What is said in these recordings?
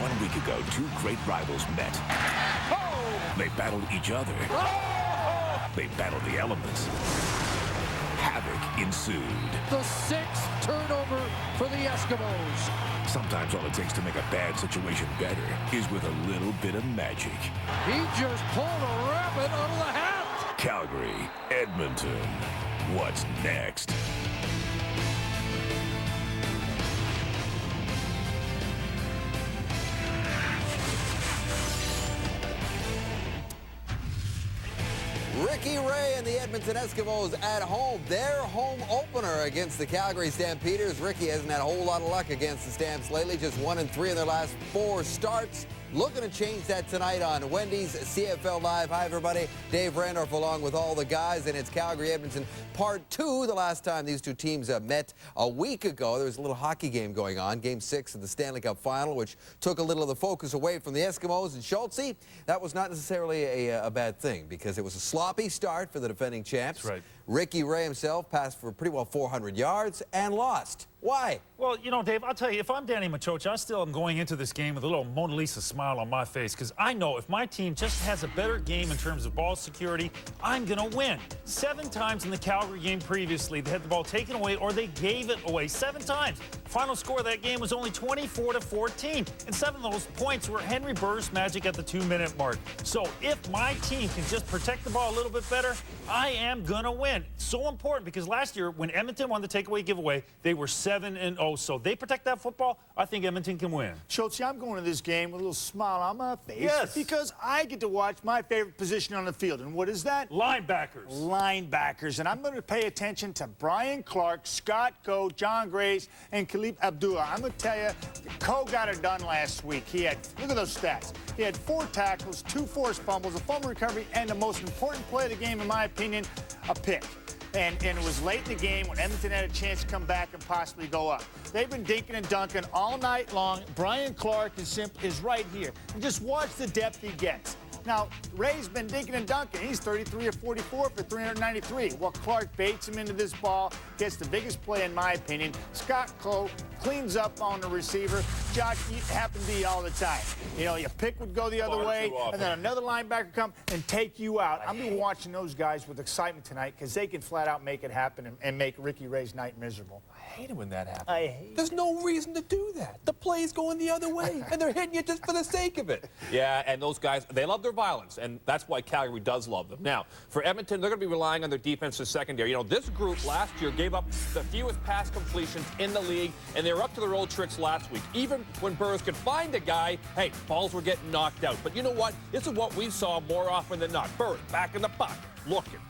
1 week ago, two great rivals met. They battled each other. They battled the elements. Havoc ensued. The sixth turnover for the Eskimos. Sometimes all it takes to make a bad situation better is with a little bit of magic. He just pulled a rabbit out of the hat. Calgary, Edmonton. What's next? Ricky Ray and the Edmonton Eskimos at home. Their home opener against the Calgary Stampeders. Ricky hasn't had a whole lot of luck against the Stamps lately. Just 1-3 in their last 4 starts. Looking to change that tonight on Wendy's CFL Live. Hi, everybody. Dave Randolph along with all the guys, and it's Calgary-Edmonton Part 2. The last time these two teams met a week ago, there was a little hockey game going on, Game 6 of the Stanley Cup Final, which took a little of the focus away from the Eskimos. And Schultze, that was not necessarily a bad thing, because it was a sloppy start for the defending champs. That's right. Ricky Ray himself passed for pretty well 400 yards and lost. Why? Well, you know, Dave, I'll tell you, if I'm Danny Machocha, I still am going into this game with a little Mona Lisa smile on my face, because I know if my team just has a better game in terms of ball security, I'm going to win. 7 times in the Calgary game previously, they had the ball taken away or they gave it away 7 times. Final score of that game was only 24-14, and 7 of those points were Henry Burr's magic at the 2-minute mark. So if my team can just protect the ball a little bit better, I am going to win. So important, because last year when Edmonton won the takeaway giveaway, they were 7-0. So they protect that football, I think Edmonton can win. Schultze, I'm going to this game with a little smile on my face. Yes. Because I get to watch my favorite position on the field. And what is that? Linebackers. Linebackers. And I'm going to pay attention to Brian Clark, Scott Coe, John Grace, and Khalif Abdullah. I'm going to tell you, Coe got it done last week. He had, look at those stats. He had 4 tackles, 2 forced fumbles, a fumble recovery, and the most important play of the game, in my opinion, a pick. And it was late in the game when Edmonton had a chance to come back and possibly go up. They've been dinking and dunking all night long. Brian Clark is right here. And just watch the depth he gets. Now, Ray's been dinking and dunking. He's 33 or 44 for 393. Well, Clark baits him into this ball, gets the biggest play, in my opinion. Scott Coe cleans up on the receiver. Josh, it happened to you all the time. You know, your pick would go the other way, and then another linebacker come and take you out. I'm going to be watching those guys with excitement tonight, because they can flat out make it happen and make Ricky Ray's night miserable. I hate it when that happens. I hate it. There's no reason to do that. The play's going the other way, and they're hitting you just for the sake of it. Yeah, and those guys, they love their violence, and that's why Calgary does love them. Now, for Edmonton, they're going to be relying on their defensive secondary. You know, this group last year gave up the fewest pass completions in the league, and they were up to their old tricks last week. Even when Burrs could find a guy, hey, balls were getting knocked out. But you know what? This is what we saw more often than not. Burrs back in the puck, looking,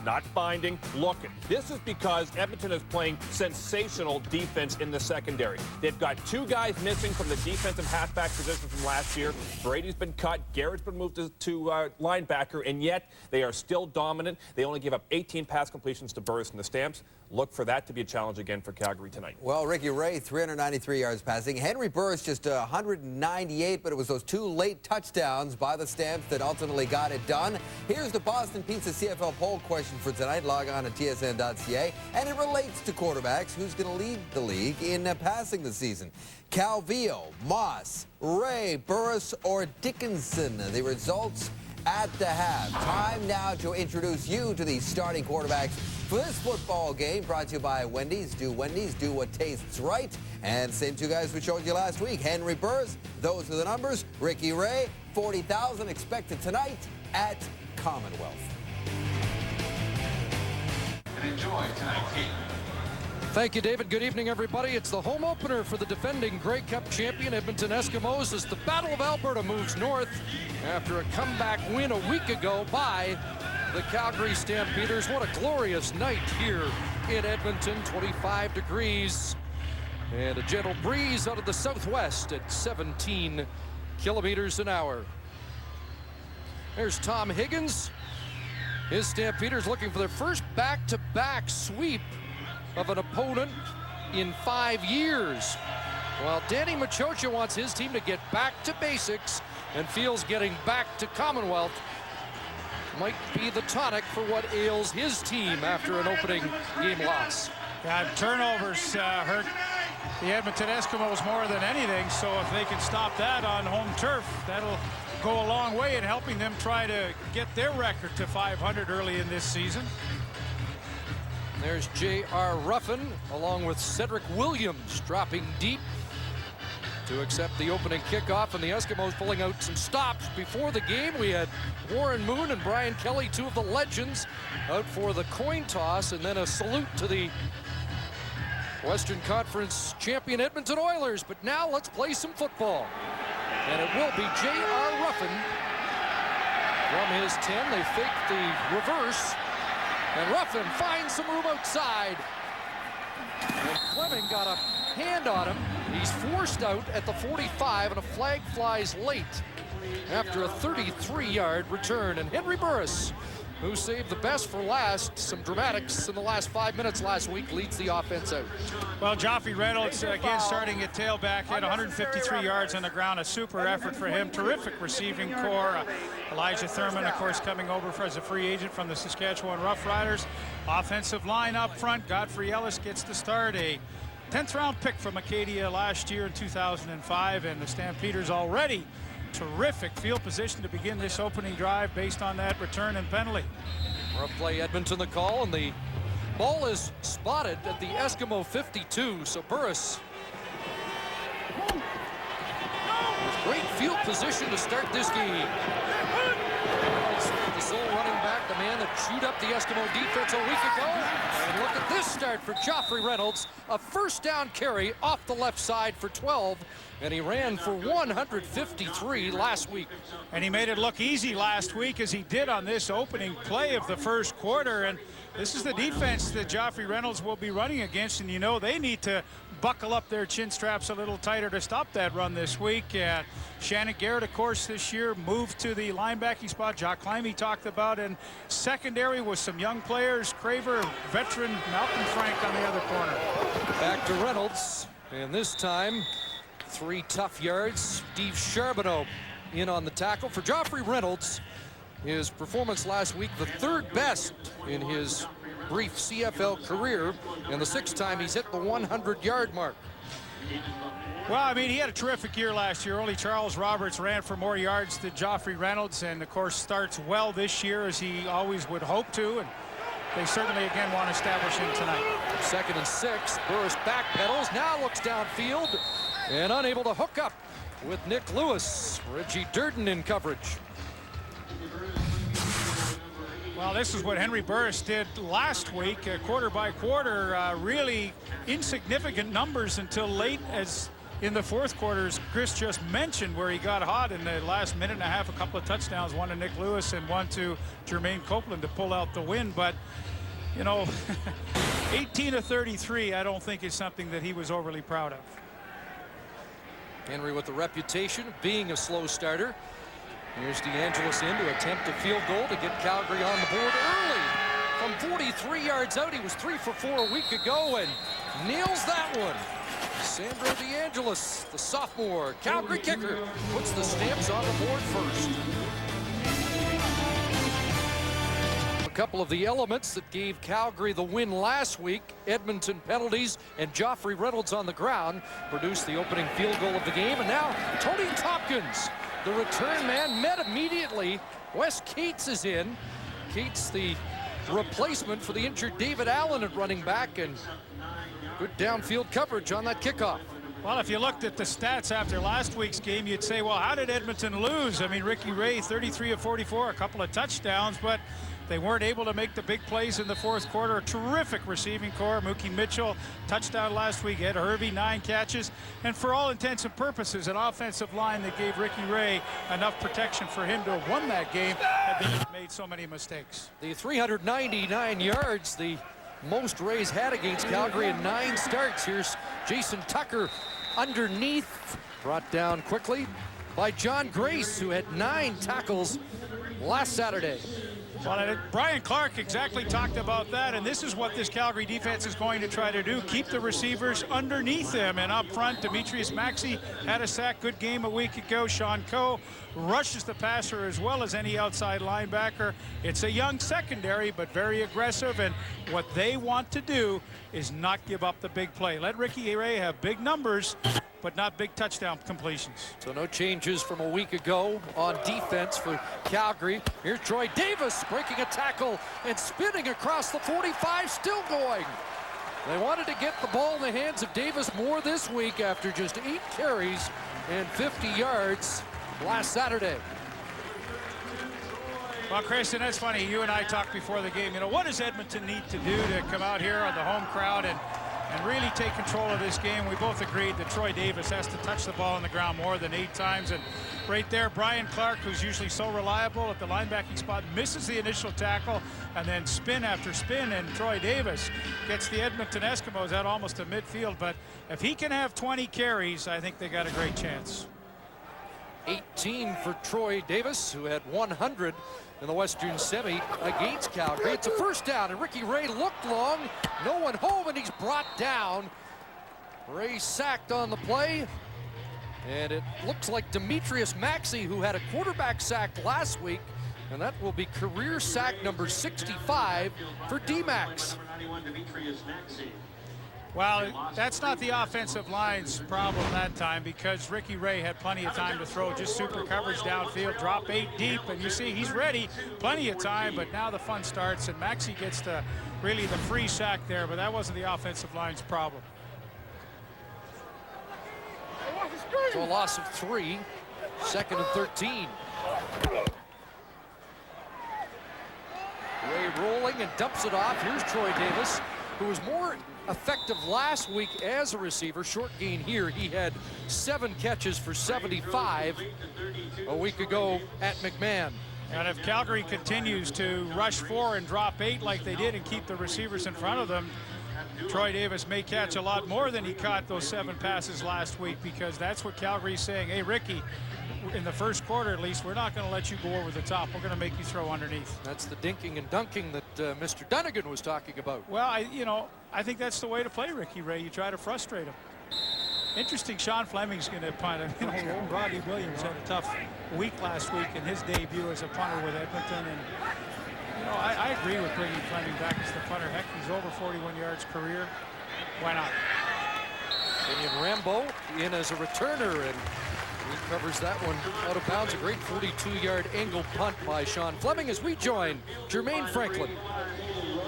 not finding, looking. This is because Edmonton is playing sensational defense in the secondary. They've got 2 guys missing from the defensive halfback position from last year. Brady's been cut, Garrett's been moved to linebacker, and yet they are still dominant. They only gave up 18 pass completions to Burris and the Stamps. Look for that to be a challenge again for Calgary tonight. Well, Ricky Ray, 393 yards passing. Henry Burris just 198, but it was those 2 late touchdowns by the Stamps that ultimately got it done. Here's the Boston Pizza CFL poll question for tonight. Log on to tsn.ca, and it relates to quarterbacks. Who's going to lead the league in passing this season? Calvillo, Moss, Ray, Burris, or Dickinson? The results at the half. Time now to introduce you to the starting quarterbacks for this football game, brought to you by Wendy's. Do Wendy's, do what tastes right. And same 2 guys we showed you last week. Henry Burris, those are the numbers. Ricky Ray, 40,000 expected tonight at Commonwealth. And enjoy tonight's game. Thank you, David. Good evening, everybody. It's the home opener for the defending Grey Cup champion Edmonton Eskimos as the Battle of Alberta moves north after a comeback win a week ago by the Calgary Stampeders. What a glorious night here in Edmonton. 25 degrees and a gentle breeze out of the southwest at 17 kilometers an hour. There's Tom Higgins. His Stampeders looking for their first back-to-back sweep of an opponent in 5 years. While Danny Machocha wants his team to get back to basics and feels getting back to Commonwealth might be the tonic for what ails his team after an opening game loss. Turnovers hurt the Edmonton Eskimos more than anything. So if they can stop that on home turf, that'll go a long way in helping them try to get their record to 500 early in this season. There's J.R. Ruffin along with Cedric Williams dropping deep to accept the opening kickoff, and the Eskimos pulling out some stops before the game. We had Warren Moon and Brian Kelly, two of the legends, out for the coin toss, and then a salute to the Western Conference champion Edmonton Oilers. But now let's play some football. And it will be J.R. Ruffin from his 10. They fake the reverse. And Ruffin finds some room outside. And Fleming got a hand on him. He's forced out at the 45, and a flag flies late after a 33-yard return. And Henry Burris, who saved the best for last, some dramatics in the last 5 minutes last week, leads the offense out. Well, Joffrey Reynolds, again, starting at tailback, had 153 yards on the ground, a super effort for him. Terrific receiving core. Elijah Thurman, of course, coming over as a free agent from the Saskatchewan Roughriders. Offensive line up front, Godfrey Ellis gets the start. A 10th-round pick from Acadia last year in 2005, and the Stampeders already terrific field position to begin this opening drive based on that return and penalty. Rough play, Edmonton the call, and the ball is spotted at the Eskimo 52. So Burris with great field position to start this game. The sole running back, the man that chewed up the Eskimo defense a week ago. And look at this start for Joffrey Reynolds. A first down carry off the left side for 12. And he ran for 153 last week. And he made it look easy last week, as he did on this opening play of the first quarter. And this is the defense that Joffrey Reynolds will be running against. And you know they need to buckle up their chin straps a little tighter to stop that run this week. Shannon Garrett, of course, this year moved to the linebacking spot. Jock Climby talked about. And secondary with some young players. Craver, veteran Malcolm Frank on the other corner. Back to Reynolds. And this time, 3 tough yards. Steve Charbonneau in on the tackle for Joffrey Reynolds. His performance last week, the 3rd best in his brief CFL career, and the 6th time he's hit the 100-yard mark. Well, I mean, he had a terrific year last year. Only Charles Roberts ran for more yards than Joffrey Reynolds, and of course starts well this year, as he always would hope to. And they certainly, again, want to establish him tonight. 2nd and 6. Burris backpedals, now looks downfield, and unable to hook up with Nick Lewis. Reggie Durden in coverage. Well, this is what Henry Burris did last week, quarter by quarter, really insignificant numbers until late as in the 4th quarter, as Chris just mentioned, where he got hot in the last minute and a half, a couple of touchdowns, one to Nick Lewis and one to Jermaine Copeland to pull out the win. But, you know, 18 of 33, I don't think is something that he was overly proud of. Henry with the reputation of being a slow starter. Here's DeAngelis in to attempt a field goal to get Calgary on the board early. From 43 yards out, he was 3 for 4 a week ago and nails that one. Sandro DeAngelis, the sophomore Calgary kicker, puts the Stamps on the board first. A couple of the elements that gave Calgary the win last week, Edmonton penalties and Joffrey Reynolds on the ground, produced the opening field goal of the game. And now Tony Tompkins, the return man, met immediately. Wes Cates is in. Cates, the replacement for the injured David Allen at running back, and good downfield coverage on that kickoff. Well, if you looked at the stats after last week's game, you'd say, well, how did Edmonton lose? I mean, Ricky Ray, 33 of 44, a couple of touchdowns, but they weren't able to make the big plays in the 4th quarter. A terrific receiving core. Mookie Mitchell, touchdown last week. Ed Hervey, 9 catches. And for all intents and purposes, an offensive line that gave Ricky Ray enough protection for him to have won that game, had made so many mistakes. The 399 yards, the most Rays had against Calgary in 9 starts. Here's Jason Tucker underneath, brought down quickly by John Grace, who had 9 tackles last Saturday. Well, Brian Clark exactly talked about that, and this is what this Calgary defense is going to try to do, keep the receivers underneath them. And up front, Demetrius Maxey had a sack, good game a week ago. Sean Coe rushes the passer as well as any outside linebacker. It's a young secondary, but very aggressive, and what they want to do is not give up the big play. Let Ricky Ray have big numbers, but not big touchdown completions. So no changes from a week ago on defense for Calgary. Here's Troy Davis breaking a tackle and spinning across the 45, still going. They wanted to get the ball in the hands of Davis more this week after just 8 carries and 50 yards last Saturday. Well, Chris, and that's funny, you and I talked before the game, you know, what does Edmonton need to do to come out here on the home crowd and really take control of this game? We both agreed that Troy Davis has to touch the ball on the ground more than 8 times. And right there, Brian Clark, who's usually so reliable at the linebacking spot, misses the initial tackle, and then spin after spin, and Troy Davis gets the Edmonton Eskimos out almost to midfield. But if he can have 20 carries, I think they got a great chance. 18 for Troy Davis, who had 100 in the Western Semi against Calgary. It's a first down, and Ricky Ray looked long. No one home, and he's brought down. Ray sacked on the play, and it looks like Demetrius Maxey, who had a quarterback sack last week, and that will be career sack number 65 for D-Max. Well, that's not the offensive line's problem that time, because Ricky Ray had plenty of time to throw, just super coverage downfield, drop 8 deep, and you see he's ready, plenty of time, but now the fun starts, and Maxey gets the really the free sack there, but that wasn't the offensive line's problem. So a loss of 3, 2nd and 13. Ray rolling and dumps it off. Here's Troy Davis, who was more effective last week as a receiver. Short gain here. He had 7 catches for 75 a week ago at McMahon. And if Calgary continues to rush 4 and drop 8 like they did and keep the receivers in front of them, Troy Davis may catch a lot more than he caught those 7 passes last week, because that's what Calgary's saying. Hey, Ricky, in the first quarter at least, we're not going to let you go over the top. We're going to make you throw underneath. That's the dinking and dunking that Mr. Dunnigan was talking about. Well, I think that's the way to play Ricky Ray. You try to frustrate him. Interesting, Sean Fleming's going to punt. Rodney Williams had a tough week last week in his debut as a punter with Edmonton, and I agree with bringing Fleming back as the punter. Heck, he's over 41 yards career. Why not? Kenyon Rambo in as a returner, and he covers that one out of bounds. A great 42-yard angle punt by Sean Fleming as we join Jermaine Franklin.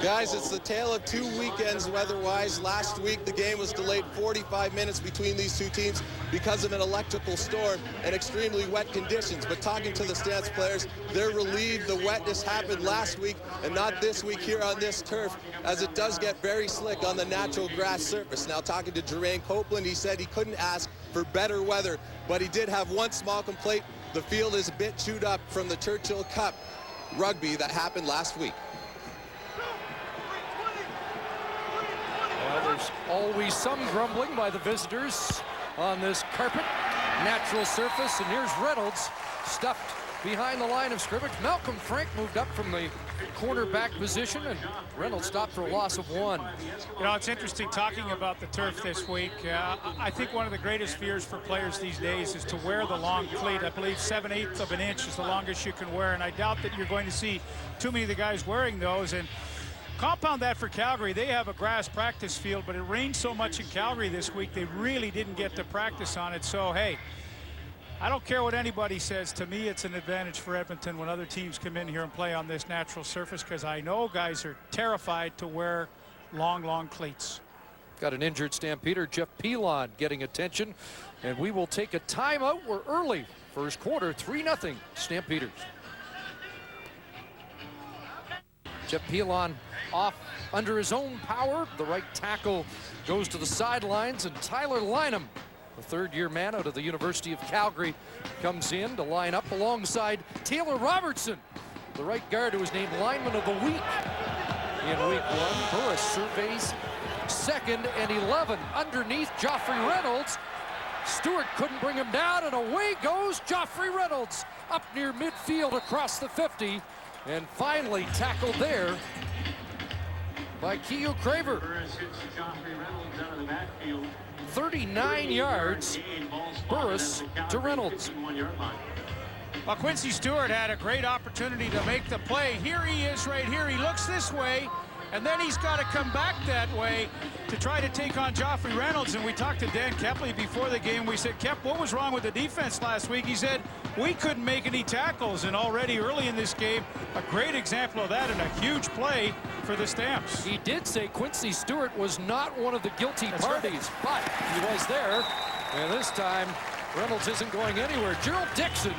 Guys, it's the tale of 2 weekends weather-wise. Last week, the game was delayed 45 minutes between these 2 teams because of an electrical storm and extremely wet conditions. But talking to the Stamps players, they're relieved the wetness happened last week and not this week here on this turf, as it does get very slick on the natural grass surface. Now, talking to Geraint Copeland, he said he couldn't ask for better weather, but he did have one small complaint. The field is a bit chewed up from the Churchill Cup rugby that happened last week. Well, there's always some grumbling by the visitors on this carpet, natural surface, and here's Reynolds stuffed behind the line of scrimmage. Malcolm Frank moved up from the cornerback position, and Reynolds stopped for a loss of 1. It's interesting talking about the turf this week. I think one of the greatest fears for players these days is to wear the long cleat. I believe 7/8 of an inch is the longest you can wear, and I doubt that you're going to see too many of the guys wearing those. And compound that for Calgary, they have a grass practice field, but it rained so much in Calgary this week, they really didn't get to practice on it. So, hey, I don't care what anybody says. To me, it's an advantage for Edmonton when other teams come in here and play on this natural surface, because I know guys are terrified to wear long cleats. Got an injured Stampeder, Jeff Pilon, getting attention, and we will take a timeout. We're early. First quarter, 3-0 Stampeders. Jeff Pilon off under his own power. The right tackle goes to the sidelines, and Tyler Lynham, the third-year man out of the University of Calgary, comes in to line up alongside Taylor Robertson, the right guard who was named Lineman of the Week in Week 1. Burris surveys 2nd and 11 underneath Joffrey Reynolds. Stewart couldn't bring him down, and away goes Joffrey Reynolds up near midfield across the 50. And finally tackled there by Keyu Craver. 39 yards, Burris to Reynolds. Well, Quincy Stewart had a great opportunity to make the play. Here he is right here. He looks this way, and then he's got to come back that way to try to take on Joffrey Reynolds. And we talked to Dan Kepley before the game. We said, Kep, what was wrong with the defense last week? He said, we couldn't make any tackles. And already early in this game, a great example of that and a huge play for the Stamps. He did say Quincy Stewart was not one of the guilty parties, but he was there. And this time, Reynolds isn't going anywhere. Gerald Dixon,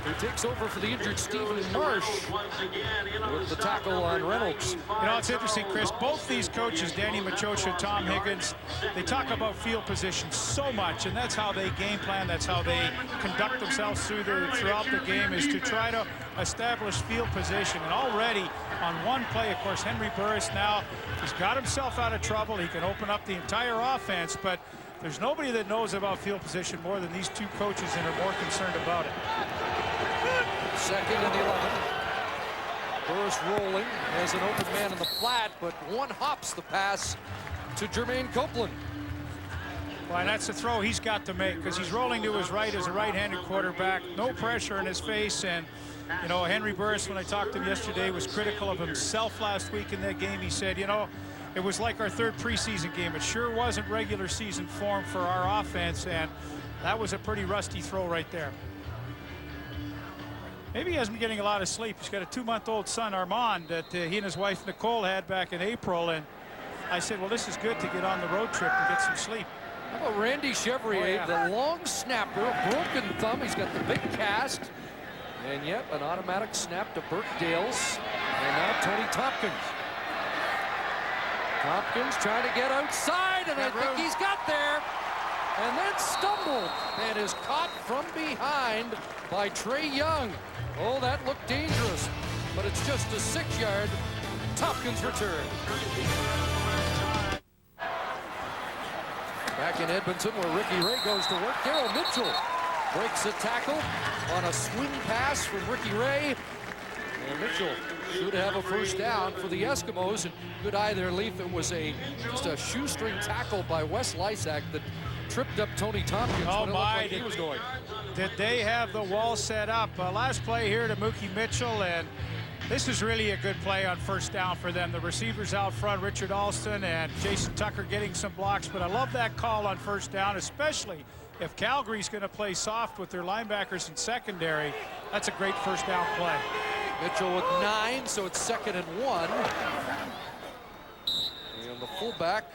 who takes over for the injured Stephen Marsh with the tackle on Reynolds. You know, it's interesting, Chris. Both these coaches, Danny Machocha and Tom Higgins, they talk about field position so much, and that's how they game plan. That's how they conduct themselves throughout the game, is to try to establish field position. And already on one play, of course, Henry Burris now, he's got himself out of trouble. He can open up the entire offense, but there's nobody that knows about field position more than these two coaches and are more concerned about it. Second and 11. Burris rolling as an open man in the flat, but one hops the pass to Jermaine Copeland. Well, and that's the throw he's got to make, because he's rolling to his right as a right-handed quarterback. No pressure in his face. And, you know, Henry Burris, when I talked to him yesterday, was critical of himself last week in that game. He said, you know, it was like our third preseason game. It sure wasn't regular season form for our offense, and that was a pretty rusty throw right there. Maybe he hasn't been getting a lot of sleep. He's got a 2-month-old son, Armand, that he and his wife, Nicole, had back in April. And I said, well, this is good to get on the road trip and get some sleep. How about Randy Chevrier, the long snapper, broken thumb. He's got the big cast. And yet an automatic snap to Burke Dales. And now Tony Tompkins. Tompkins trying to get outside, and I think he's got there. And then stumbled and is caught from behind by Trey Young. Oh, that looked dangerous, but it's just a 6-yard Tompkins return. Back in Edmonton, where Ricky Ray goes to work, Daryl Mitchell breaks a tackle on a swing pass from Ricky Ray. And Mitchell should have a first down for the Eskimos. And good eye there, Leaf. It was just a shoestring tackle by Wes Lysak that tripped up Tony Tompkins. Oh, when it looked like he was going. Did they have the wall set up? Last play here to Mookie Mitchell, and this is really a good play on first down for them. The receivers out front, Richard Alston and Jason Tucker getting some blocks, but I love that call on first down, especially if Calgary's going to play soft with their linebackers in secondary. That's a great first down play. Mitchell with 9, so it's 2nd and 1. And the fullback,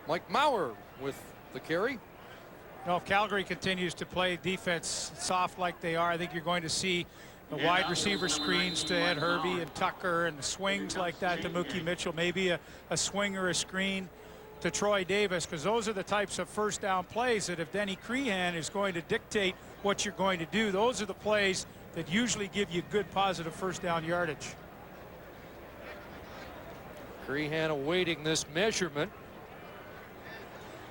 Mike Maurer, with the carry. You know, if Calgary continues to play defense soft like they are, I think you're going to see the wide receiver screens to Ed Hervey and Tucker, and the swings like that to Mookie Mitchell, maybe a swing or a screen to Troy Davis, because those are the types of first down plays that if Denny Crehan is going to dictate what you're going to do, those are the plays that usually give you good positive first down yardage. Crehan awaiting this measurement.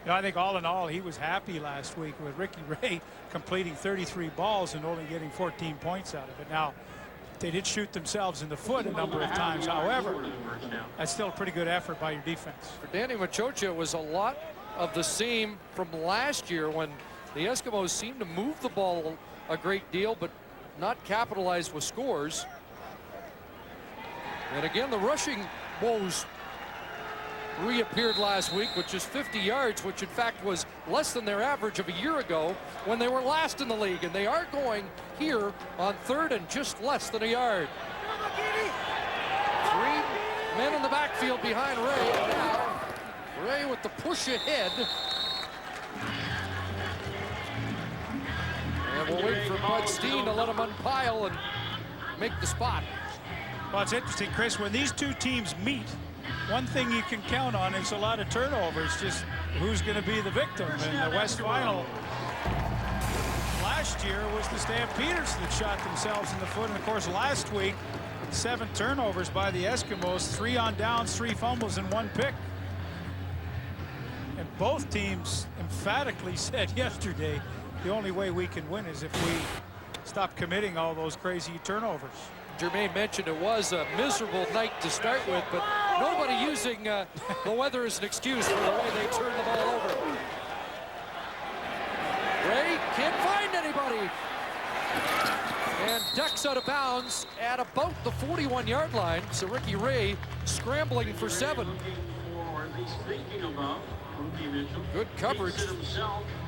You know, I think all in all, he was happy last week with Ricky Ray completing 33 balls and only getting 14 points out of it. Now, they did shoot themselves in the foot a number of times. However, that's still a pretty good effort by your defense. For Danny Machocha, it was a lot of the same from last year when the Eskimos seemed to move the ball a great deal, but not capitalize with scores. And again, the rushing woes reappeared last week with just 50 yards, which in fact was less than their average of a year ago when they were last in the league. And they are going here on 3rd and just less than a yard. 3 men in the backfield behind Ray. And now Ray with the push ahead. And we'll wait for Bud Steen to let him unpile and make the spot. Well, it's interesting, Chris, when these two teams meet, one thing you can count on is a lot of turnovers, just who's going to be the victim. In the West Final last year was the Stampeders that shot themselves in the foot. And of course, last week, 7 turnovers by the Eskimos, 3 on downs, 3 fumbles, and 1 pick. And both teams emphatically said yesterday, the only way we can win is if we stop committing all those crazy turnovers. Jermaine mentioned it was a miserable night to start with, but nobody using the weather as an excuse for the way they turned the ball over. Ray can't find anybody. And ducks out of bounds at about the 41-yard line. So Ricky Ray scrambling for 7. Good coverage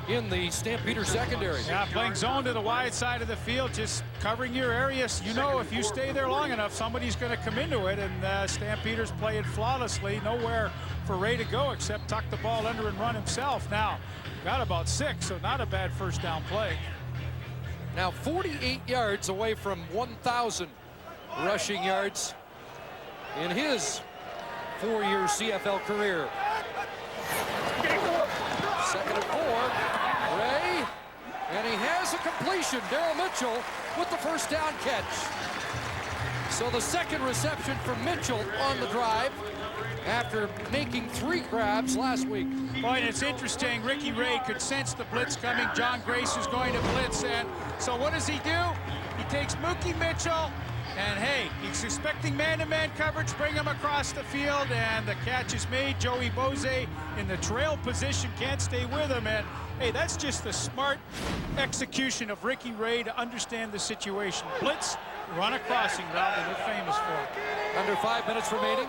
in the Stampeders secondary. Yeah, playing zone to the wide side of the field, just covering your area. You know, if you stay there long enough, somebody's going to come into it, and Stampeders play it flawlessly. Nowhere for Ray to go except tuck the ball under and run himself. Now, got about 6, so not a bad first down play. Now 48 yards away from 1,000 rushing yards in his 4-year CFL career. 2nd and 4. Ray, and he has a completion. Daryl Mitchell with the first down catch. So the second reception from Mitchell on the drive after making 3 grabs last week. Boy, and it's interesting. Ricky Ray could sense the blitz coming. John Grace is going to blitz, and so what does he do? He takes Mookie Mitchell, and hey, he's expecting man-to-man coverage, bring him across the field, and the catch is made. Joey Bose in the trail position can't stay with him, and hey, that's just the smart execution of Ricky Ray to understand the situation. Blitz, run a crossing route that they're famous for. Under 5 minutes remaining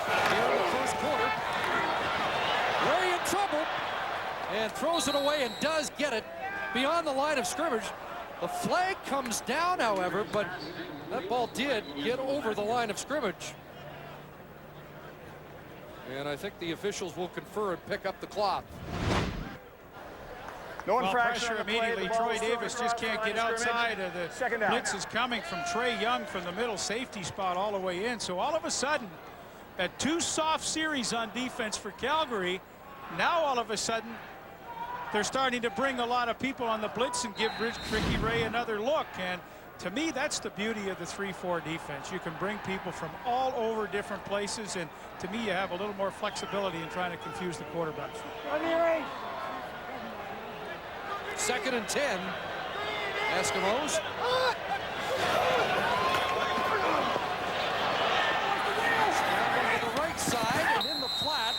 here in the first quarter. Ray in trouble and throws it away and does get it beyond the line of scrimmage. The flag comes down, however, but that ball did get over the line of scrimmage. And I think the officials will confer and pick up the clock. No Well, infraction pressure on the play. immediately. The ball Troy is still Davis across just the can't line get of scrimmage. outside of the Second down. blitz is coming from Trey Young from the middle safety spot all the way in. So all of a sudden, at 2 soft series on defense for Calgary, now all of a sudden, they're starting to bring a lot of people on the blitz and give Ricky Ray another look. And to me, that's the beauty of the 3-4 defense. You can bring people from all over different places, and to me, you have a little more flexibility in trying to confuse the quarterback. 2nd and 10. Eskimos. Scrambling to the right side and in the flat.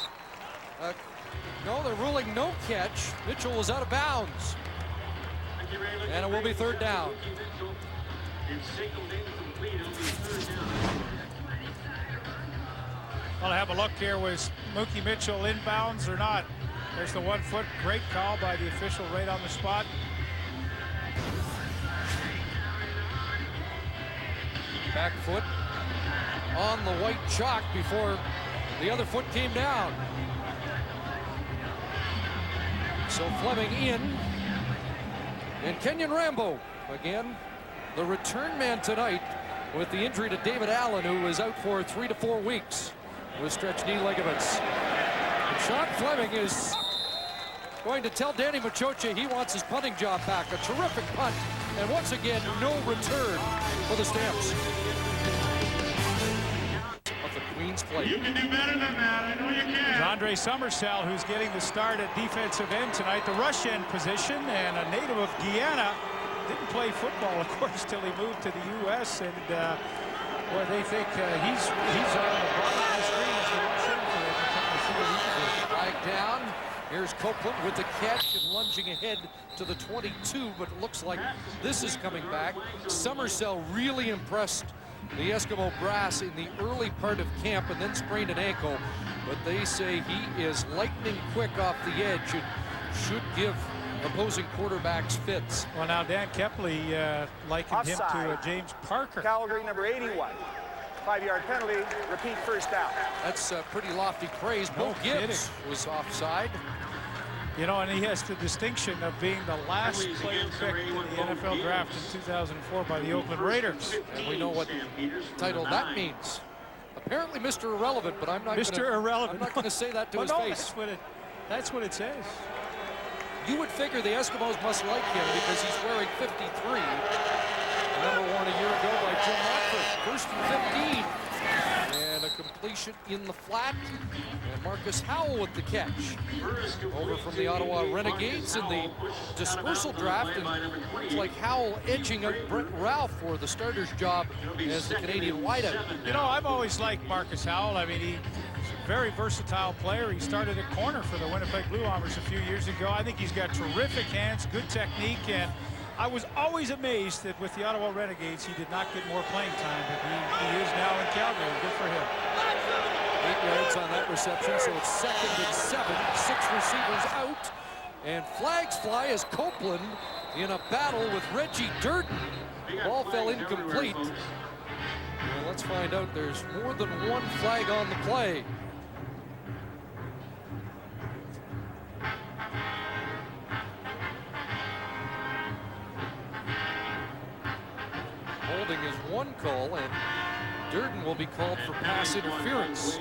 No, they're ruling no catch. Mitchell was out of bounds. And it will be 3rd down. Well, have a look here. Was Mookie Mitchell inbounds or not? There's the 1 foot. Great call by the official right on the spot. Back foot on the white chalk before the other foot came down. So Fleming in. And Kenyon Rambo again, the return man tonight with the injury to David Allen, who was out for 3 to 4 weeks with stretched knee ligaments. And Sean Fleming is going to tell Danny Machocha he wants his punting job back. A terrific punt, and once again, no return for the Stamps. Of the Queen's play. You can do better than that. I know you can. Andre Summersell, who's getting the start at defensive end tonight, the rush end position, and a native of Guyana. Didn't play football, of course, till he moved to the U.S. And boy, they think he's on the bottom of the screen as the rush end for Edmonton. Flag down. Here's Copeland with the catch and lunging ahead to the 22, but it looks like this is coming back. Summersell really impressed the Eskimo brass in the early part of camp and then sprained an ankle, but they say he is lightning quick off the edge and should give opposing quarterbacks fits. Well, now Dan Kepley likened him to James Parker. Calgary number 81. 5-yard penalty. Repeat first down. That's pretty lofty praise. Bo Gibbs was offside. You know, and he has the distinction of being the last player picked in the NFL draft in 2004 by the Oakland Raiders. And we know what title that means. Apparently Mr. Irrelevant, but I'm not Mr. Irrelevant. I'm not going to say that to his face. That's what it says. You would figure the Eskimos must like him because he's wearing 53. Number 1 a year ago by Jim Rockford. First and 15 And a completion in the flat. And Marcus Howell with the catch. Over from the Ottawa Renegades in the dispersal draft. And it's like Howell edging out Brent Ralph for the starter's job as the Canadian wideout. You know, I've always liked Marcus Howell. I mean, he's a very versatile player. He started at corner for the Winnipeg Blue Bombers a few years ago. I think he's got terrific hands, good technique, and I was always amazed that with the Ottawa Renegades, he did not get more playing time, but he is now in Calgary. Good for him. 8 yards on that reception, so it's 2nd and 7. 6 receivers out, and flags fly as Copeland in a battle with Reggie Durden. The ball fell incomplete. Well, let's find out. There's more than one flag on the play. Holding is one call, and Durden will be called for pass interference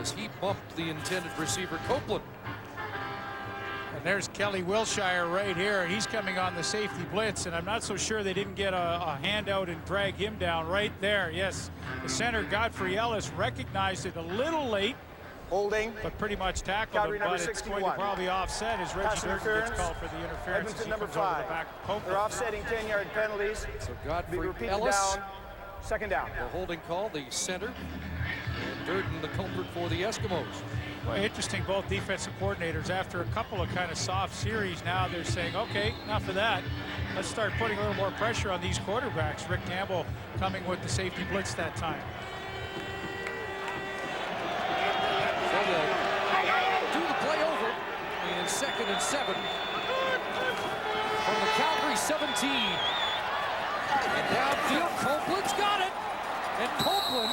as he bumped the intended receiver, Copeland. And there's Kelly Wilshire right here, and he's coming on the safety blitz, and I'm not so sure they didn't get a handout and drag him down right there. Yes, the center, Godfrey Ellis, recognized it a little late. Holding. But pretty much tackled Calgary, him, but number it's 61. going to probably offset as Reggie Durden interference. gets called for the interference. Edmonton, number 5. They're offsetting 10-yard penalties. So Godfrey repeat Ellis. down. 2nd down. The holding call, the center. And Durden, the culprit for the Eskimos. Well, interesting, both defensive coordinators, after a couple of kind of soft series, now they're saying, okay, enough of that. Let's start putting a little more pressure on these quarterbacks. Rick Campbell coming with the safety blitz that time. So they'll do the play over in 2nd and 7 from the Calgary 17. And downfield, Copeland's got it. And Copeland,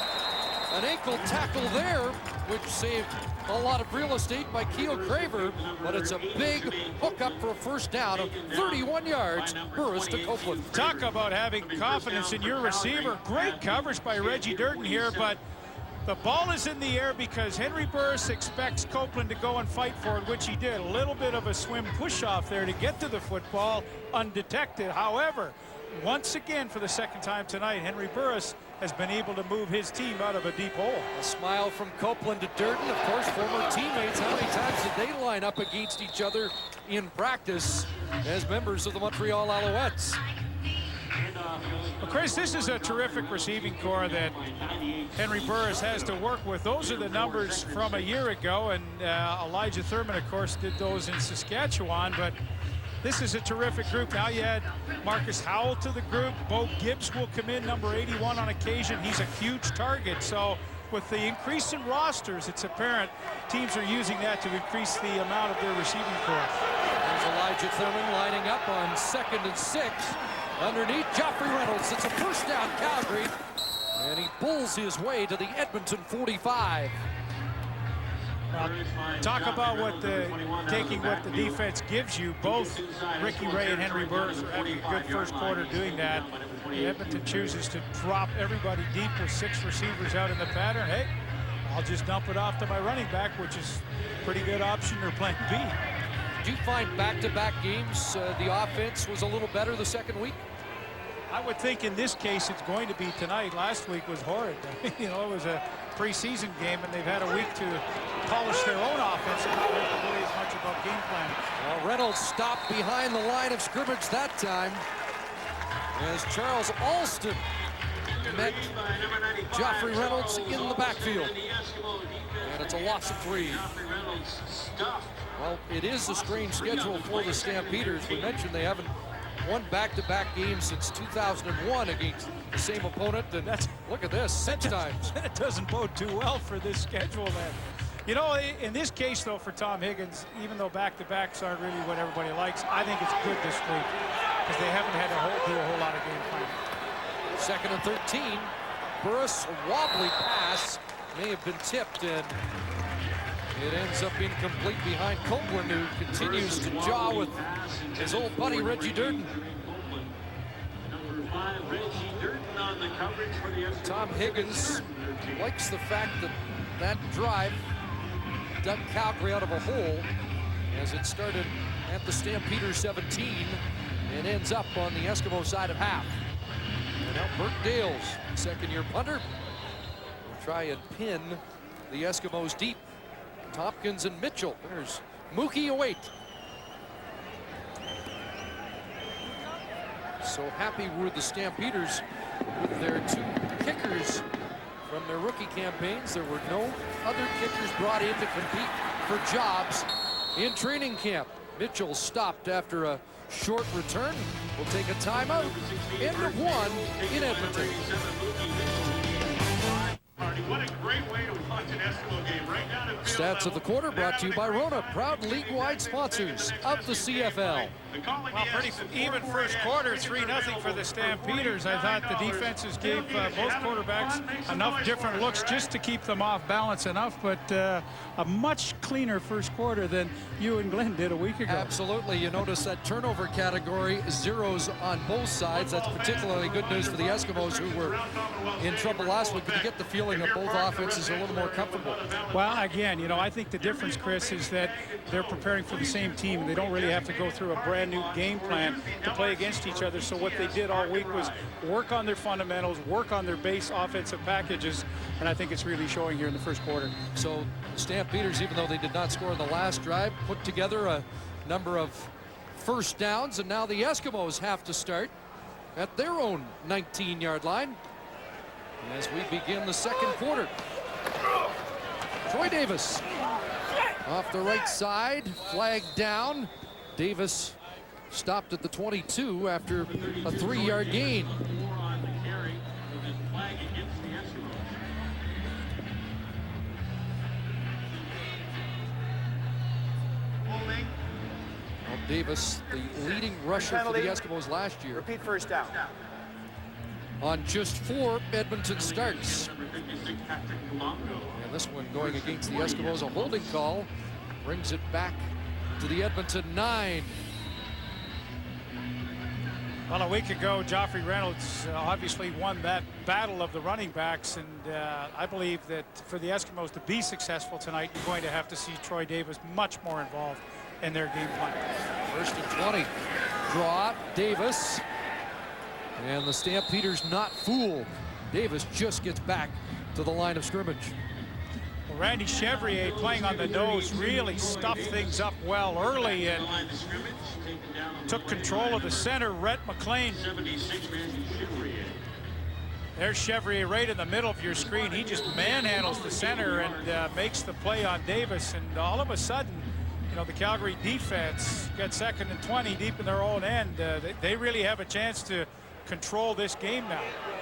an ankle tackle there, which saved a lot of real estate by Keel Craver, but it's a big hookup for a first down of 31 yards. Burris to Copeland. Talk about having confidence in your receiver. Great coverage by Reggie Durden here, but the ball is in the air because Henry Burris expects Copeland to go and fight for it, which he did. A little bit of a swim push-off there to get to the football undetected. However, once again, for the 2nd time tonight, Henry Burris has been able to move his team out of a deep hole. A smile from Copeland to Durden, of course, former teammates. How many times did they line up against each other in practice as members of the Montreal Alouettes? Well, Chris, this is a terrific receiving core that Henry Burris has to work with. Those are the numbers from a year ago, and Elijah Thurman, of course, did those in Saskatchewan, but this is a terrific group. Now you add Marcus Howell to the group. Bo Gibbs will come in, number 81 on occasion. He's a huge target. So with the increase in rosters, it's apparent teams are using that to increase the amount of their receiving core. There's Elijah Thurman lining up on 2nd and 6. Underneath, Joffrey Reynolds. It's a first down, Calgary. And he pulls his way to the Edmonton 45. Well, talk about taking what the defense gives you. Both Ricky Ray and Henry Burris are having a good first quarter doing that. Edmonton chooses to drop everybody deep with 6 receivers out in the pattern. Hey, I'll just dump it off to my running back, which is a pretty good option or plan B. Did you find back-to-back games the offense was a little better the 2nd week? I would think in this case it's going to be tonight. Last week was horrid. You know, it was a preseason game, and they've had a week to polish their own offense and not have to worry as much about game planning. Well, Reynolds stopped behind the line of scrimmage that time as Charles Alston met Joffrey Reynolds in the backfield. And it's a loss of 3. Well, it is a strange schedule for the Stampeders. We mentioned they haven't won back-to-back games since 2001 against the same opponent. And look at this, 6 times. It doesn't bode too well for this schedule then. You know, in this case, though, for Tom Higgins, even though back-to-backs aren't really what everybody likes, I think it's good this week because they haven't had to do a whole lot of game planning. 2nd and 13. Burris, a wobbly pass, may have been tipped, and it ends up incomplete behind Copeland, who continues to jaw with his old buddy Reggie Durden. Tom Higgins likes the fact that that drive dug Calgary out of a hole as it started at the Stampeders 17 and ends up on the Eskimo side of half. And now Bert Dales, second-year punter, will try and pin the Eskimos deep. Tompkins and Mitchell. There's Mookie Await. So happy were the Stampeders with their 2 kickers from their rookie campaigns. There were no other kickers brought in to compete for jobs in training camp. Mitchell stopped after a short return. We'll take a timeout. End of 1 in Edmonton. What a great way to watch an Eskimo game. Right down the field. Stats of the quarter brought to you by Rona, proud league-wide sponsors of the CFL. Well, pretty even first quarter, 3-0 for the Stampeders. I thought the defenses gave both quarterbacks enough different looks just to keep them off balance enough, but a much cleaner first quarter than you and Glenn did a week ago. Absolutely. You notice that turnover category, zeros on both sides. That's particularly good news for the Eskimos, who were in trouble last week, but you get the feeling that both offenses are a little more comfortable. Well, again, you know, I think the difference, Chris, is that they're preparing for the same team, and they don't really have to go through a brand new game plan to play against each other. So what they did all week was work on their fundamentals, work on their base offensive packages, and I think it's really showing here in the first quarter. So the Stampeders, even though they did not score in the last drive, put together a number of first downs, and now the Eskimos have to start at their own 19-yard line as we begin the second quarter. Troy Davis off the right side, flagged down. Davis stopped at the 22 after a 3-yard gain. Well, Davis, the leading rusher for the Eskimos last year. Repeat first down. On just 4 Edmonton starts. And this one going against the Eskimos, a holding call, brings it back to the Edmonton 9. Well, a week ago, Joffrey Reynolds obviously won that battle of the running backs, and I believe that for the Eskimos to be successful tonight, you're going to have to see Troy Davis much more involved in their game plan. First and 20. Draw, Davis. And the Stampeders not fooled. Davis just gets back to the line of scrimmage. Well, Randy Chevrier, playing on the nose, really stuffed things up well early and took control of the center. Rhett McLean. There's Chevrier right in the middle of your screen. He just manhandles the center and makes the play on Davis. And all of a sudden, you know, the Calgary defense got 2nd and 20 deep in their own end. They really have a chance to control this game now.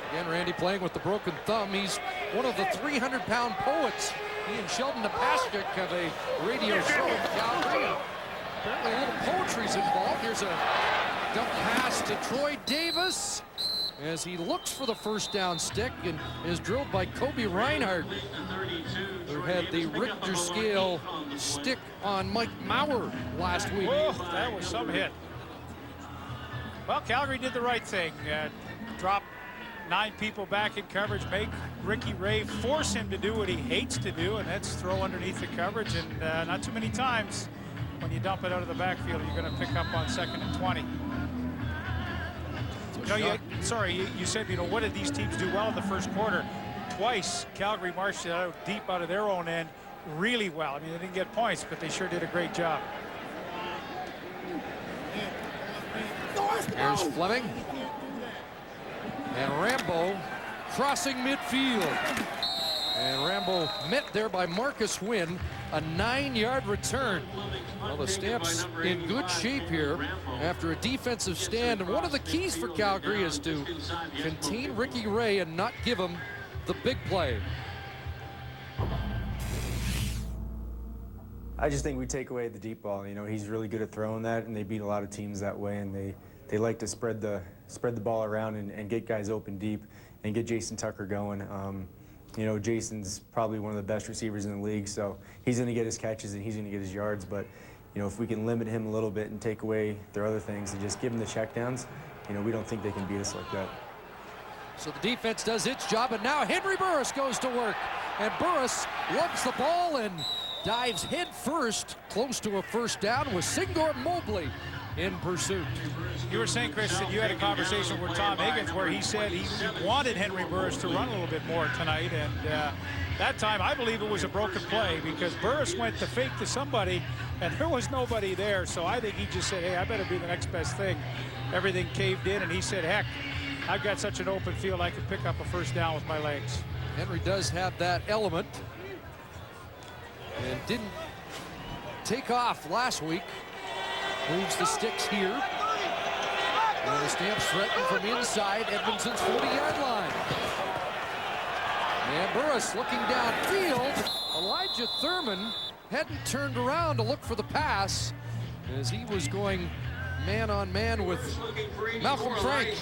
Again, Randy playing with the broken thumb. He's one of the 300-pound poets. He and Sheldon Napastuk have a radio show in Calgary. Apparently a little poetry's involved. Here's a dump pass to Troy Davis as he looks for the first down stick and is drilled by Kobe Reinhardt, who had the Richter scale stick on Mike Maurer last week. Oh, that was some hit. Well, Calgary did the right thing. Drop 9 people back in coverage, make Ricky Ray force him to do what he hates to do, and that's throw underneath the coverage. And not too many times when you dump it out of the backfield, you're going to pick up on 2nd and 20. You said, you know, what did these teams do well in the first quarter? Twice, Calgary marched it out deep out of their own end really well. I mean, they didn't get points, but they sure did a great job. Here's Fleming. And Rambo crossing midfield. And Rambo met there by Marcus Wynn. A 9-yard return. Well, the Stamps in good shape here after a defensive stand. And one of the keys for Calgary is to contain Ricky Ray and not give him the big play. I just think we take away the deep ball. You know, he's really good at throwing that, and they beat a lot of teams that way, and they like to spread the ball around and get guys open deep and get Jason Tucker going. You know, Jason's probably one of the best receivers in the league, so he's going to get his catches and he's going to get his yards. But, you know, if we can limit him a little bit and take away their other things and just give him the checkdowns, you know, we don't think they can beat us like that. So the defense does its job, and now Henry Burris goes to work. And Burris lugs the ball and dives head first, close to a first down with Singor Mobley in pursuit. You were saying, Chris, that you had a conversation with Tom Higgins where he said he wanted Henry Burris to run a little bit more tonight, and that time I believe it was a broken play because Burris went to fake to somebody and there was nobody there, so I think he just said, hey, I better do the next best thing. Everything caved in, and he said, heck, I've got such an open field I could pick up a first down with my legs. Henry does have that element and didn't take off last week. Moves the sticks here. And the Stamps threaten from inside Edmonton's 40-yard line. And Burris looking downfield. Elijah Thurman hadn't turned around to look for the pass as he was going man-on-man with Malcolm Frank.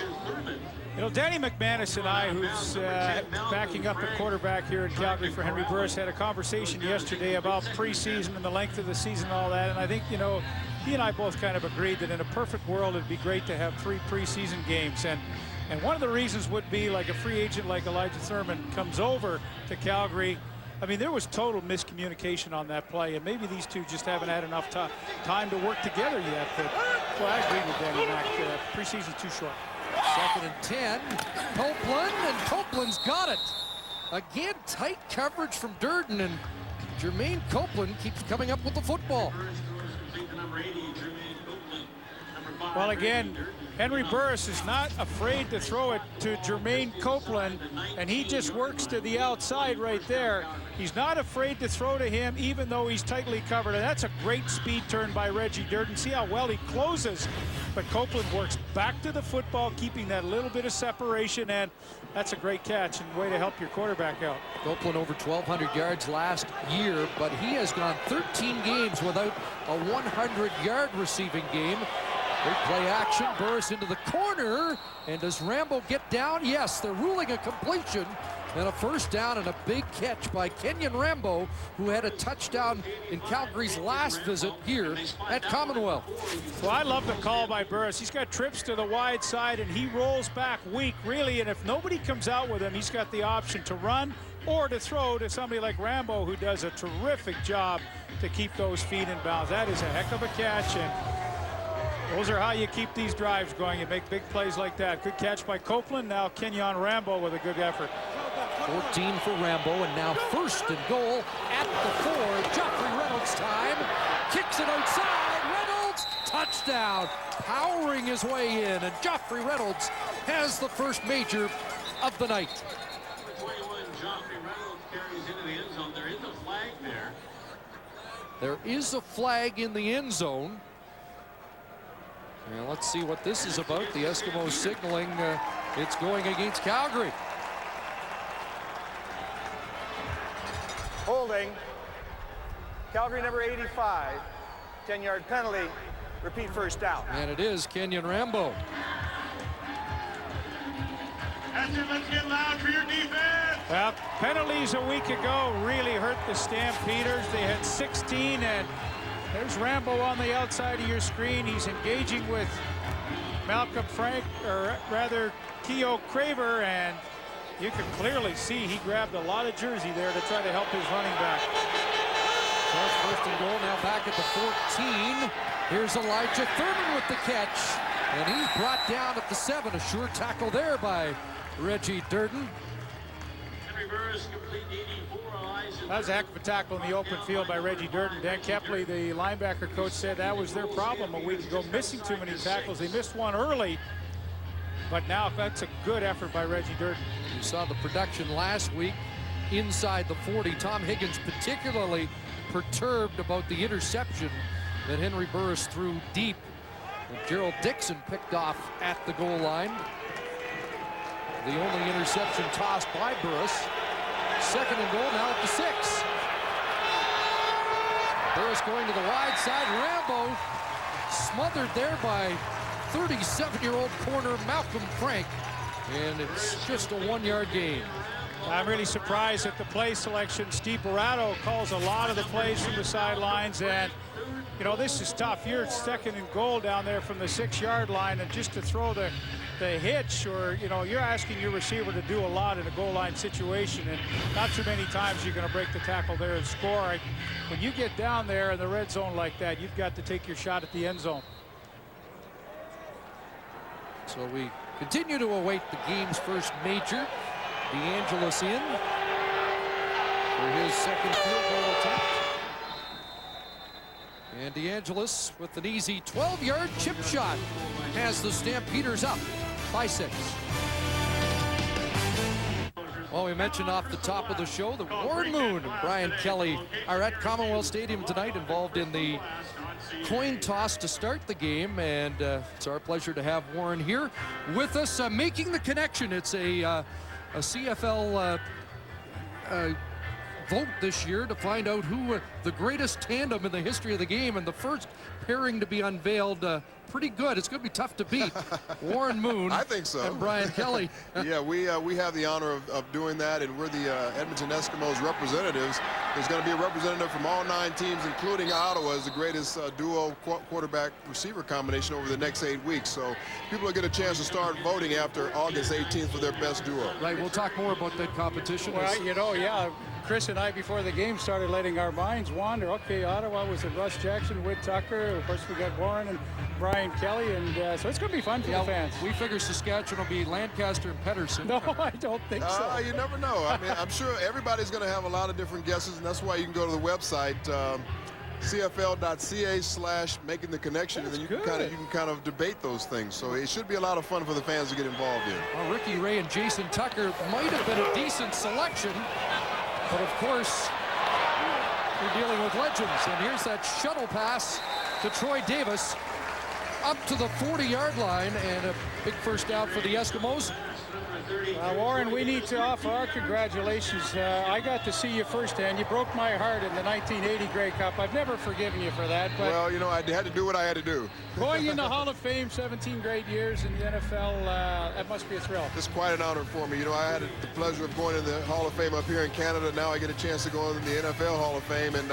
You know, Danny McManus and I, who's backing up the quarterback here in Calgary for Henry Burris, had a conversation yesterday about preseason and the length of the season and all that. And I think, you know, he and I both kind of agreed that in a perfect world, it'd be great to have 3 preseason games. And one of the reasons would be like a free agent like Elijah Thurman comes over to Calgary. I mean, there was total miscommunication on that play, and maybe these two just haven't had enough time to work together yet. But, well, I agree with Danny Mac. Preseason's too short. 2nd and 10. Copeland, and Copeland's got it. Again, tight coverage from Durden, and Jermaine Copeland keeps coming up with the football. Well, again, Henry Burris is not afraid to throw it to Jermaine Copeland, and he just works to the outside right there. He's not afraid to throw to him, even though he's tightly covered. And that's a great speed turn by Reggie Durden. See how well he closes. But Copeland works back to the football, keeping that little bit of separation, and that's a great catch and way to help your quarterback out. Copeland over 1,200 yards last year, but he has gone 13 games without a 100-yard receiving game. Big play action, Burris into the corner, and does Rambo get down? Yes, they're ruling a completion and a first down, and a big catch by Kenyon Rambo, who had a touchdown in Calgary's last visit here at Commonwealth. Well, I love the call by Burris. He's got trips to the wide side, and he rolls back weak, really, and if nobody comes out with him, he's got the option to run or to throw to somebody like Rambo, who does a terrific job to keep those feet in bounds. That is a heck of a catch, and those are how you keep these drives going. You make big plays like that. Good catch by Copeland. Now Kenyon Rambo with a good effort. 14 for Rambo, and now 1st and goal at the 4. Joffrey Reynolds time. Kicks it outside. Reynolds, touchdown. Powering his way in, and Joffrey Reynolds has the first major of the night. 21, Joffrey Reynolds carries into the end zone. There is a flag there. There is a flag in the end zone. And let's see what this is about. The Eskimos signaling it's going against Calgary. Holding. Calgary number 85. 10-yard penalty. Repeat first down. And it is Kenyon Rambo. That's it. Let's get loud for your defense. Well, penalties a week ago really hurt the Stampeders. They had 16, and there's Rambo on the outside of your screen. He's engaging with Malcolm Frank, or rather Keo Craver, and you can clearly see he grabbed a lot of jersey there to try to help his running back. So it's 1st and goal, now back at the 14. Here's Elijah Thurman with the catch, and he's brought down at the 7. A sure tackle there by Reggie Durden. Henry Burris complete 84. That was a heck of a tackle in the open field by Reggie Durden. Dan Kepley, the linebacker coach, said that was their problem a week ago, missing too many tackles. They missed one early, but now that's a good effort by Reggie Durden. You saw the production last week inside the 40. Tom Higgins particularly perturbed about the interception that Henry Burris threw deep. And Gerald Dixon picked off at the goal line. The only interception tossed by Burris. 2nd and goal, now at the 6. Burris going to the wide side. Rambo smothered there by 37-year-old corner Malcolm Frank. And it's just a 1-yard gain. I'm really surprised at the play selection. Steve Barato calls a lot of the plays from the sidelines, and you know, this is tough. You're 2nd and goal down there from the 6-yard line, and just to throw the hitch, or you know, you're asking your receiver to do a lot in a goal line situation, and not too many times you're going to break the tackle there and score. When you get down there in the red zone like that, you've got to take your shot at the end zone. So we continue to await the game's first major. DeAngelis in for his second field goal attempt. And DeAngelis with an easy 12-yard chip shot has the Stampeders up by 6. Well, we mentioned off the top of the show that Warren Moon and Brian Kelly are at Commonwealth Stadium tonight, involved in the coin toss to start the game, and it's our pleasure to have Warren here with us, making the connection. It's a CFL vote this year to find out who the greatest tandem in the history of the game, and the first pairing to be unveiled, pretty good. It's going to be tough to beat. Warren Moon, I think so, and Brian Kelly. Yeah, we have the honor of doing that, and we're the Edmonton Eskimos representatives. There's going to be a representative from all 9 teams, including Ottawa, as the greatest duo quarterback receiver combination over the next 8 weeks. So people will get a chance to start voting after August 18th for their best duo. Right, we'll talk more about that competition. Well, you know, yeah, Chris and I, before the game started, letting our minds wander. Okay, Ottawa was it Russ Jackson, Whit Tucker. Of course, we got Warren and Brian Kelly, and so it's going to be fun for the fans. We figure Saskatchewan will be Lancaster and Pedersen. No, I don't think so. You never know. I mean, I'm sure everybody's going to have a lot of different guesses, and that's why you can go to the website, CFL.ca/makingtheconnection, and then you can kind of debate those things. So it should be a lot of fun for the fans to get involved in. Well, Ricky Ray and Jason Tucker might have been a decent selection, but of course, you're dealing with legends. And here's that shuttle pass to Troy Davis up to the 40-yard line, and a big first down for the Eskimos. Warren, we need to offer our congratulations. I got to see you firsthand. You broke my heart in the 1980 Grey Cup. I've never forgiven you for that. But well, you know, I had to do what I had to do. Going in the Hall of Fame, 17 great years in the NFL, that must be a thrill. It's quite an honor for me. You know, I had the pleasure of going to the Hall of Fame up here in Canada. Now I get a chance to go in the NFL Hall of Fame, and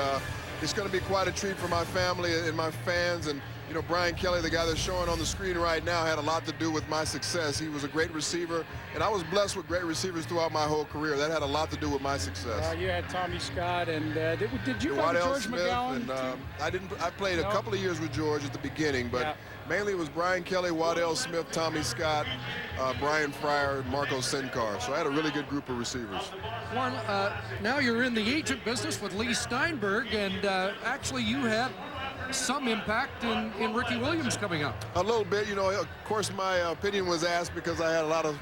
it's going to be quite a treat for my family and my fans. And you know, Brian Kelly, the guy that's showing on the screen right now, had a lot to do with my success. He was a great receiver, and I was blessed with great receivers throughout my whole career. That had a lot to do with my success. You had Tommy Scott, and did you have Waddell George Smith, McGowan? And, I played a couple of years with George at the beginning, but mainly it was Brian Kelly, Waddell Smith, Tommy Scott, Brian Fryer, Marco Sincar. So I had a really good group of receivers. Warren, now you're in the agent business with Lee Steinberg, and actually you had some impact in Ricky Williams coming up. A little bit, you know. Of course, my opinion was asked because I had a lot of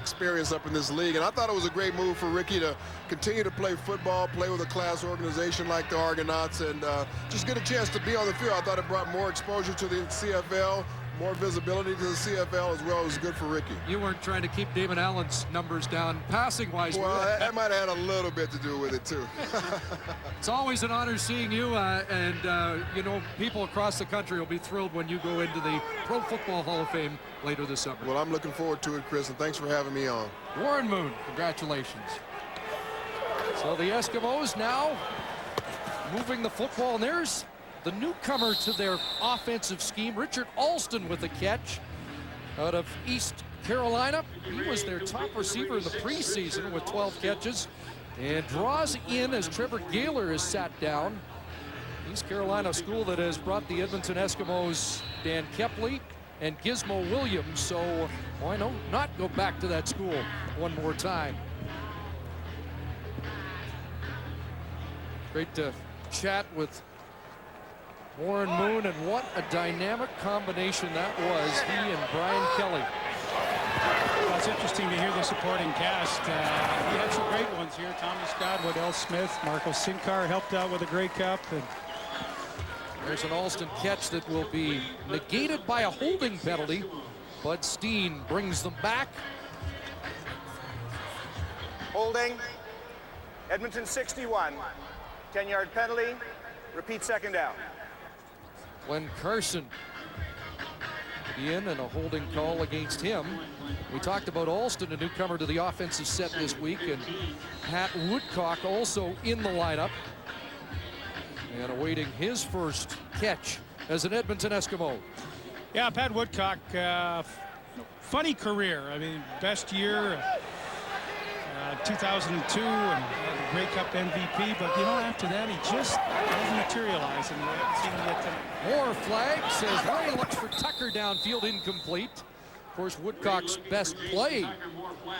experience up in this league, and I thought it was a great move for Ricky to continue to play football, play with a class organization like the Argonauts, and just get a chance to be on the field. I thought it brought more exposure to the CFL, more visibility to the CFL, as well as good for Ricky. You weren't trying to keep Damon Allen's numbers down passing-wise. Well, that might have had a little bit to do with it, too. It's always an honor seeing you, and you know, people across the country will be thrilled when you go into the Pro Football Hall of Fame later this summer. Well, I'm looking forward to it, Chris, and thanks for having me on. Warren Moon, congratulations. So the Eskimos now moving the football, and there's the newcomer to their offensive scheme, Richard Alston, with a catch out of East Carolina. He was their top receiver in the preseason with 12 catches, and draws in as Trevor Gaylor is sat down. East Carolina school that has brought the Edmonton Eskimos Dan Kepley and Gizmo Williams, so why not go back to that school one more time. Great to chat with Warren Moon, and what a dynamic combination that was, he and Brian Kelly. Well, it's interesting to hear the supporting cast. We had some great ones here. Tommy Scott, Waddell Smith, Marco Sincar helped out with a Grey Cup. And there's an Alston catch that will be negated by a holding penalty. Bud Steen brings them back. Holding. Edmonton 61. 10-yard penalty. Repeat second down. Glenn Carson in, and a holding call against him. We talked about Alston, a newcomer to the offensive set this week, and Pat Woodcock also in the lineup and awaiting his first catch as an Edmonton Eskimo. yeah, Pat Woodcock, funny career. I mean, best year 2002, and Grey Cup MVP, but you know, after that he just doesn't materialize, and we haven't seen him yet tonight. More flag, says Ray, looks for Tucker downfield, incomplete. course, Woodcock's best play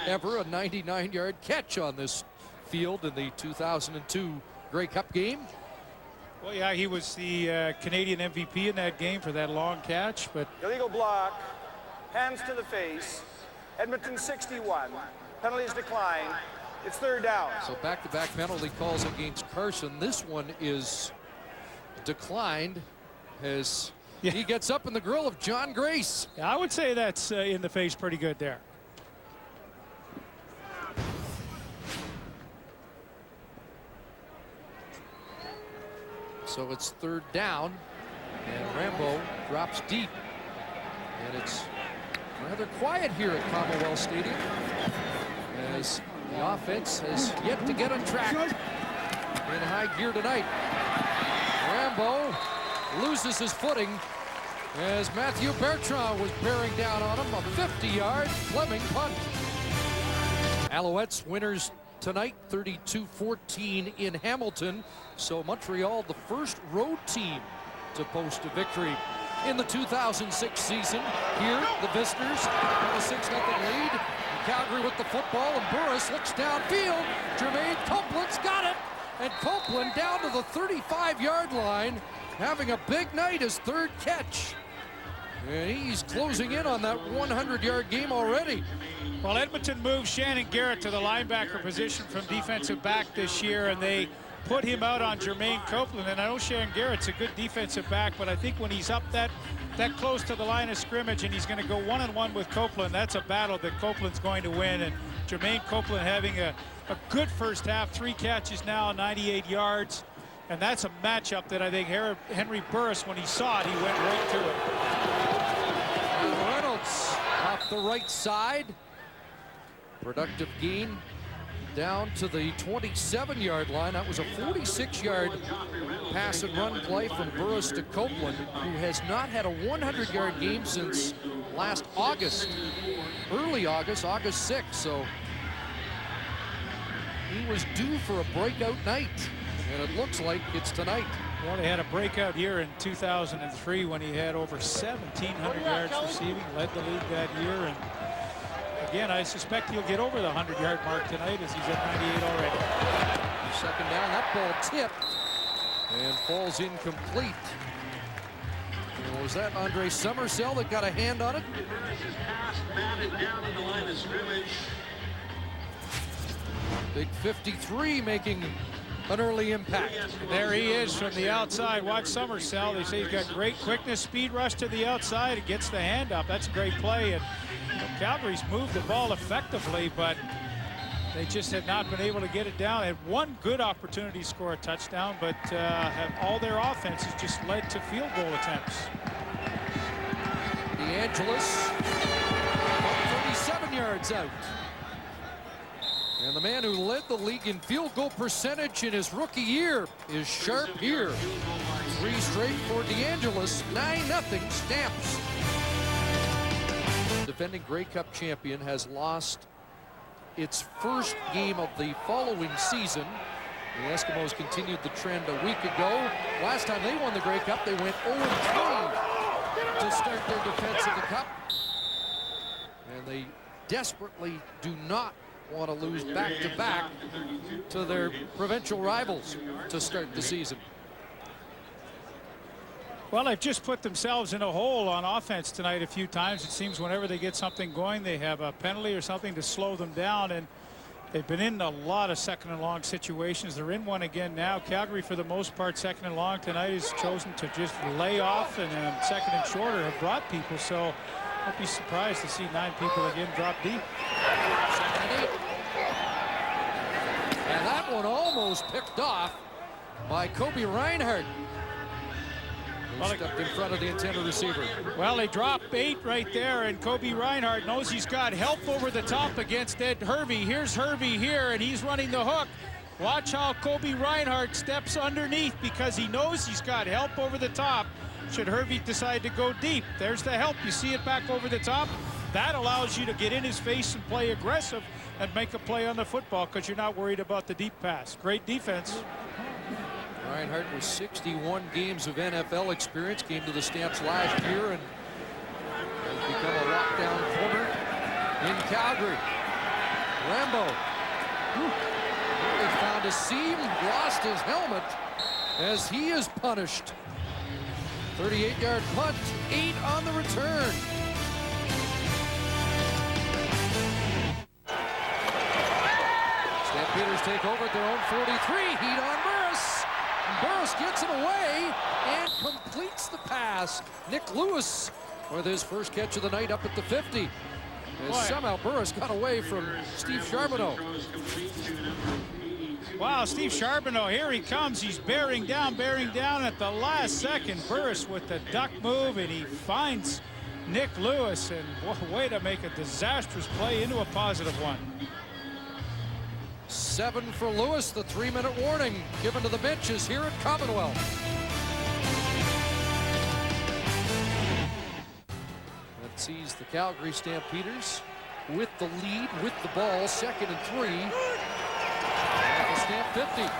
ever, a 99-yard catch on this field in the 2002 Grey Cup game. Well, yeah, he was the Canadian MVP in that game for that long catch, but... Illegal block, hands to the face, Edmonton 61, penalties decline, it's third down. So back-to-back penalty calls against Carson. This one is declined as he gets up in the grill of John Grace. Yeah, I would say that's in the face pretty good there. So it's third down, and Rambo drops deep. And it's rather quiet here at Commonwealth Stadium as the offense has yet to get on track in high gear tonight. Rambo loses his footing as Matthew Bertrand was bearing down on him. A 50-yard Fleming punt. Alouettes winners tonight, 32-14 in Hamilton. So Montreal, the first road team to post a victory in the 2006 season. Here, the visitors have a 6-0 lead. Calgary with the football, and Burris looks downfield. Jermaine Copeland's got it, and Copeland down to the 35-yard line, having a big night, his third catch. And he's closing in on that 100-yard game already. Well, Edmonton moved Shannon Garrett to the linebacker position from defensive back this year, and they put him out on Jermaine Copeland. And I know Shannon Garrett's a good defensive back, but I think when he's up that close to the line of scrimmage and he's going to go one-on-one with Copeland, that's a battle that Copeland's going to win. And Jermaine Copeland having a good first half, 3 catches now, 98 yards. And that's a matchup that I think Henry Burris, when he saw it, he went right to it. And Reynolds off the right side. Productive gain down to the 27-yard line. That was a 46-yard pass and run play from Burris to Copeland, who has not had a 100-yard game since last August, early August, August 6th. So he was due for a breakout night, and it looks like it's tonight. Well, he had a breakout year in 2003 when he had over 1,700 yards receiving, led the league that year. And again, I suspect he'll get over the 100-yard mark tonight as he's at 98 already. Second down, that ball tipped and falls incomplete. And was that Andre Summersell that got a hand on it? Big 53 making an early impact. There he is from the outside. Watch Summersell. They say he's got great quickness, speed rush to the outside. It gets the hand up. That's a great play. And Calgary's moved the ball effectively, but they just had not been able to get it down. Had one good opportunity to score a touchdown, but have all their offenses just led to field goal attempts. DeAngelis, 37 yards out. And the man who led the league in field goal percentage in his rookie year is sharp here. 3 straight for DeAngelis, 9-0 Stamps. Defending Grey Cup champion has lost its first game of the following season. The Eskimos continued the trend a week ago. Last time they won the Grey Cup, they went 0-3 to start their defense of the Cup. And they desperately do not want to lose back-to-back to their provincial rivals to start the season. Well, they've just put themselves in a hole on offense tonight a few times. It seems whenever they get something going, they have a penalty or something to slow them down, and they've been in a lot of second and long situations. They're in one again now. Calgary, for the most part, second and long tonight, has chosen to just lay off, and second and shorter have brought people. So I'd be surprised to see 9 people again drop deep. Second and 8. And that one almost picked off by Kobe Reinhardt. Well, stepped in front of the intended receiver. Well, they drop 8 right there, and Kobe Reinhardt knows he's got help over the top against Ed Hervey. Here's Hervey here, and he's running the hook. Watch how Kobe Reinhardt steps underneath because he knows he's got help over the top should Hervey decide to go deep. There's the help. You see it back over the top? That allows you to get in his face and play aggressive and make a play on the football because you're not worried about the deep pass. Great defense. Reinhardt with 61 games of NFL experience, came to the Stamps last year and has become a lockdown corner Calgary. Rambo. He found a seam, lost his helmet as he is punished. 38-yard punt, 8 on the return. Stampeders take over at their own 43. Heat on Burris. Burris gets it away and completes the pass. Nick Lewis with his first catch of the night up at the 50. As somehow Burris got away from Steve Charbonneau. Wow, Steve Charbonneau, here he comes. He's bearing down at the last second. Burris with the duck move, and he finds Nick Lewis, and what a way to make a disastrous play into a positive one. 7 for Lewis. The 3-minute warning given to the benches here at Commonwealth. That sees the Calgary Stampeders with the lead, with the ball, 2nd and 3. At the Stamp 50. Here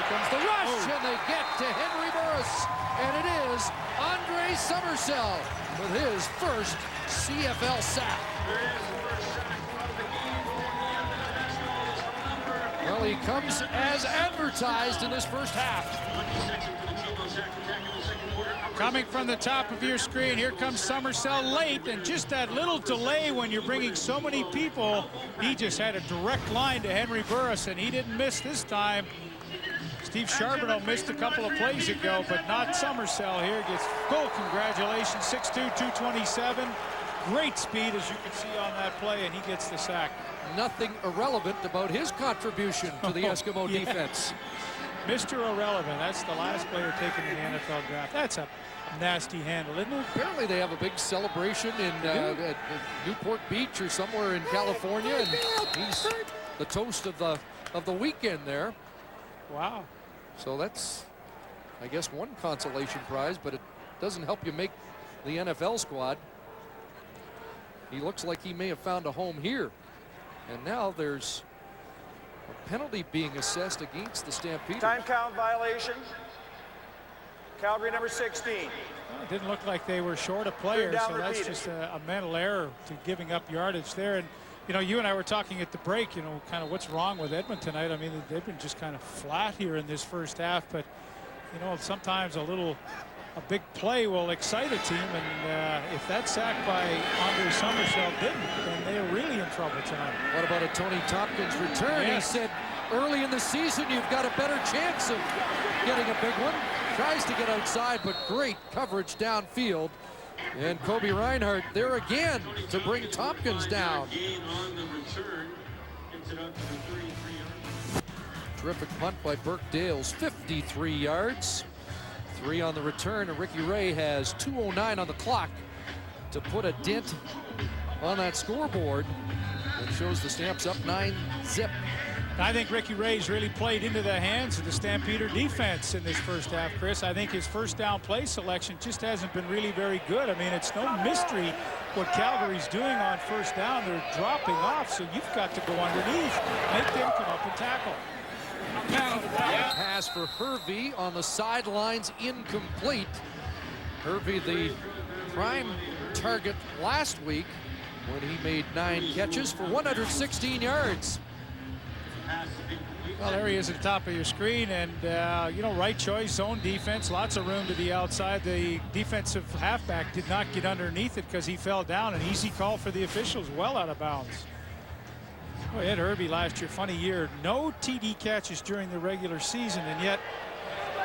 comes the rush, and they get to Henry Burris. And it is Andre Summersell with his first CFL sack. Well, he comes as advertised in this first half. Coming from the top of your screen, here comes Summersell late, and just that little delay when you're bringing so many people. He just had a direct line to Henry Burris, and he didn't miss this time. Steve Charbonneau missed a couple of plays ago, but not Summersell here. Gets full congratulations, 6'2", 227. Great speed, as you can see on that play, and he gets the sack. Nothing irrelevant about his contribution to the Eskimo defense. Mr. Irrelevant, that's the last player taken in the NFL draft. That's a nasty handle, isn't it? Apparently they have a big celebration in at Newport Beach or somewhere in California, and he's the toast of the weekend there. Wow. So that's, I guess, one consolation prize, but it doesn't help you make the NFL squad. He looks like he may have found a home here. And now there's a penalty being assessed against the Stampeders. Time count violation. Calgary number 16. Well, it didn't look like they were short a player, so that's just a mental error to giving up yardage there. And, you know, you and I were talking at the break, you know, kind of what's wrong with Edmonton tonight. I mean, they've been just kind of flat here in this first half, but, you know, sometimes a big play will excite a team, and if that sack by Andre Summersell didn't, then they're really in trouble tonight. What about a Tony Tompkins return? Yes. He said early in the season you've got a better chance of getting a big one. Tries to get outside, but great coverage downfield. And Kobe Reinhardt there again to bring Tompkins down. Terrific punt by Burke Dales, 53 yards. 3 on the return, and Ricky Ray has 2:09 on the clock to put a dent on that scoreboard. That shows the Stamps up 9-zip. I think Ricky Ray's really played into the hands of the Stampeder defense in this first half, Chris. I think his first down play selection just hasn't been really very good. I mean, it's no mystery what Calgary's doing on first down. They're dropping off, so you've got to go underneath, make them come up and tackle. Pass for Hervey on the sidelines, incomplete. Hervey, the prime target last week when he made 9 catches for 116 yards. Well, there he is at the top of your screen, and you know, right choice, zone defense, lots of room to the outside. The defensive halfback did not get underneath it because he fell down. An easy call for the officials, well out of bounds. Well, Ed Hervey last year, funny year, no TD catches during the regular season, and yet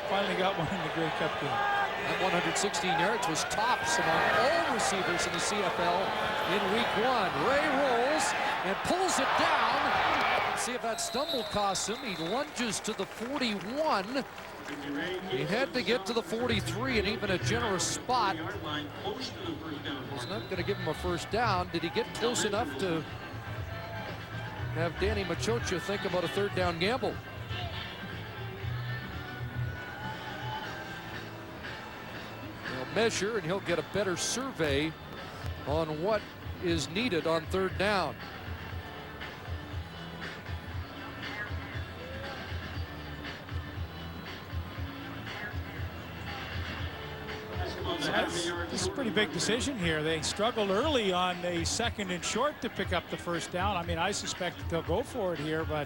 finally got one in the Grey Cup game. That 116 yards was tops among all receivers in the CFL in week 1. Ray rolls and pulls it down. Let's see if that stumble costs him. He lunges to the 41. He had to get to the 43, and even a generous spot. He's not going to give him a first down. Did he get close enough to have Danny Machocha think about a 3rd down gamble? He'll measure, and he'll get a better survey on what is needed on 3rd down. This is a pretty big decision here. They struggled early on a 2nd and short to pick up the first down. I mean, I suspect that they'll go for it here, but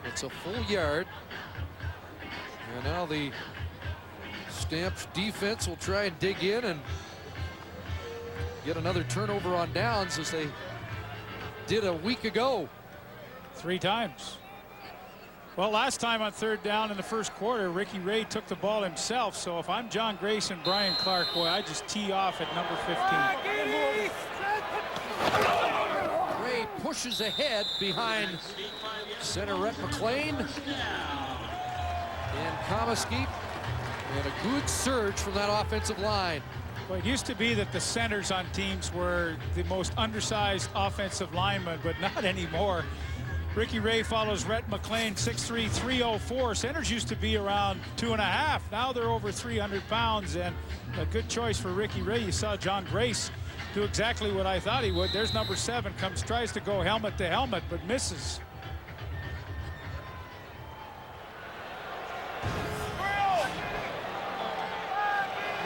it's a full yard. And now the Stamps defense will try and dig in and get another turnover on downs as they did a week ago. 3 times. Well, last time on 3rd down in the first quarter, Ricky Ray took the ball himself. So if I'm John Grace and Brian Clark, boy, I just tee off at number 15. Ray pushes ahead behind center Rhett McLean and Comiskey, and a good surge from that offensive line. Well, it used to be that the centers on teams were the most undersized offensive linemen, but not anymore. Ricky Ray follows Rhett McLean, 6'3", 304. Centers used to be around 2.5. Now they're over 300 pounds, and a good choice for Ricky Ray. You saw John Grace do exactly what I thought he would. There's number 7, tries to go helmet to helmet, but misses.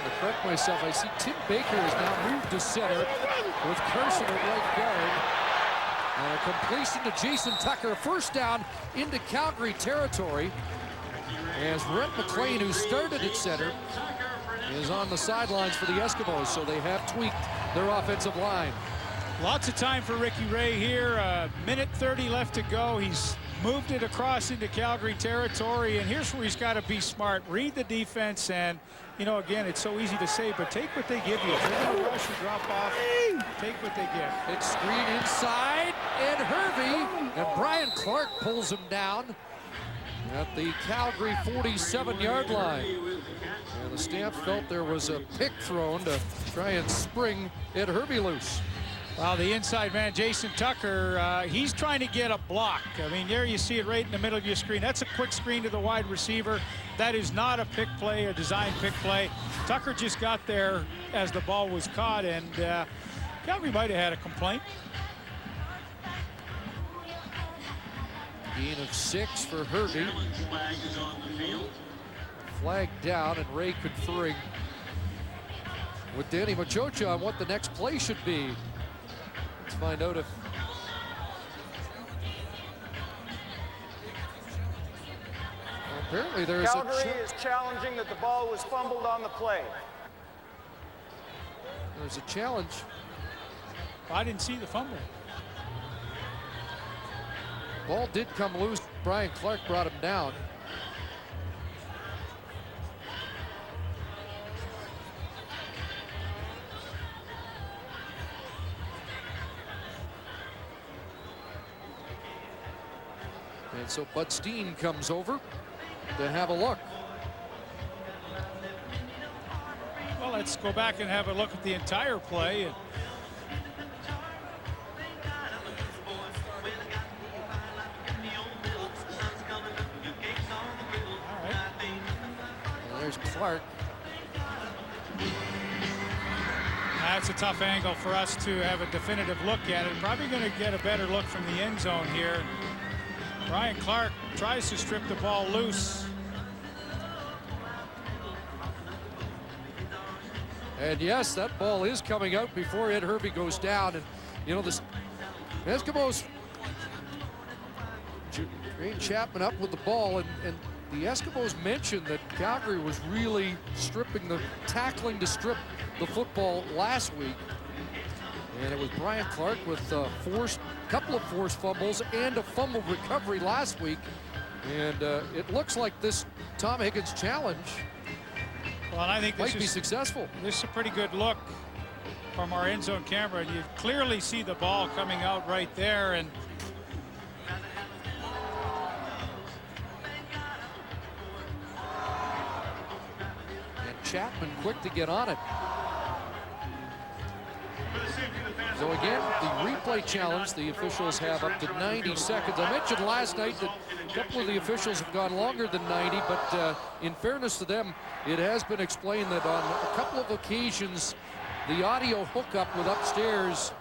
To correct myself, I see Tim Baker has now moved to center with Carson at right guard. And a completion to Jason Tucker, first down into Calgary territory, as Rhett McLean, who started at center, is on the sidelines for the Eskimos, so they have tweaked their offensive line. Lots of time for Ricky Ray here. 1:30 left to go. He's moved it across into Calgary territory, and here's where he's got to be smart. Read the defense, and, you know, again, it's so easy to say, but take what they give you. If they're going to rush or drop off, take what they get. Big screen inside, and Hervey, and Brian Clark pulls him down at the Calgary 47-yard line. And the Stamps felt there was a pick thrown to try and spring Ed Hervey loose. Well, the inside man, Jason Tucker, he's trying to get a block. I mean, there you see it right in the middle of your screen. That's a quick screen to the wide receiver. That is not a pick play, a design pick play. Tucker just got there as the ball was caught, and Calgary might have had a complaint. Gain of 6 for Hervey. Flag down, and Ray conferring with Danny Machocha on what the next play should be. Let's find out if apparently there's Calgary is challenging that the ball was fumbled on the play. There's a challenge. I didn't see the fumble. Ball did come loose. Brian Clark brought him down. And so Bud Steen comes over to have a look. Well, let's go back and have a look at the entire play. All right. Well, there's Clark. That's a tough angle for us to have a definitive look at it. Probably going to get a better look from the end zone here. Brian Clark tries to strip the ball loose. And yes, that ball is coming out before Ed Hervey goes down. And, you know, the Eskimos, Ray Chapman up with the ball, and the Eskimos mentioned that Calgary was really tackling to strip the football last week. And it was Brian Clark with a couple of forced fumbles and a fumble recovery last week. And it looks like this Tom Higgins challenge I think might be successful. This is a pretty good look from our end zone camera. You clearly see the ball coming out right there. And Chapman quick to get on it. So again, the replay challenge, the officials have up to 90 seconds. I mentioned last night that a couple of the officials have gone longer than 90, but in fairness to them, it has been explained that on a couple of occasions, the audio hookup with upstairs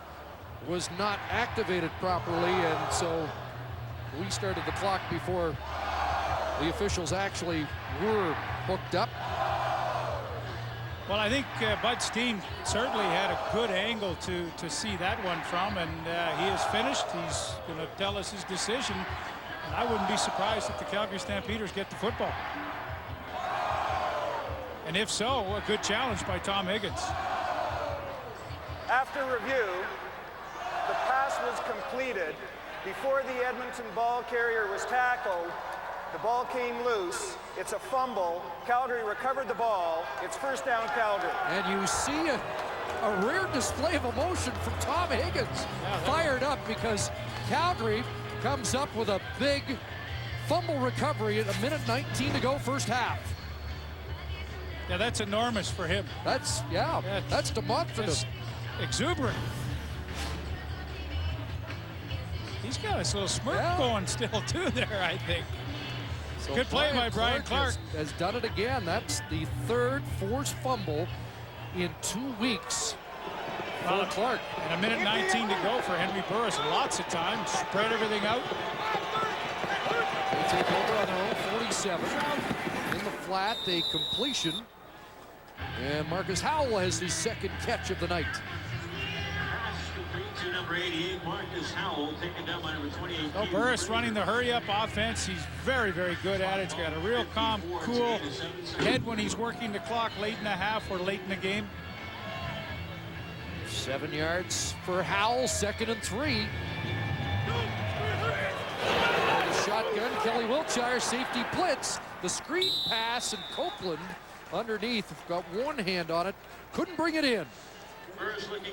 was not activated properly, and so we started the clock before the officials actually were hooked up. Well, I think Bud Steen certainly had a good angle to see that one from, and he is finished. He's going to tell us his decision, and I wouldn't be surprised if the Calgary Stampeders get the football. And if so, a good challenge by Tom Higgins. After review, the pass was completed before the Edmonton ball carrier was tackled. The ball came loose. It's a fumble. Calgary recovered the ball. It's first down, Calgary. And you see a rare display of emotion from Tom Higgins. Fired up because Calgary comes up with a big fumble recovery at 1:19 to go first half. Yeah, that's enormous for him. That's demonstrative. That's exuberant. He's got this little smirk going still too there, I think. So good play by Brian Clark. Has done it again. That's the third forced fumble in 2 weeks for Clark. And 1:19 to go for Henry Burris. Lots of time. Spread everything out. They take over on their own 47. In the flat, a completion. And Marcus Howell has his second catch of the night. To number 88, Marcus Howell, taken down by number 28. So Burris running the hurry-up offense. He's very, very good at it. He's got a real calm, cool head when he's working the clock late in the half or late in the game. 7 yards for Howell, 2nd and 3. Shotgun, Kelly Wiltshire, safety blitz. The screen pass, and Copeland underneath. Got one hand on it. Couldn't bring it in.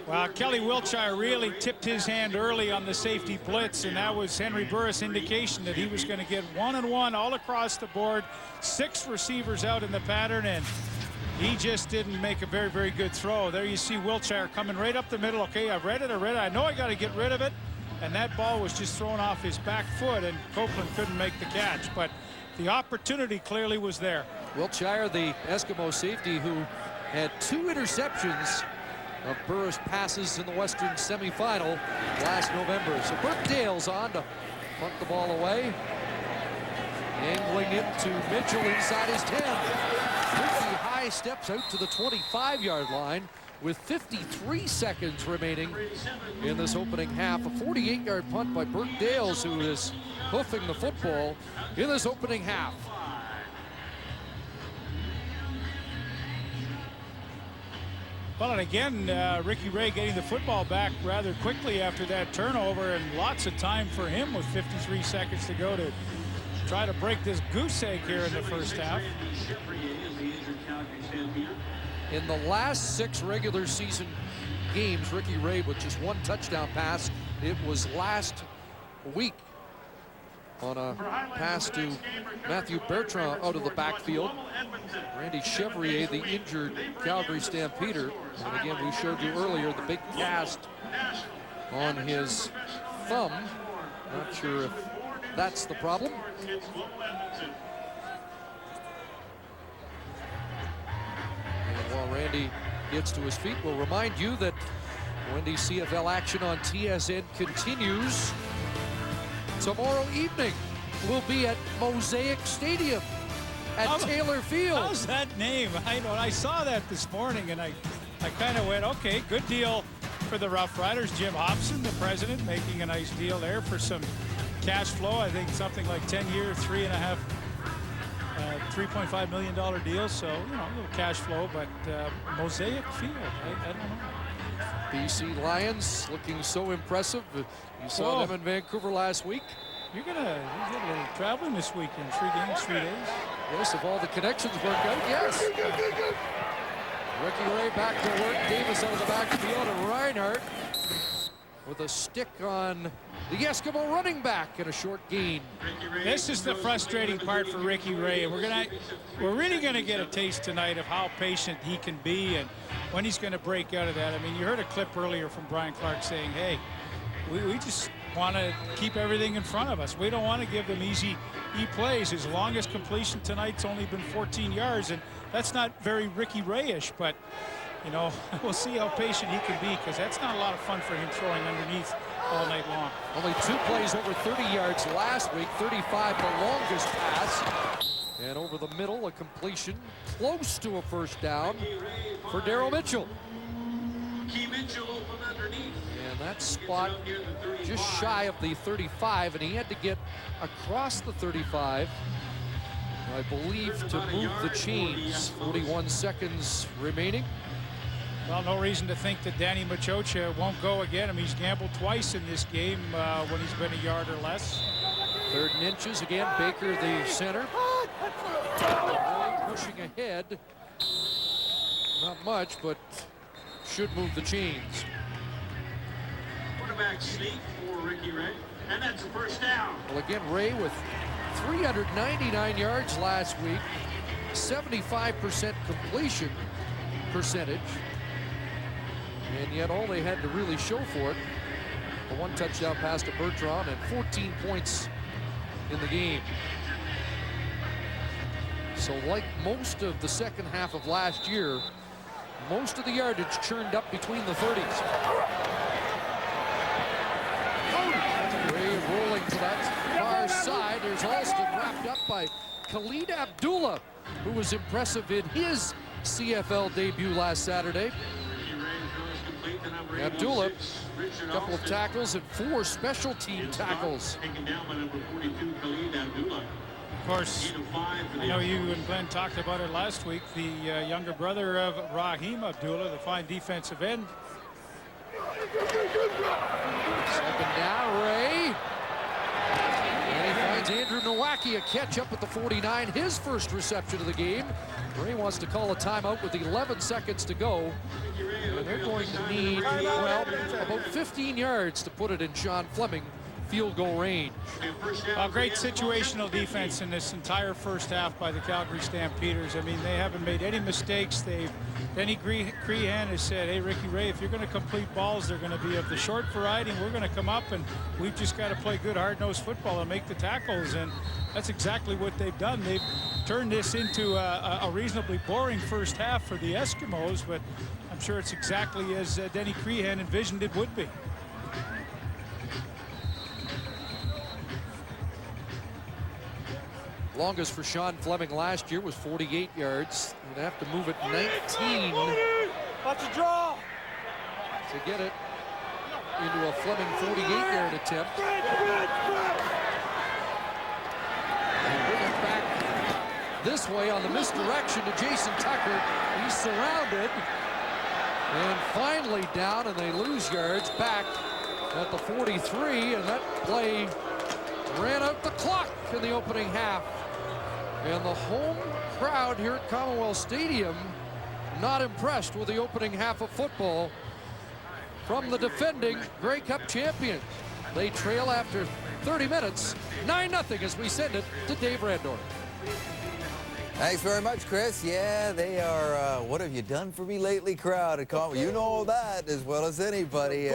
Well, Kelly Wiltshire really tipped his hand early on the safety blitz, and that was Henry Burris' indication that he was going to get 1-on-1 all across the board. 6 receivers out in the pattern, and he just didn't make a very, very good throw. There you see Wiltshire coming right up the middle. Okay, I've read it. I know I got to get rid of it. And that ball was just thrown off his back foot, and Copeland couldn't make the catch. But the opportunity clearly was there. Wiltshire, the Eskimo safety who had 2 interceptions of Burris passes in the Western semifinal last November. So Burt Dale's on to punt the ball away. Angling it to Mitchell inside his 10. Ricky High steps out to the 25-yard line with 53 seconds remaining in this opening half. A 48-yard punt by Burt Dales, who is hoofing the football in this opening half. Well, and again, Ricky Ray getting the football back rather quickly after that turnover, and lots of time for him with 53 seconds to go to try to break this goose egg here in the first half. In the last 6 regular season games, Ricky Ray with just 1 touchdown pass. It was last week on a pass to Matthew Bertrand out of the backfield. Randy Chevrier, the injured Calgary Stampeder. And again, we showed you earlier the big cast on his thumb. Not sure if that's the problem. And while Randy gets to his feet, we'll remind you that Wendy's CFL action on TSN continues. Tomorrow evening, we'll be at Mosaic Stadium at Taylor Field. How's that name? I saw that this morning, and I kind of went, okay, good deal for the Rough Riders. Jim Hobson, the president, making a nice deal there for some cash flow. I think something like 10-year, $3.5 million deal. So, a little cash flow, but Mosaic Field, I don't know. BC Lions looking so impressive. You saw them in Vancouver last week. You're get a little traveling this weekend. 3 games, 3 days. Yes, if all the connections work out, yes. Ricky Ray back to work. Davis out of the backfield, and Reinhardt with a stick on the Eskimo running back and a short gain. This is the frustrating part for Ricky Ray. We're really gonna get a taste tonight of how patient he can be and when he's gonna break out of that. I mean, you heard a clip earlier from Brian Clark saying, hey, we just want to keep everything in front of us. We don't want to give them easy plays. His longest completion tonight's only been 14 yards, and that's not very Ricky Ray-ish, but we'll see how patient he can be, because that's not a lot of fun for him throwing underneath all night long. Only 2 plays over 30 yards last week, 35 the longest pass. And over the middle, a completion close to a first down for Daryl Mitchell. And that spot just shy of the 35, and he had to get across the 35, I believe, to move the chains. 41 seconds remaining. Well, no reason to think that Danny Machocha won't go again. I mean, he's gambled twice in this game when he's been a yard or less. 3rd and inches again. Baker, the center. Pushing ahead. Not much, but should move the chains. Quarterback sneak for Ricky Ray, and that's a first down. Well, again, Ray with 399 yards last week, 75% completion percentage, and yet all they had to really show for it, a 1 touchdown pass to Bertrand and 14 points in the game. So like most of the second half of last year, most of the yardage churned up between the 30s. Ray rolling to that far side. There's Alston wrapped up by Khalid Abdullah, who was impressive in his CFL debut last Saturday. Abdullah, a couple of tackles and 4 special team tackles. Of course, I know you and Glenn talked about it last week. The younger brother of Raheem Abdullah, the fine defensive end. Stepping down, Ray. And he finds Andrew Nowacki a catch up at the 49, his first reception of the game. Ray wants to call a timeout with 11 seconds to go. And they're going to need, well, about 15 yards to put it in Sean Fleming field goal range. Great situational defense in this entire first half by the Calgary Stampeders. I mean, they haven't made any mistakes. Denny Crehan has said, hey, Ricky Ray, if you're going to complete balls, they're going to be of the short variety, and we're going to come up, and we've just got to play good hard-nosed football and make the tackles. And that's exactly what they've done. They've turned this into a reasonably boring first half for the Eskimos, but I'm sure it's exactly as Denny Crehan envisioned it would be. Longest for Sean Fleming last year was 48 yards. He'd have to move it 19. Watch the draw. To get it into a Fleming 48-yard attempt. And bring it back this way on the misdirection to Jason Tucker. He's surrounded and finally down, and they lose yards back at the 43, and that play ran out the clock in the opening half. And the home crowd here at Commonwealth Stadium not impressed with the opening half of football from the defending Grey Cup champions. They trail after 30 minutes, 9-0 as we send it to Dave Randor. Thanks very much, Chris. Yeah, they are, what have you done for me lately crowd at Commonwealth. You know that as well as anybody.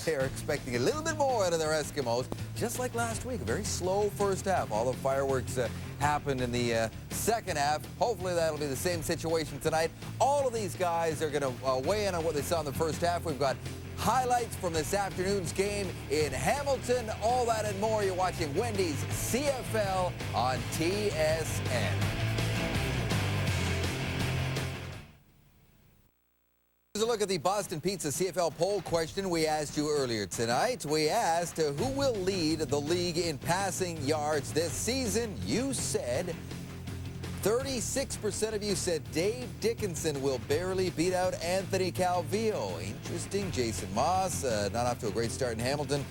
They are expecting a little bit more out of their Eskimos, just like last week. A very slow first half. All the fireworks happened in the second half. Hopefully that'll be the same situation tonight. All of these guys are going to weigh in on what they saw in the first half. We've got highlights from this afternoon's game in Hamilton. All that and more. You're watching Wendy's CFL on TSN. Here's a look at the Boston Pizza CFL poll question we asked you earlier tonight. We asked who will lead the league in passing yards this season. You said 36% of you said Dave Dickinson will barely beat out Anthony Calvillo. Interesting. Jason Moss not off to a great start in Hamilton.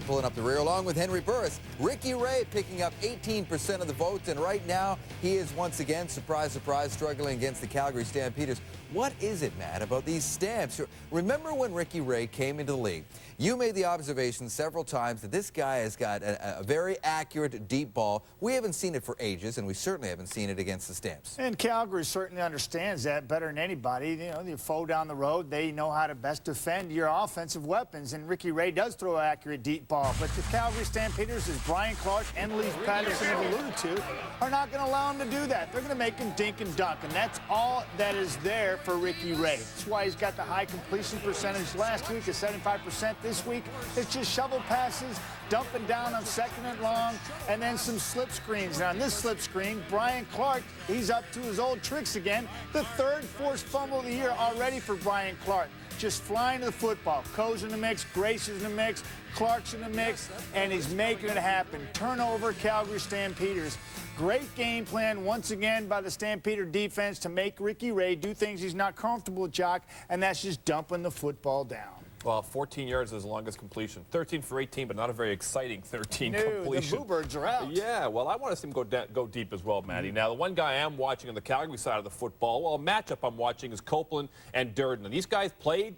Pulling up the rear along with Henry Burris. Ricky Ray picking up 18% of the votes, and right now he is once again, surprise, surprise, struggling against the Calgary Stampeders. What is it, Matt, about these stamps? Remember when Ricky Ray came into the league? You made the observation several times that this guy has got a very accurate deep ball. We haven't seen it for ages, and we certainly haven't seen it against the Stamps. And Calgary certainly understands that better than anybody. You know, the foe down the road, they know how to best defend your offensive weapons. And Ricky Ray does throw an accurate deep ball. But the Calgary Stampeders, as Brian Clark and Lee Patterson have alluded to, are not going to allow him to do that. They're going to make him dink and dunk. And that's all that is there for Ricky Ray. That's why he's got the high completion percentage last week at 75%. This week, it's just shovel passes, dumping down on second and long, and then some slip screens. And on this slip screen, Brian Clark, he's up to his old tricks again. The third forced fumble of the year already for Brian Clark. Just flying to the football. Coe's in the mix, Grace is in the mix, Clark's in the mix, and he's making it happen. Turnover, Calgary Stampeders. Great game plan once again by the Stampeder defense to make Ricky Ray do things he's not comfortable with, Jock, and that's just dumping the football down. Well, 14 yards is the longest completion. 13 for 18, but not a very exciting 13 completion. The Bluebirds are out. Yeah, well, I want to see him go deep as well, Matty. Now, the one guy I am watching on the Calgary side of the football, well, a matchup I'm watching is Copeland and Durden. And these guys played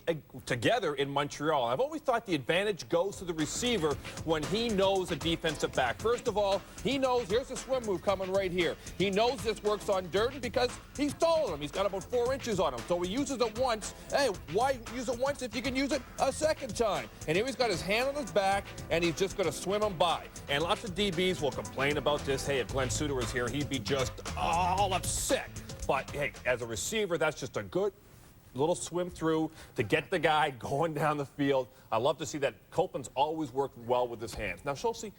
together in Montreal. I've always thought the advantage goes to the receiver when he knows a defensive back. First of all, he knows here's a swim move coming right here. He knows this works on Durden because he's taller than him. He's got about 4 inches on him. So he uses it once. Hey, why use it once if you can use it a second time? And here he's got his hand on his back, and he's just going to swim him by. And lots of DBs will complain about this. Hey, if Glenn Suter was here, he'd be just all upset. But, hey, as a receiver, that's just a good little swim through to get the guy going down the field. I love to see that. Copeland's always worked well with his hands. Now, Schultze,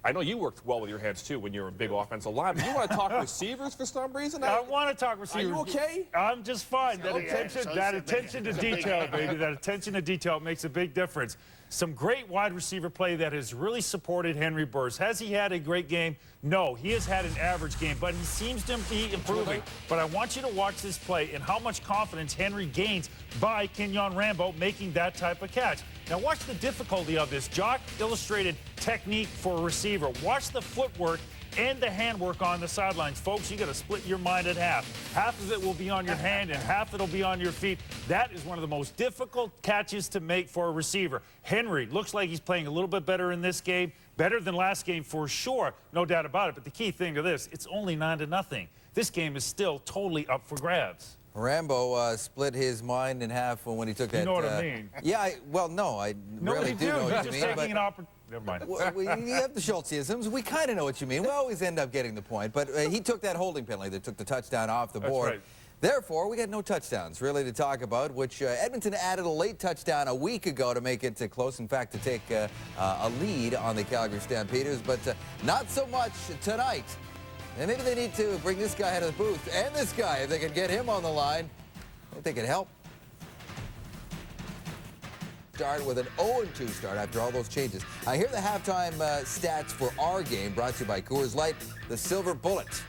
I know you worked well with your hands, too, when you were a big offensive lineman. You want to talk receivers for some reason? I want to talk receivers. Are you okay? I'm just fine. That attention to detail, baby. That attention to detail makes a big difference. Some great wide receiver play that has really supported Henry Burris. Has he had a great game? No, he has had an average game, but he seems to be improving. But I want you to watch this play and how much confidence Henry gains by Kenyon Rambo making that type of catch. Now watch the difficulty of this. Jock illustrated technique for a receiver. Watch the footwork and the handwork on the sidelines. Folks, you got to split your mind in half. Half of it will be on your hand and half it'll be on your feet. That is one of the most difficult catches to make for a receiver. Henry looks like he's playing a little bit better in this game, better than last game for sure, no doubt about it. But the key thing to this, it's only 9-0. This game is still totally up for grabs. Rambo split his mind in half when he took that. You know what I mean? Yeah, I really do know what you mean. Taking an Never mind. You have the Schultzeisms. We kind of know what you mean. We always end up getting the point. But he took that holding penalty that took the touchdown off the board. That's right. Therefore, we got no touchdowns really to talk about, which Edmonton added a late touchdown a week ago to make it close, in fact, to take a lead on the Calgary Stampeders, but not so much tonight. And maybe they need to bring this guy out of the booth and this guy, if they can get him on the line. I think they could help. Start with an 0-2 start after all those changes. I hear the halftime stats for our game, brought to you by Coors Light, the Silver Bullet.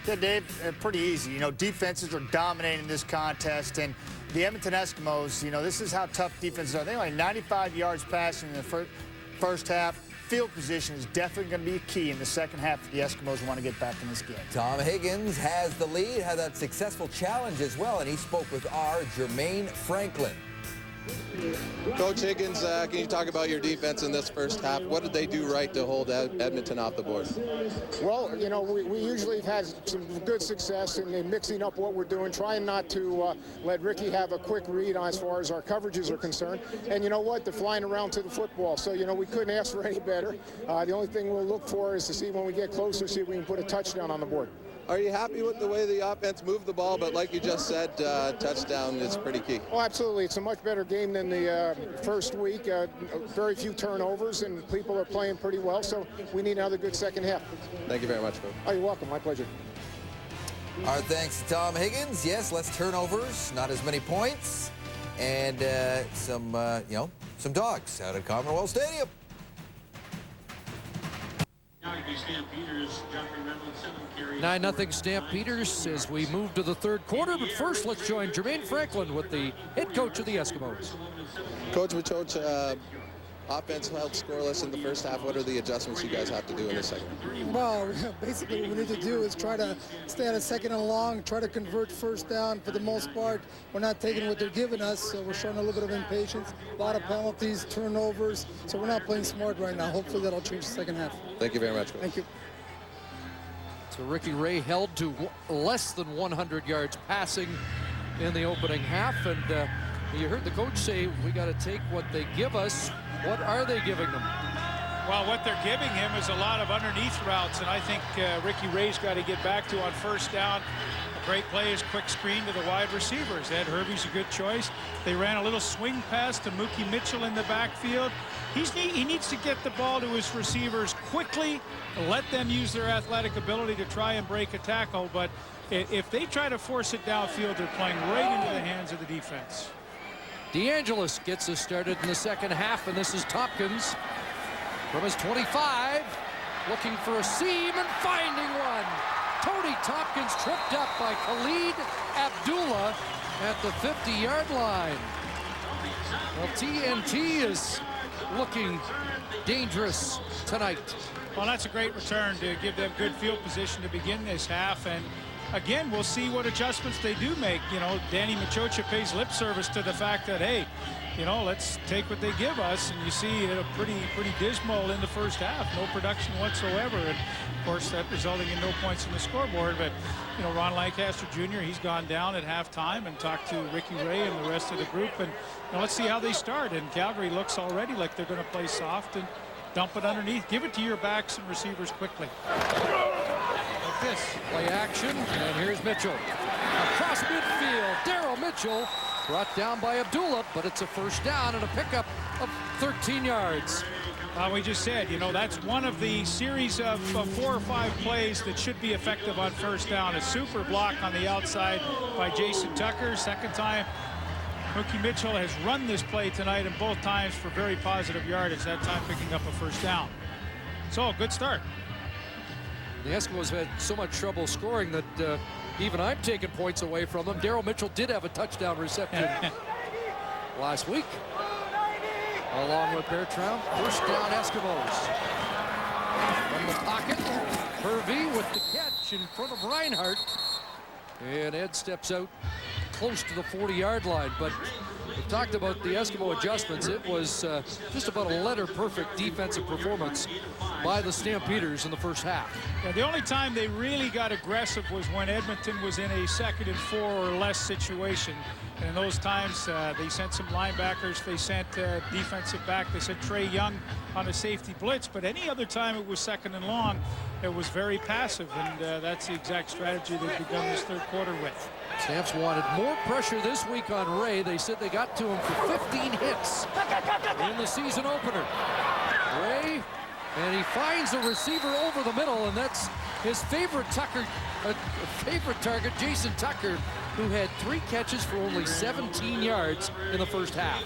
Yeah, Dave, pretty easy. You know, defenses are dominating this contest, and the Edmonton Eskimos, you know, this is how tough defenses are. They only 95 yards passing in the first half. Field position is definitely going to be key in the second half if the Eskimos want to get back in this game. Tom Higgins has the lead, had that successful challenge as well, and he spoke with our Jermaine Franklin. Coach Higgins, can you talk about your defense in this first half? What did they do right to hold Edmonton off the board? Well, you know, we usually have had some good success in mixing up what we're doing, trying not to let Ricky have a quick read on as far as our coverages are concerned. And you know what? They're flying around to the football. So, you know, we couldn't ask for any better. The only thing we'll look for is to see when we get closer, see if we can put a touchdown on the board. Are you happy with the way the offense moved the ball? But like you just said, touchdown is pretty key. Oh, absolutely. It's a much better game than the first week. Very few turnovers, and people are playing pretty well. So we need another good second half. Thank you very much, Coach. Oh, you're welcome. My pleasure. Our thanks to Tom Higgins. Yes, less turnovers, not as many points, and some dogs out at Commonwealth Stadium. 9-0 Stampeders as we move to the third quarter. But first, let's join Jermaine Franklin with the head coach of the Eskimos. Coach Machocha, offense held scoreless in the first half. What are the adjustments you guys have to do in the second? Well, basically what we need to do is try to stay on a second and long, try to convert first down. For the most part, we're not taking what they're giving us, so we're showing a little bit of impatience, a lot of penalties, turnovers, so we're not playing smart right now. Hopefully that'll change the second half. Thank you very much, Coach. Thank you. So Ricky Ray held to less than 100 yards passing in the opening half, and you heard the coach say, we got to take what they give us. What are they giving them? Well, what they're giving him is a lot of underneath routes, and I think Ricky Ray's got to get back to on first down. A great play is quick screen to the wide receivers. Ed Hervey's a good choice. They ran a little swing pass to Mookie Mitchell in the backfield. He needs to get the ball to his receivers quickly, let them use their athletic ability to try and break a tackle, but if they try to force it downfield, they're playing right into the hands of the defense. DeAngelis gets us started in the second half, and this is Tompkins from his 25, looking for a seam and finding one. Tony Tompkins tripped up by Khalid Abdullah at the 50-yard line. Well, TNT is looking dangerous tonight. Well, that's a great return to give them good field position to begin this half, and again, we'll see what adjustments they do make. You know, Danny Machocha pays lip service to the fact that, hey, you know, let's take what they give us, and you see it pretty dismal in the first half. No production whatsoever, and of course that resulting in no points in the scoreboard. But you know, Ron Lancaster Jr., he's gone down at halftime and talked to Ricky Ray and the rest of the group, and you know, let's see how they start. And Calgary looks already like they're going to play soft and dump it underneath. Give it to your backs and receivers quickly. Like this. Play action, and here's Mitchell. Across midfield, Daryl Mitchell brought down by Abdullah, but it's a first down and a pickup of 13 yards. We just said, you know, that's one of the series of 4 or 5 plays that should be effective on first down. A super block on the outside by Jason Tucker. Second time Mookie Mitchell has run this play tonight, and both times for very positive yardage, that time picking up a first down. So, good start. The Eskimos had so much trouble scoring that even I'm taking points away from them. Daryl Mitchell did have a touchdown reception last week, along with Bertrand. First down, Eskimos. From the pocket, Hervey with the catch in front of Reinhardt. And Ed steps out close to the 40-yard line. But we talked about the Eskimo adjustments. It was just about a letter-perfect defensive performance by the Stampeders in the first half. Yeah, the only time they really got aggressive was when Edmonton was in a 2nd and 4 or less situation. And in those times, they sent some linebackers, they sent defensive back, they sent Trey Young on a safety blitz. But any other time it was 2nd and long, it was very passive, and that's the exact strategy they've begun this third quarter with. Stamps wanted more pressure this week on Ray. They said they got to him for 15 hits in the season opener. Ray, and he finds a receiver over the middle, and that's his favorite target, Jason Tucker, who had 3 catches for only 17 yards in the first half.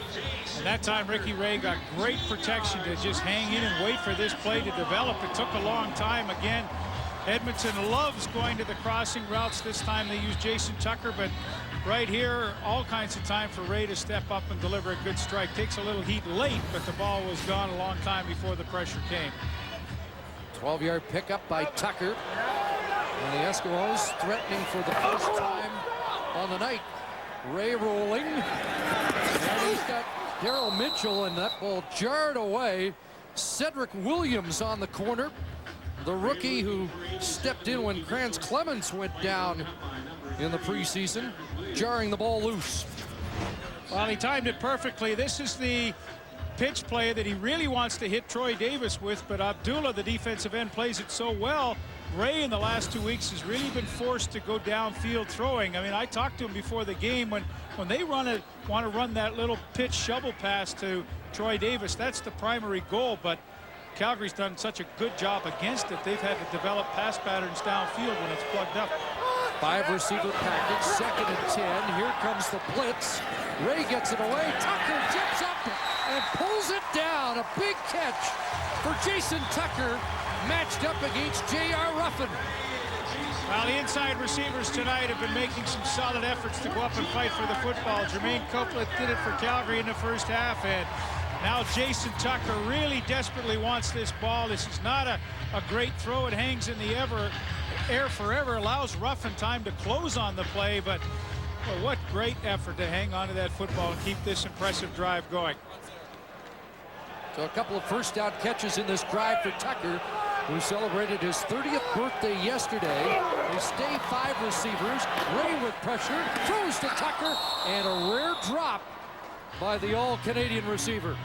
And that time Ricky Ray got great protection to just hang in and wait for this play to develop. It took a long time. Again, Edmonton loves going to the crossing routes. This time they use Jason Tucker, but right here, all kinds of time for Ray to step up and deliver a good strike. Takes a little heat late, but the ball was gone a long time before the pressure came. 12-yard pickup by Tucker. And the Eskimos threatening for the first time on the night. Ray rolling. And he's got Daryl Mitchell, and that ball jarred away. Cedric Williams on the corner. The rookie who stepped in when Krantz Clemens went down in the preseason, jarring the ball loose. Well, he timed it perfectly. This is the pitch play that he really wants to hit Troy Davis with, but Abdullah, the defensive end, plays it so well. Ray in the last 2 weeks has really been forced to go downfield throwing. I mean, I talked to him before the game when they want to run that little pitch shovel pass to Troy Davis. That's the primary goal, but Calgary's done such a good job against it. They've had to develop pass patterns downfield when it's plugged up. 5-receiver package, 2nd and 10. Here comes the blitz. Ray gets it away. Tucker jumps up and pulls it down. A big catch for Jason Tucker, matched up against J.R. Ruffin. Well, the inside receivers tonight have been making some solid efforts to go up and fight for the football. Jermaine Copeland did it for Calgary in the first half, and now Jason Tucker really desperately wants this ball. This is not a great throw. It hangs in the air forever, allows Ruffin time to close on the play, but well, what great effort to hang on to that football and keep this impressive drive going. So a couple of first down catches in this drive for Tucker. who celebrated his 30th birthday yesterday. They stay 5 receivers. Ray with pressure, throws to Tucker, and a rare drop by the all-Canadian receiver.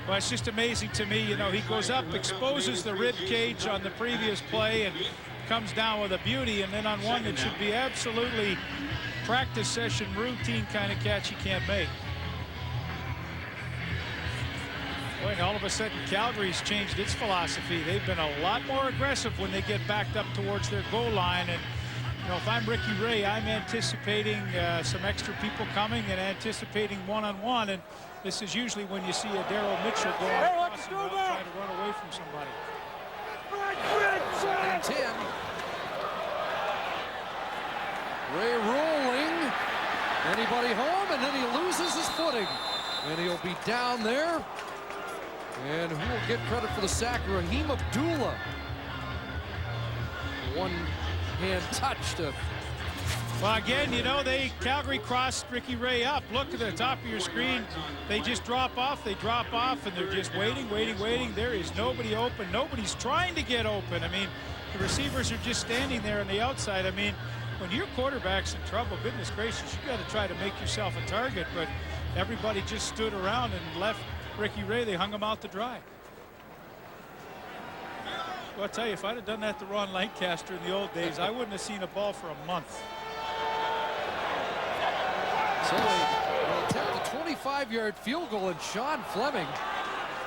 Well, it's just amazing to me. You know, he goes up, exposes the rib cage on the previous play, and comes down with a beauty, and then on one that should be absolutely practice session routine kind of catch he can't make. Boy, and all of a sudden Calgary's changed its philosophy. They've been a lot more aggressive when they get backed up towards their goal line. And you know, if I'm Ricky Ray, I'm anticipating some extra people coming and anticipating one-on-one. And this is usually when you see a Darryl Mitchell go on crossing route, trying to run away from somebody. 2nd and 10. Ray rolling. Anybody home? And then he loses his footing. And he'll be down there. And who will get credit for the sack? Raheem Abdullah. One-hand touch to... Well, again, you know, Calgary crossed Ricky Ray up. Look at the top of your screen. They just drop off. They drop off, and they're just waiting. There is nobody open. Nobody's trying to get open. I mean, the receivers are just standing there on the outside. I mean, when your quarterback's in trouble, goodness gracious, you got to try to make yourself a target. But everybody just stood around and left Ricky Ray. They hung him out to dry. Well, I'll tell you, if I'd have done that to Ron Lancaster in the old days, I wouldn't have seen a ball for a month. So they'll attempt a 25-yard field goal, and Sean Fleming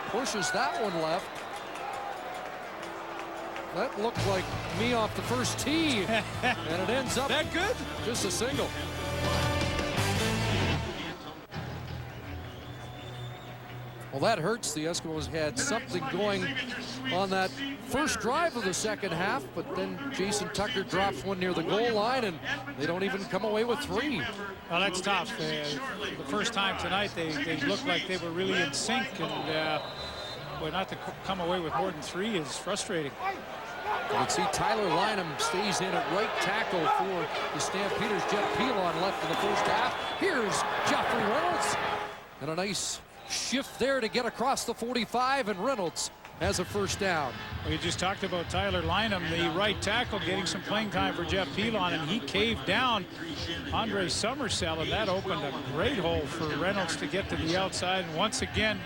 pushes that one left. That looked like me off the first tee, and it ends up that good? Just a single. Well, that hurts. The Eskimos had something going on that first drive of the second half, but then Jason Tucker drops one near the goal line, and they don't even come away with 3. Well, that's tough. The first time tonight, they looked like they were really in sync, and well, not to come away with more than 3 is frustrating. You can see Tyler Lynham stays in at right tackle for the Stampeders. Jeff Pilon left in the first half. Here's Joffrey Reynolds, and a nice shift there to get across the 45, and Reynolds has a first down. We just talked about Tyler Lynham, the right tackle, getting some playing time for Jeff Pilon, and he caved down Andre Summersell, and that opened a great hole for Reynolds to get to the outside. And once again,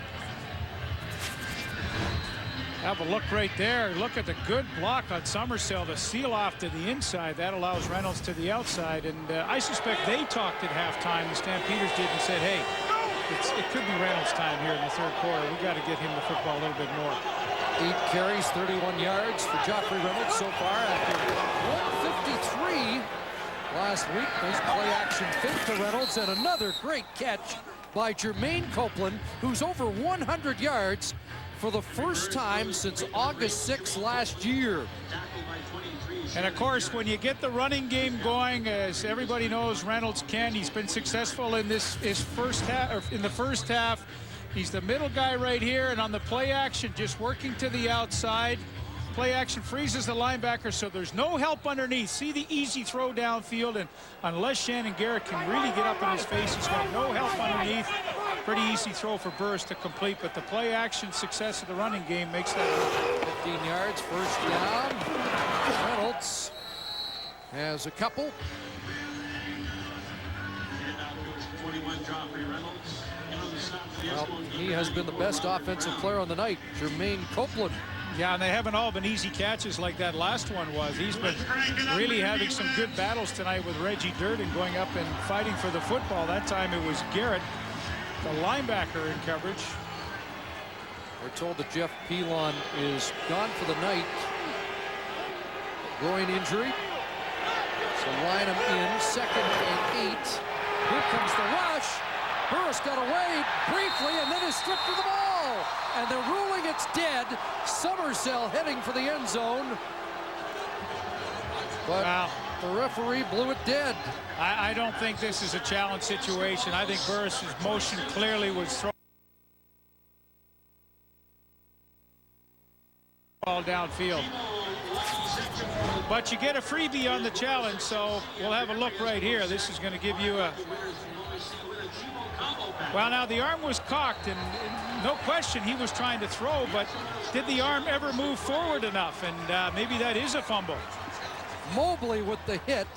have a look right there. Look at the good block on Summersell to seal off to the inside. That allows Reynolds to the outside, and I suspect they talked at halftime, the Stampeders did, and said, hey, it could be Reynolds' time here in the third quarter. We got to get him the football a little bit more. 8 carries, 31 yards for Joffrey Reynolds so far after 153 last week. Nice play action fake to Reynolds, and another great catch by Jermaine Copeland, who's over 100 yards for the first time since August 6th last year. And of course, when you get the running game going, as everybody knows, Reynolds can. He's been successful in his first half, or in the first half. He's the middle guy right here, and on the play action, just working to the outside. Play action freezes the linebacker, so there's no help underneath. See the easy throw downfield, and unless Shannon Garrett can really get up in his face, he's got no help underneath. Pretty easy throw for Burris to complete, but the play action success of the running game makes that work. 15 yards, first down. Reynolds has a couple. Well, he has been the best offensive player on the night, Jermaine Copeland. Yeah, and they haven't all been easy catches like that last one was. He's been really having some good battles tonight with Reggie Durden going up and fighting for the football. That time it was Garrett, the linebacker, in coverage. We're told that Jeff Pilon is gone for the night. Groin injury. So line him in, 2nd and 8. Here comes the rush. Burris got away briefly and then is stripped of the ball. And they're ruling it's dead. Summersell heading for the end zone. But wow, the referee blew it dead. I don't think this is a challenge situation. I think Burris's motion clearly was thrown ball downfield. But you get a freebie on the challenge, so we'll have a look right here. This is going to give you a Well, now the arm was cocked, and no question he was trying to throw, but did the arm ever move forward enough? And maybe that is a fumble. Mobley with the hit.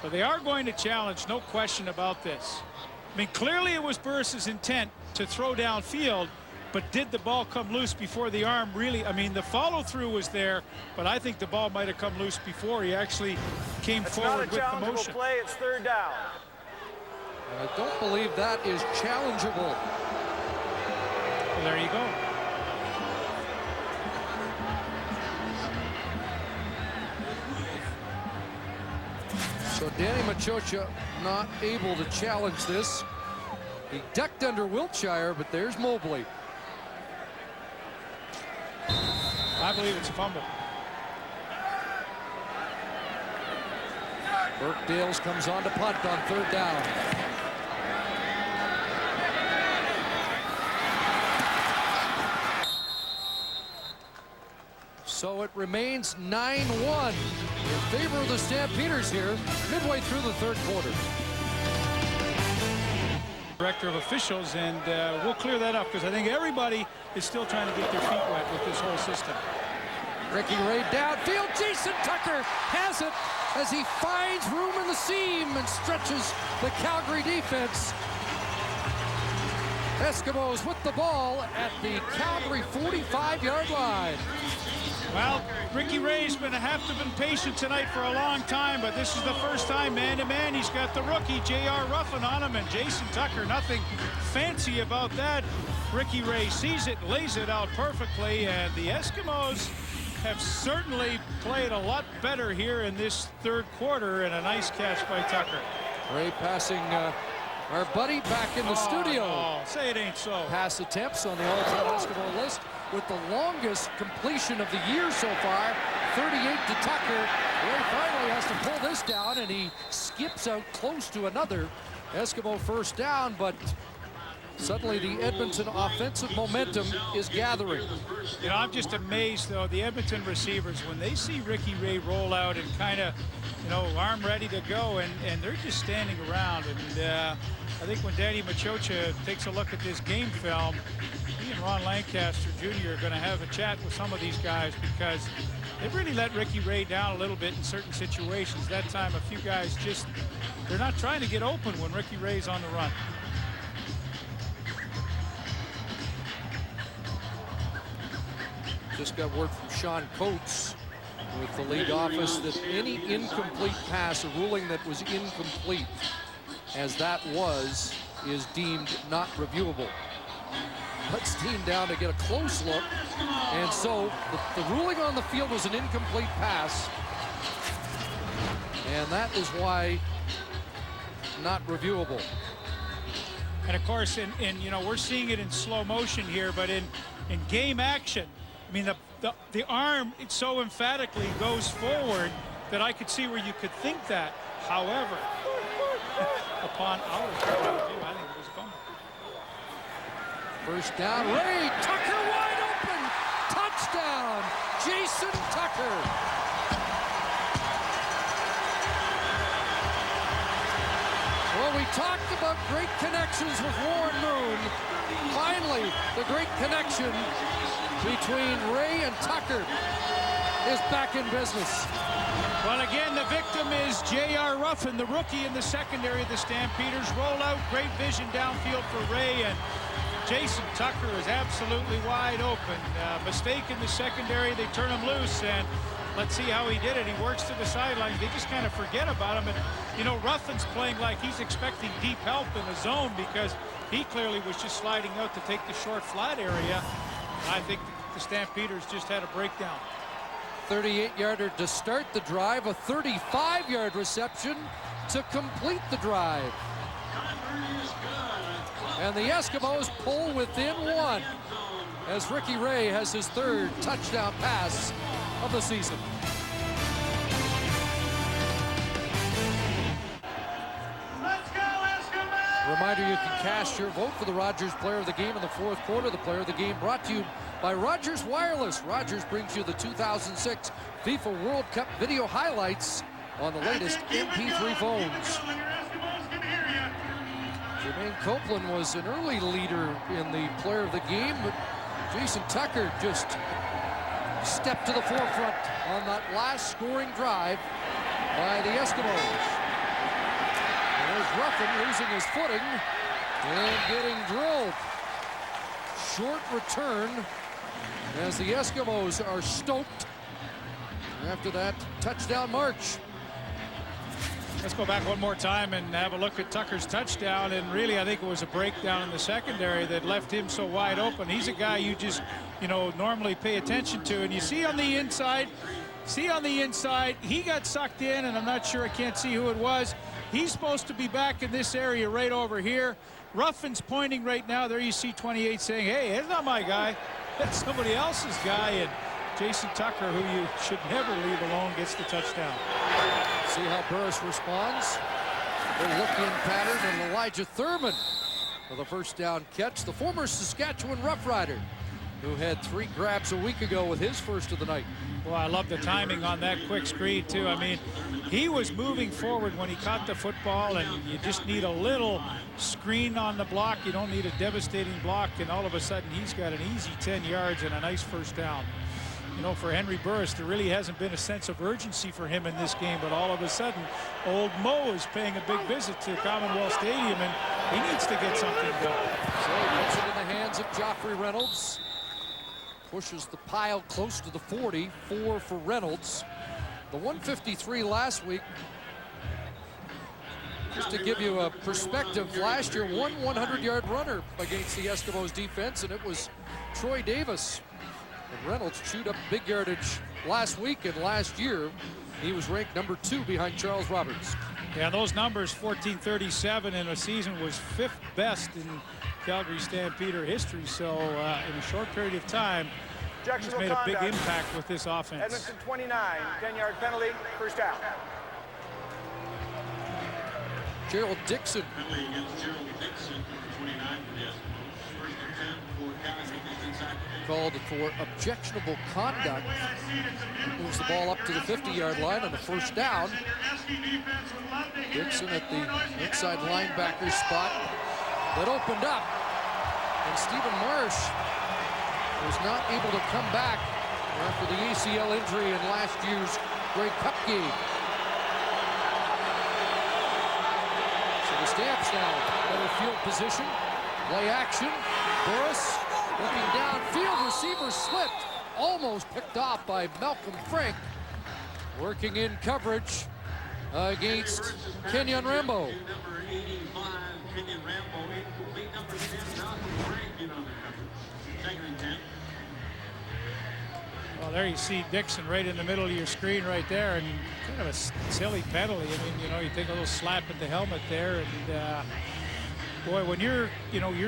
So they are going to challenge, no question about this. I mean, clearly it was Burris's intent to throw downfield, but did the ball come loose before the arm really? I mean, the follow-through was there, but I think the ball might have come loose before he actually came forward with the motion. Play, it's third down. And I don't believe that is challengeable. Well, there you go. So Danny Machocha not able to challenge this. He ducked under Wiltshire, but there's Mobley. I believe it's a fumble. Burke-Dales comes on to punt on third down. So it remains 9-1 in favor of the Stampeders here, midway through the third quarter. Director of officials, and we'll clear that up because I think everybody is still trying to get their feet wet with this whole system. Ricky Ray downfield. Jason Tucker has it as he finds room in the seam and stretches the Calgary defense. Eskimos with the ball at the Calgary 45-yard line. Well, Ricky Ray's going to have to have been patient tonight for a long time, but this is the first time man-to-man he's got the rookie J.R. Ruffin on him, and Jason Tucker, nothing fancy about that. Ricky Ray sees it, lays it out perfectly, and the Eskimos have certainly played a lot better here in this third quarter, and a nice catch by Tucker. Ray passing our buddy back in the studio. Oh, say it ain't so. Pass attempts on the all-time Eskimo list with the longest completion of the year so far, 38 to Tucker. Ray finally has to pull this down, and he skips out close to another Eskimo first down, but suddenly the Edmonton offensive momentum is gathering. You know, I'm just amazed, though, the Edmonton receivers, when they see Ricky Ray roll out and kind of, you know, arm ready to go, and they're just standing around. And I think when Danny Machocha takes a look at this game film, he and Ron Lancaster Jr. are going to have a chat with some of these guys, because they've really let Ricky Ray down a little bit in certain situations. That time, a few guys just, they're not trying to get open when Ricky Ray's on the run. Just got word from Sean Coates with the league office that any incomplete pass, a ruling that was incomplete, as that was, is deemed not reviewable. Let's team down to get a close look. And so the ruling on the field was an incomplete pass. And that is why not reviewable. And of course, you know, we're seeing it in slow motion here, but in game action, I mean, the arm, it so emphatically goes forward that I could see where you could think that. However, upon our point of view, I think it was a fumble. First down, Ray Tucker wide open. Touchdown, Jason Tucker. Well, we talked about great connections with Warren Moon. Finally, the great connection between Ray and Tucker is back in business. Well, again, the victim is J.R. Ruffin, the rookie in the secondary of the Stampeders. Roll out, great vision downfield for Ray, and Jason Tucker is absolutely wide open. Mistake in the secondary, they turn him loose, and let's see how he did it. He works to the sideline. They just kind of forget about him. And, you know, Ruffin's playing like he's expecting deep help in the zone, because he clearly was just sliding out to take the short flat area. And I think the Stampeders just had a breakdown. 38-yarder to start the drive, a 35-yard reception to complete the drive. And the Eskimos pull within one as Ricky Ray has his third touchdown pass of the season. Reminder, you can cast your vote for the Rogers Player of the Game in the fourth quarter. The Player of the Game brought to you by Rogers Wireless. Rogers brings you the 2006 FIFA World Cup video highlights on the latest MP3 phones. Jermaine Copeland was an early leader in the player of the game, but Jason Tucker just stepped to the forefront on that last scoring drive by the Eskimos. There's Ruffin losing his footing and getting drilled. Short return as the Eskimos are stoked after that touchdown march. Let's go back one more time and have a look at Tucker's touchdown. And really, I think it was a breakdown in the secondary that left him so wide open. He's a guy you just, normally pay attention to. And you see on the inside, he got sucked in, and I'm not sure, I can't see who it was. He's supposed to be back in this area right over here. Ruffin's pointing right now. There you see 28 saying, hey, it's not my guy. That's somebody else's guy. And Jason Tucker, who you should never leave alone, gets the touchdown. See how Burris responds. The look-in pattern, and Elijah Thurman for the first down catch. The former Saskatchewan Rough Rider, who had 3 grabs a week ago with his first of the night. Well, I love the timing on that quick screen, too. I mean, he was moving forward when he caught the football, and you just need a little screen on the block. You don't need a devastating block, and all of a sudden he's got an easy 10 yards and a nice first down. For Henry Burris, there really hasn't been a sense of urgency for him in this game, but all of a sudden, old Mo is paying a big visit to Commonwealth Stadium, and he needs to get something done. So he puts it in the hands of Joffrey Reynolds. Pushes the pile close to the 40, 4 for Reynolds. The 153 last week. Just to give you a perspective, last year, one 100-yard runner against the Eskimos defense, and it was Troy Davis. And Reynolds chewed up big yardage last week, and last year he was ranked number 2 behind Charles Roberts. Yeah, those numbers, 1437 in a season, was 5th best in Calgary Stampeder history. So in a short period of time, he's made a big impact with this offense. Edmonton 29, 10-yard penalty, first down. Gerald Dixon. Penalty against Gerald Dixon, 29, yes. First and 10 for Calgary. Called for objectionable conduct. Moves the ball up to the 50-yard line on the first down. Dixon at the inside linebacker spot that opened up. And Stephen Marsh was not able to come back after the ACL injury in last year's Grey Cup game. So the Stamps now better field position. Play action. Burris looking downfield, receiver slipped, almost picked off by Malcolm Frank. Working in coverage against Kenyon Rambo. Number 85, Kenyon Rambo, incomplete. Number 10, Malcolm Frank in on the coverage. Second and 10. Well, there you see Dixon right in the middle of your screen right there, and kind of a silly penalty. I mean, you take a little slap at the helmet there, and boy, when you're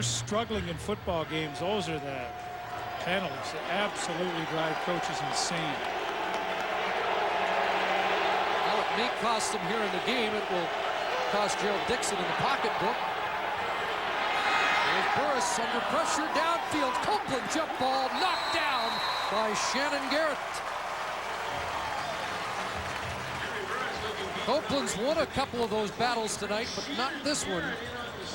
struggling in football games, those are the penalties that absolutely drive coaches insane. Well, it may cost them here in the game. It will cost Gerald Dixon in the pocketbook. There's Burris under pressure downfield. Copeland jump ball knocked down by Shannon Garrett. Copeland's won a couple of those battles tonight, but not this one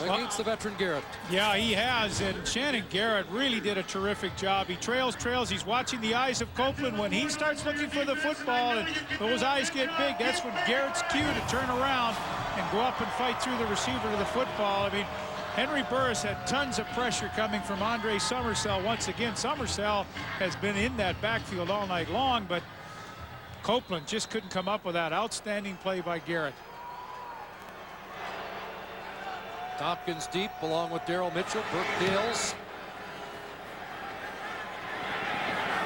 against the veteran Garrett. Yeah, he has, and Shannon Garrett really did a terrific job. He trails. He's watching the eyes of Copeland. When he starts looking for the football and those eyes get big, that's when Garrett's cue to turn around and go up and fight through the receiver to the football. I mean, Henry Burris had tons of pressure coming from Andre Summersell. Once again, Summersell has been in that backfield all night long, but Copeland just couldn't come up with that outstanding play by Garrett. Tompkins deep along with Daryl Mitchell. Burke Dales.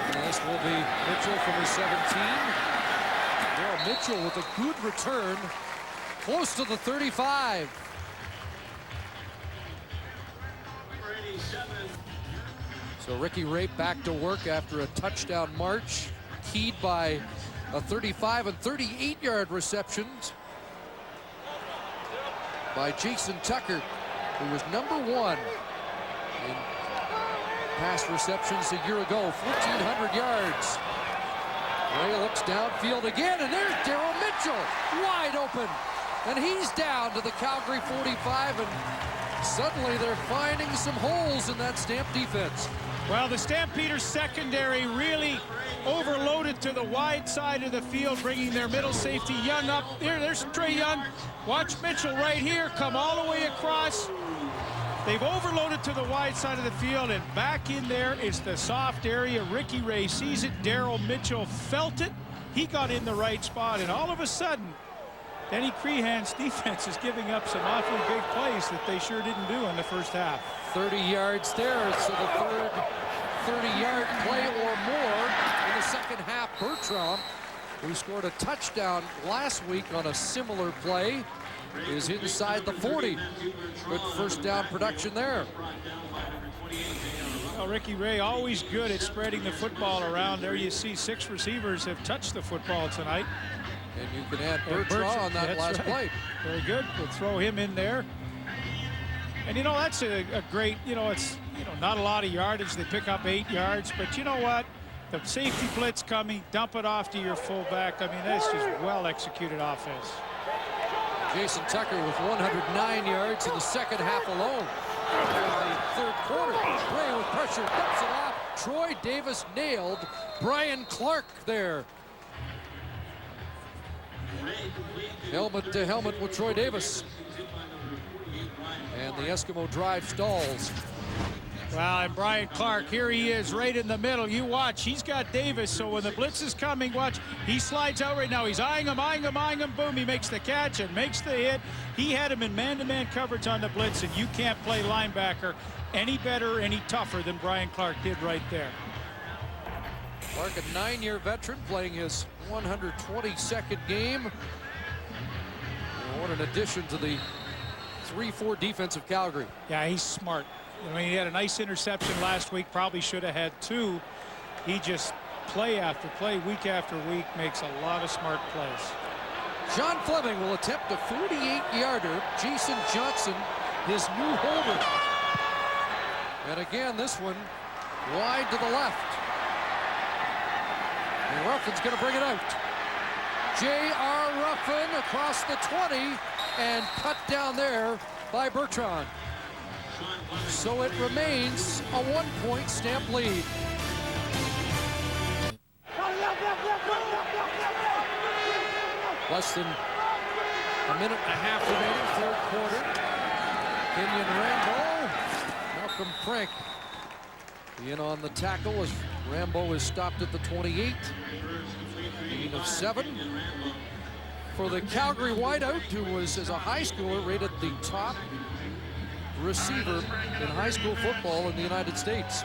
And this will be Mitchell from his 17. Daryl Mitchell with a good return. Close to the 35. So Ricky Rape back to work after a touchdown march. Keyed by a 35 and 38-yard receptions by Jason Tucker, who was number 1 in pass receptions a year ago, 1,400 yards. Ray looks downfield again, and there's Daryl Mitchell, wide open. And he's down to the Calgary 45, and Suddenly they're finding some holes in that Stamp defense. Well, the Stampeders secondary really overloaded to the wide side of the field, bringing their middle safety Young up. There's Trey Young. Watch Mitchell right here come all the way across. They've overloaded to the wide side of the field, and back in there is the soft area. Ricky Ray sees it. Daryl Mitchell felt it. He got in the right spot, and all of a sudden, Denny Crehan's defense is giving up some awfully big plays that they sure didn't do in the first half. 30 yards there, so the third 30-yard play or more in the second half. Bertrand, who scored a touchdown last week on a similar play, is inside the 40. Good first down production there. Well, Ricky Ray always good at spreading the football around. There you see 6 receivers have touched the football tonight. And you can add Bertrand on that last play. Very good. We'll throw him in there. And, that's a great, it's, not a lot of yardage. They pick up 8 yards. But you know what? The safety blitz coming, dump it off to your fullback. I mean, that's just well-executed offense. Jason Tucker with 109 yards in the second half alone. In the third quarter, Ray with pressure, dumps it off. Troy Davis nailed Brian Clark there. Helmet to helmet with Troy Davis. And the Eskimo drive stalls. Well, and Brian Clark, here he is right in the middle. You watch, he's got Davis, so when the blitz is coming, watch, he slides out right now. He's eyeing him, boom, he makes the catch and makes the hit. He had him in man-to-man coverage on the blitz, and you can't play linebacker any better, any tougher than Brian Clark did right there. Clark, a 9-year veteran, playing his 122nd game. And what an addition to the 3-4 defense of Calgary. Yeah, he's smart. He had a nice interception last week, probably should have had 2. He just, play after play, week after week, makes a lot of smart plays. John Fleming will attempt a 48-yarder. Jason Johnson, his new holder. And again, this one wide to the left. And Ruffin's going to bring it out. J.R. Ruffin across the 20 and cut down there by Bertrand. So it remains a 1-point Stamp lead. Less than a minute and a half remaining, third quarter. Kenyon Rambo, Malcolm Frank in on the tackle as Rambo is stopped at the 28. Gain of 7. For the Calgary wideout, who was, as a high schooler, rated the top receiver in high school football in the United States.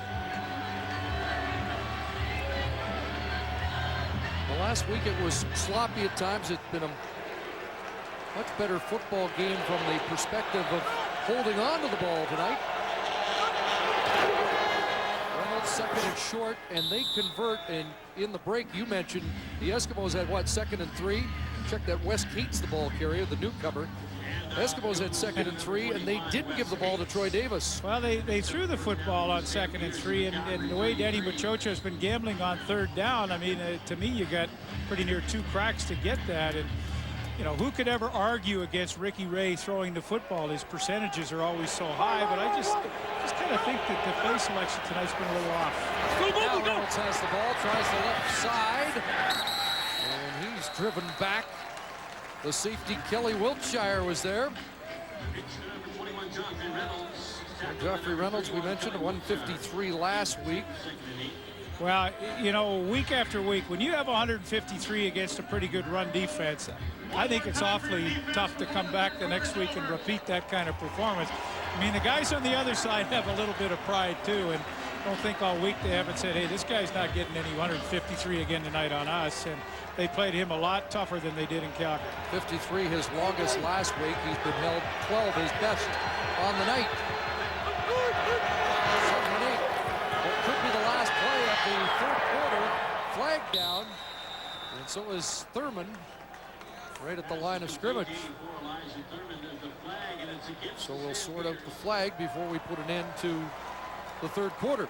Well, last week it was sloppy at times. It's been a much better football game from the perspective of holding on to the ball tonight. Reynolds second and short, and they convert. And in the break, you mentioned the Eskimos had what, 2nd and 3? Check that. Wes Cates, the ball carrier, the newcomer. Eskimos had 2nd and 3, and they didn't give the ball to Troy Davis. Well, they threw the football on 2nd and 3, and the way Danny Machocha has been gambling on 3rd down, I mean, to me, you got pretty near 2 cracks to get that. And, who could ever argue against Ricky Ray throwing the football? His percentages are always so high, but I just kind of think that the play selection tonight's been a little off. Now Reynolds has the ball, tries the left side, and he's driven back. The safety, Kelly Wiltshire, was there. Joffrey Reynolds, we mentioned, 153 last week. Well, week after week, when you have 153 against a pretty good run defense, I think it's awfully tough to come back the next week and repeat that kind of performance. I mean, the guys on the other side have a little bit of pride, too, and don't think all week they haven't said, hey, this guy's not getting any 153 again tonight on us. And they played him a lot tougher than they did in Calgary. 53, his longest last week. He's been held 12, his best on the night. 7-8. What could be the last play of the third quarter. Flag down. And so is Thurman right at the line of scrimmage. So we'll sort out the flag before we put an end to the third quarter.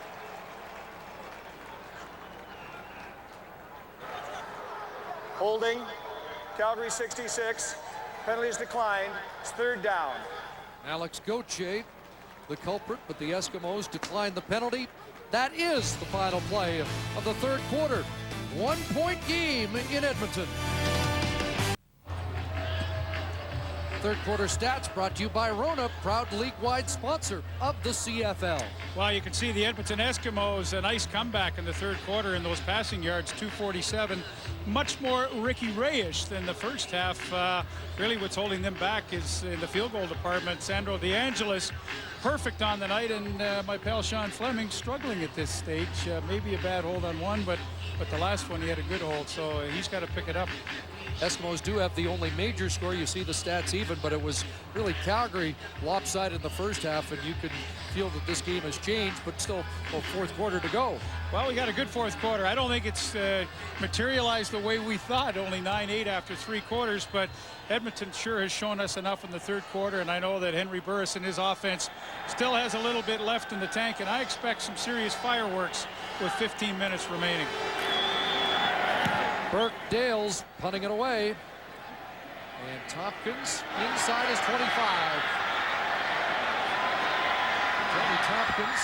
Holding, Calgary 66, penalties declined, it's 3rd down. Alex Gauthier the culprit, but the Eskimos declined the penalty. That is the final play of the third quarter. 1-point game in Edmonton. Third quarter stats brought to you by Rona, proud league-wide sponsor of the CFL. Well, you can see the Edmonton Eskimos, a nice comeback in the third quarter in those passing yards, 247. Much more Ricky Ray-ish than the first half. Really what's holding them back is in the field goal department. Sandro DeAngelis, perfect on the night, and my pal Sean Fleming struggling at this stage. Maybe a bad hold on one, but the last one he had a good hold, so he's got to pick it up. Eskimos do have the only major score. You see the stats even, but it was really Calgary lopsided in the first half, and you can feel that this game has changed, but still a fourth quarter to go. Well, we got a good fourth quarter. I don't think it's materialized the way we thought, only 9-8 after 3 quarters, but Edmonton sure has shown us enough in the third quarter, and I know that Henry Burris and his offense still has a little bit left in the tank, and I expect some serious fireworks with 15 minutes remaining. Burke Dales punting it away. And Tompkins inside his 25. Johnny Tompkins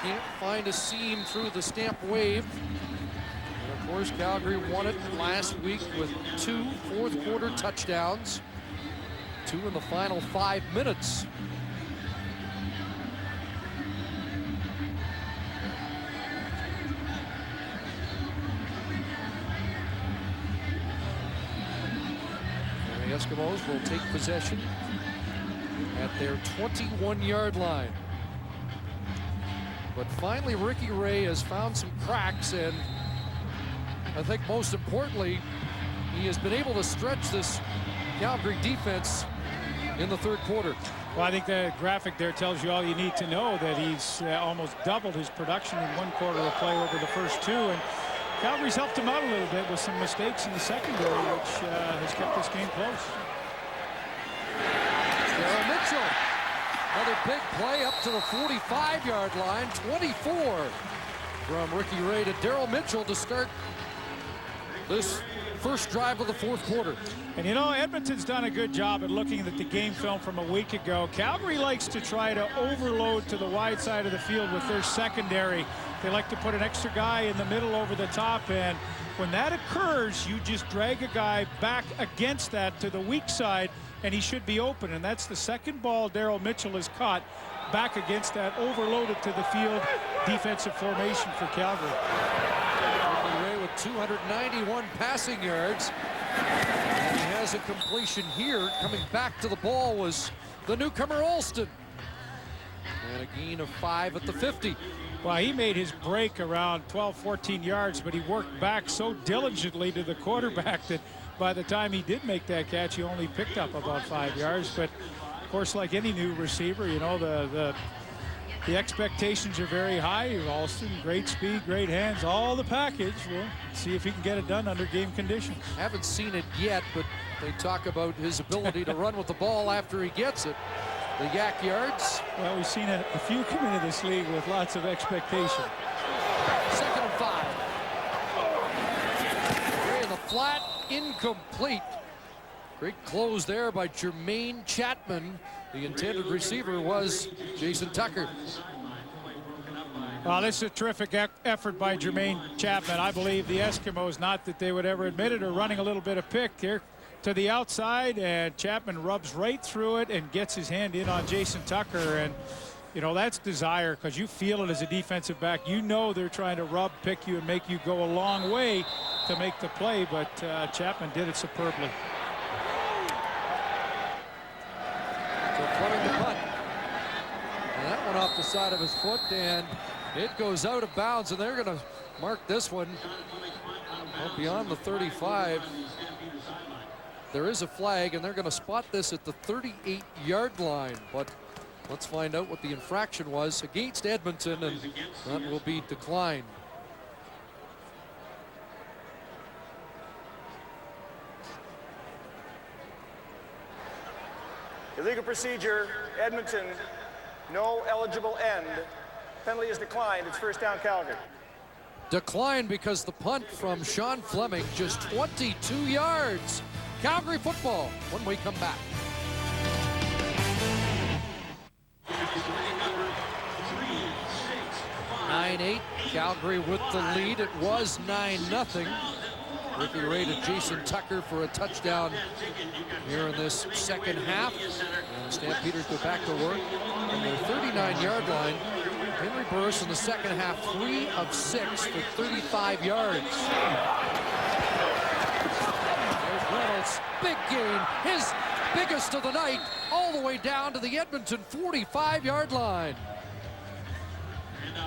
can't find a seam through the Stamp wave. And of course, Calgary won it last week with 2 fourth quarter touchdowns. 2 in the final 5 minutes. The Eskimos will take possession at their 21-yard line. But finally, Ricky Ray has found some cracks, and I think most importantly, he has been able to stretch this Calgary defense in the third quarter. Well, I think the graphic there tells you all you need to know, that he's almost doubled his production in 1 quarter of play over the first 2. And Calgary's helped him out a little bit with some mistakes in the secondary, which has kept this game close. Daryl Mitchell, another big play up to the 45-yard line. 24 from Ricky Ray to Daryl Mitchell to start this first drive of the fourth quarter. And you know, Edmonton's done a good job at looking at the game film from a week ago. Calgary likes to try to overload to the wide side of the field with their secondary. They like to put an extra guy in the middle over the top, and when that occurs, you just drag a guy back against that to the weak side, and he should be open. And that's the second ball Daryl Mitchell has caught back against that overloaded to the field defensive formation for Calgary. Ricky Ray with 291 passing yards. And he has a completion here. Coming back to the ball was the newcomer Alston. And a gain of 5 at the 50. Well, he made his break around 12-14 yards, but he worked back so diligently to the quarterback that by the time he did make that catch, he only picked up about 5 yards. But of course, like any new receiver, you know, the expectations are very high. Alston, great speed, great hands, all the package. We'll see if he can get it done under game conditions. Haven't seen it yet, but they talk about his ability to run with the ball after he gets it. The yak yards. Well, we've seen a few come into this league with lots of expectation. 2nd and 5. Ray in the flat, incomplete. Great close there by Jermaine Chapman. The intended receiver was Jason Tucker. Well, this is a terrific effort by Jermaine Chapman. I believe the Eskimos, not that they would ever admit it, are running a little bit of pick here to the outside, and Chapman rubs right through it and gets his hand in on Jason Tucker. And you know, that's desire, because you feel it as a defensive back. You know they're trying to rub, pick you, and make you go a long way to make the play, but Chapman did it superbly. So Fleming the punt. And that one off the side of his foot, and it goes out of bounds, and they're going to mark this one well beyond the 35. There is a flag, and they're going to spot this at the 38-yard line. But let's find out what the infraction was against Edmonton, and that will be declined. Illegal procedure, Edmonton, no eligible end. Penalty is declined. It's first down, Calgary. Declined because the punt from Sean Fleming, just 22 yards. Calgary football when we come back. 9-8. Calgary with the lead. It was 9-0. Ricky Ray to Jason Tucker for a touchdown here in this second half. And the Stampeders go back to work on their 39-yard line. Henry Burris in the second half, 3 of 6 for 35 yards. There's Reynolds, big gain, his biggest of the night, all the way down to the Edmonton 45-yard line.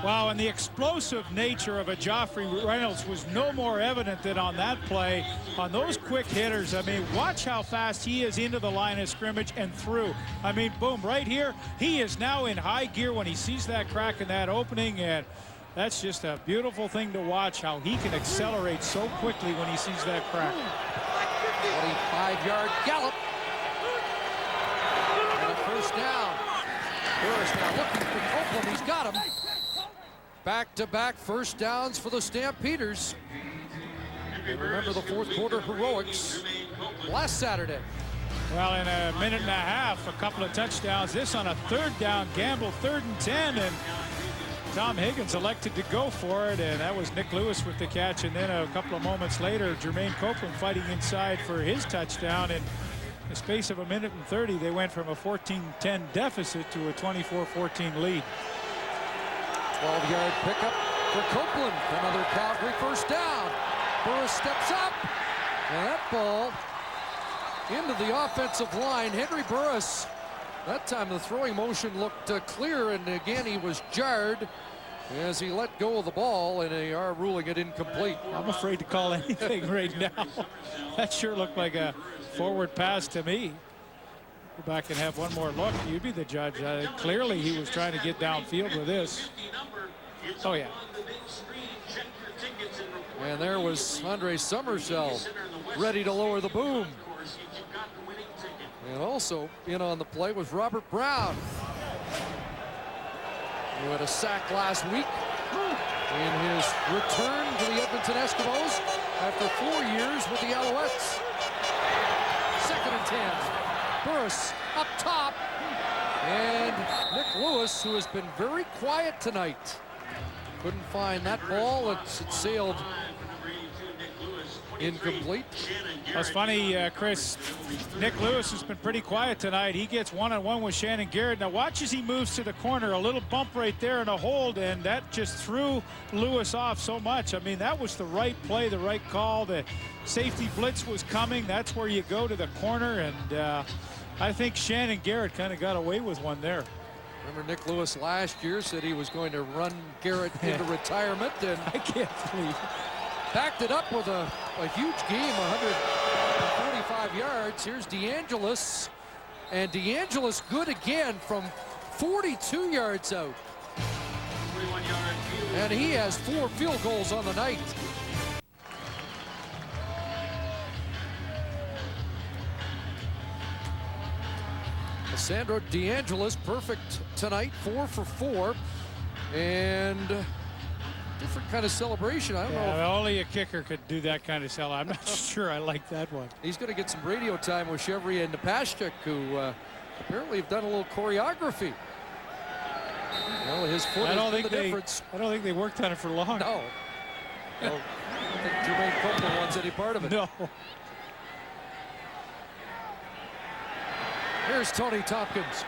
Wow, and the explosive nature of a Joffrey Reynolds was no more evident than on that play. On those quick hitters, I mean, watch how fast he is into the line of scrimmage and through. I mean, boom, right here, he is now in high gear when he sees that crack in that opening, and that's just a beautiful thing to watch, how he can accelerate so quickly when he sees that crack. 25-yard gallop. And a first down. Burris now looking for Copeland. He's got him. Back-to-back first downs for the Stampeders. And remember the fourth quarter heroics last Saturday. Well, in a minute and a half, a couple of touchdowns. This on a third down gamble, 3rd and 10, and Tom Higgins elected to go for it, and that was Nick Lewis with the catch. And then a couple of moments later, Jermaine Copeland fighting inside for his touchdown. In the space of a minute and 30, they went from a 14-10 deficit to a 24-14 lead. 12-yard pickup for Copeland. Another Calgary first down. Burris steps up. And that ball into the offensive line. Henry Burris. That time the throwing motion looked clear, and again he was jarred as he let go of the ball, and they are ruling it incomplete. I'm afraid to call anything right now. That sure looked like a forward pass to me. Go back and have one more look. You'd be the judge. Clearly he was trying to get downfield with this. Oh yeah. And there was Andre Summersell ready to lower the boom. And also in on the play was Robert Brown, who had a sack last week in his return to the Edmonton Eskimos after 4 years with the Alouettes. 2nd and 10. Burris up top, and Nick Lewis, who has been very quiet tonight, couldn't find that ball. It sailed incomplete. That's funny, Chris. Nick Lewis has been pretty quiet tonight. He gets one-on-one with Shannon Garrett. Now watch as he moves to the corner. A little bump right there and a hold, and that just threw Lewis off so much. I mean, that was the right play, the right call. The safety blitz was coming. That's where you go to the corner, and I think Shannon Garrett kind of got away with one there. Remember Nick Lewis last year said he was going to run Garrett into retirement, and I can't believe it. Backed it up with a huge game, 145 yards. Here's DeAngelis, and DeAngelis good again from 42 yards out. And he has 4 field goals on the night. Sandro DeAngelis perfect tonight, 4 for 4, and different kind of celebration. I don't know. If only a kicker could do that kind of celebration. I'm not sure I like that one. He's going to get some radio time with Chevry and Napashchuk, who apparently have done a little choreography. Well, his foot has been the difference. I don't think they worked on it for long. No. I don't think Jermaine Copeland wants any part of it. No. Here's Tony Tompkins.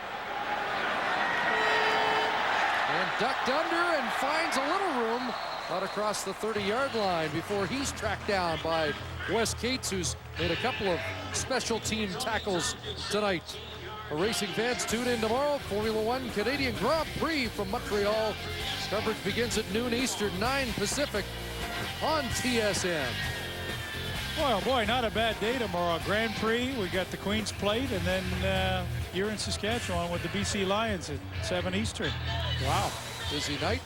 And ducked under and finds a little room out across the 30-yard line before he's tracked down by Wes Cates, who's made a couple of special team tackles tonight. Racing fans, tune in tomorrow. Formula One Canadian Grand Prix from Montreal. Coverage begins at noon Eastern, 9 Pacific on TSN. Boy, oh boy, not a bad day tomorrow. Grand Prix, we got the Queen's Plate, and then you're in Saskatchewan with the BC Lions at 7 Eastern. Wow, busy night.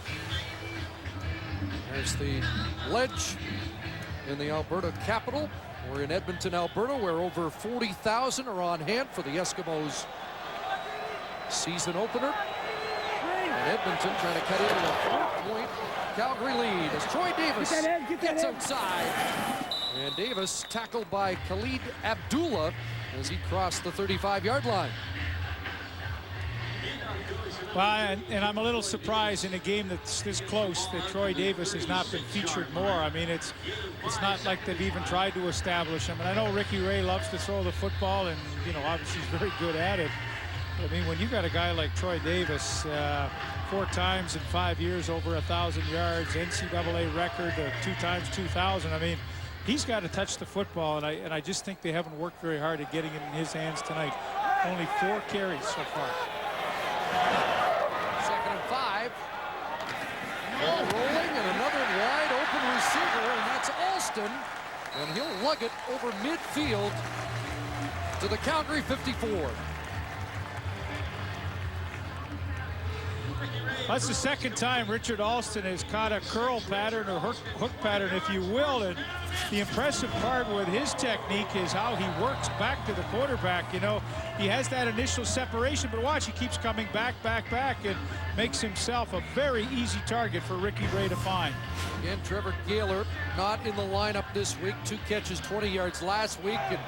There's the ledge in the Alberta capital. We're in Edmonton, Alberta, where over 40,000 are on hand for the Eskimos season opener. And Edmonton trying to cut into a 4-point Calgary lead as Troy Davis gets outside. And Davis tackled by Khalid Abdullah as he crossed the 35-yard line. Well, and I'm a little surprised in a game that's this close that Troy Davis has not been featured more. I mean, it's not like they've even tried to establish him. And I know Ricky Ray loves to throw the football, and, you know, obviously he's very good at it. But, I mean, when you got a guy like Troy Davis, 4 times in 5 years over 1,000 yards, NCAA record, 2 times 2,000, I mean, he's got to touch the football, and I just think they haven't worked very hard at getting it in his hands tonight. Only 4 carries so far. 2nd and 5. Rolling, and another wide open receiver, and that's Alston. And he'll lug it over midfield to the Calgary 54. That's the 2nd time Richard Alston has caught a curl pattern or hook pattern, if you will. And the impressive part with his technique is how he works back to the quarterback. You know, he has that initial separation, but watch, he keeps coming back, and makes himself a very easy target for Ricky Ray to find. Again, Trevor Gaylor not in the lineup this week. 2 catches, 20 yards last week. And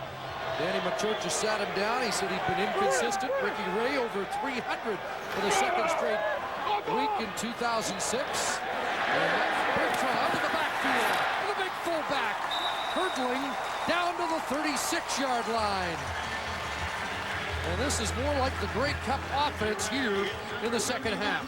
Danny Machocha sat him down. He said he'd been inconsistent. Ricky Ray over 300 for the 2nd straight week in 2006. And Bertrand out to the backfield. The big fullback hurdling down to the 36-yard line. And this is more like the Grey Cup offense here in the 2nd half.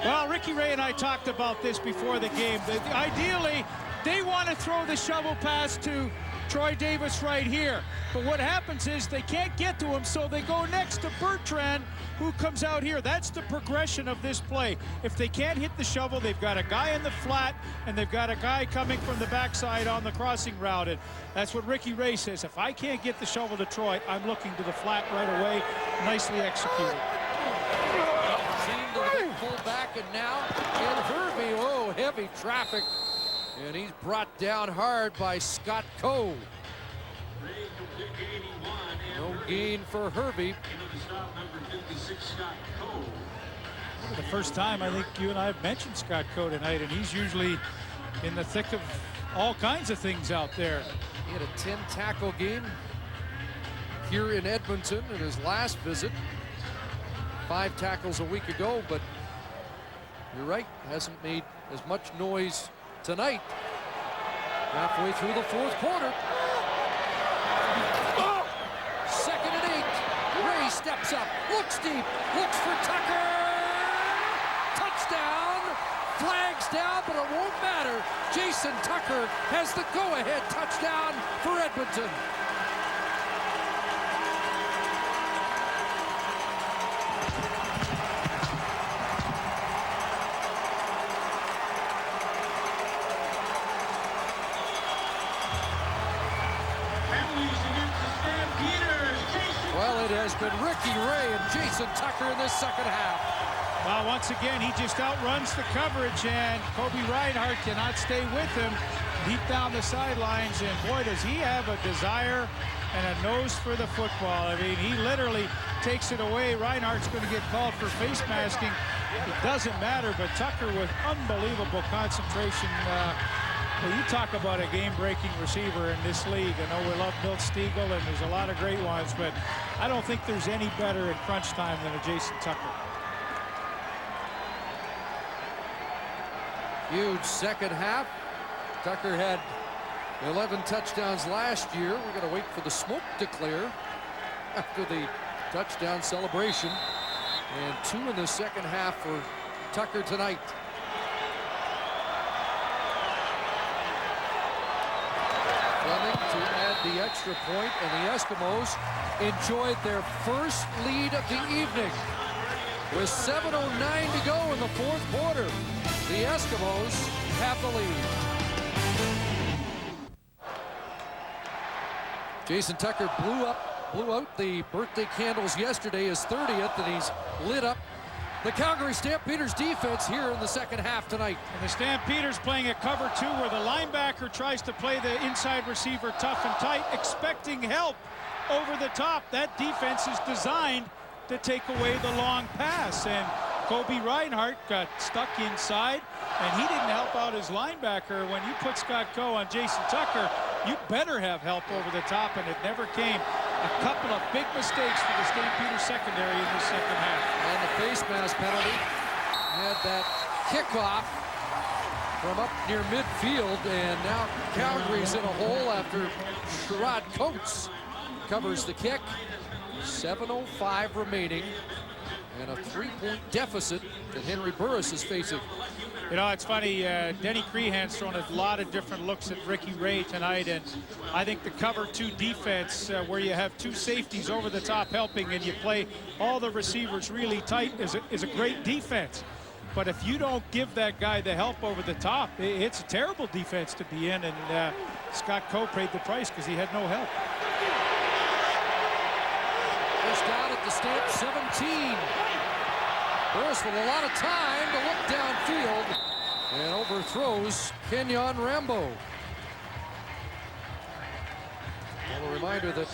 Well, Ricky Ray and I talked about this before the game. Ideally, they want to throw the shovel pass to Troy Davis right here. But what happens is they can't get to him, so they go next to Bertrand, who comes out here. That's the progression of this play. If they can't hit the shovel, they've got a guy in the flat, and they've got a guy coming from the backside on the crossing route. And that's what Ricky Ray says. If I can't get the shovel to Troy, I'm looking to the flat right away. Nicely executed. Seen to the big fullback, and now in Hervey. Oh, heavy traffic. And he's brought down hard by Scott Coe. No gain for Hervey. The first time I think you and I have mentioned Scott Coe tonight, and he's usually in the thick of all kinds of things out there. He had a 10-tackle game here in Edmonton in his last visit. 5 tackles a week ago, but you're right, hasn't made as much noise tonight. Halfway through the 4th quarter. 2nd and 8. Ray steps up, looks deep, looks for Tucker. Touchdown. Flags down, but it won't matter. Jason Tucker has the go-ahead touchdown for Edmonton. Well, it has been Ricky Ray and Jason Tucker in this 2nd half. Well, once again, he just outruns the coverage, and Kobe Reinhardt cannot stay with him deep down the sidelines. And boy, does he have a desire and a nose for the football. I mean, he literally takes it away. Reinhardt's going to get called for face masking. It doesn't matter, but Tucker with unbelievable concentration. Well, you talk about a game-breaking receiver in this league. I know we love Milt Stegall, and there's a lot of great ones, but I don't think there's any better at crunch time than a Jason Tucker. Huge 2nd half. Tucker had 11 touchdowns last year. We're going to wait for the smoke to clear after the touchdown celebration. And 2 in the 2nd half for Tucker tonight. To add the extra point, and the Eskimos enjoyed their first lead of the evening. With 7:09 to go in the 4th quarter, the Eskimos have the lead. Jason Tucker blew out the birthday candles yesterday, his 30th, and he's lit up the Calgary Stampeders defense here in the 2nd half tonight. And the Stampeders playing a cover 2 where the linebacker tries to play the inside receiver tough and tight, expecting help over the top. That defense is designed to take away the long pass. And Kobe Reinhardt got stuck inside, and he didn't help out his linebacker. When you put Scott Coe on Jason Tucker, you better have help over the top, and it never came. a couple of big mistakes for the Stampeders secondary in the second half. And the face mask penalty had that kickoff from up near midfield, and now Calgary's in a hole after Sherrod Coates covers the kick. 7:05 remaining, and a 3-point deficit that Henry Burris is facing. You know, it's funny, Denny Crehan's thrown a lot of different looks at Ricky Ray tonight, and I think the cover 2 defense, where you have 2 safeties over the top helping and you play all the receivers really tight, is a great defense. But if you don't give that guy the help over the top, it's a terrible defense to be in, and Scott Coe paid the price because he had no help. First down at the Stamp 17. Burris with a lot of time to look downfield and overthrows Kenyon Rambo. Well, a reminder that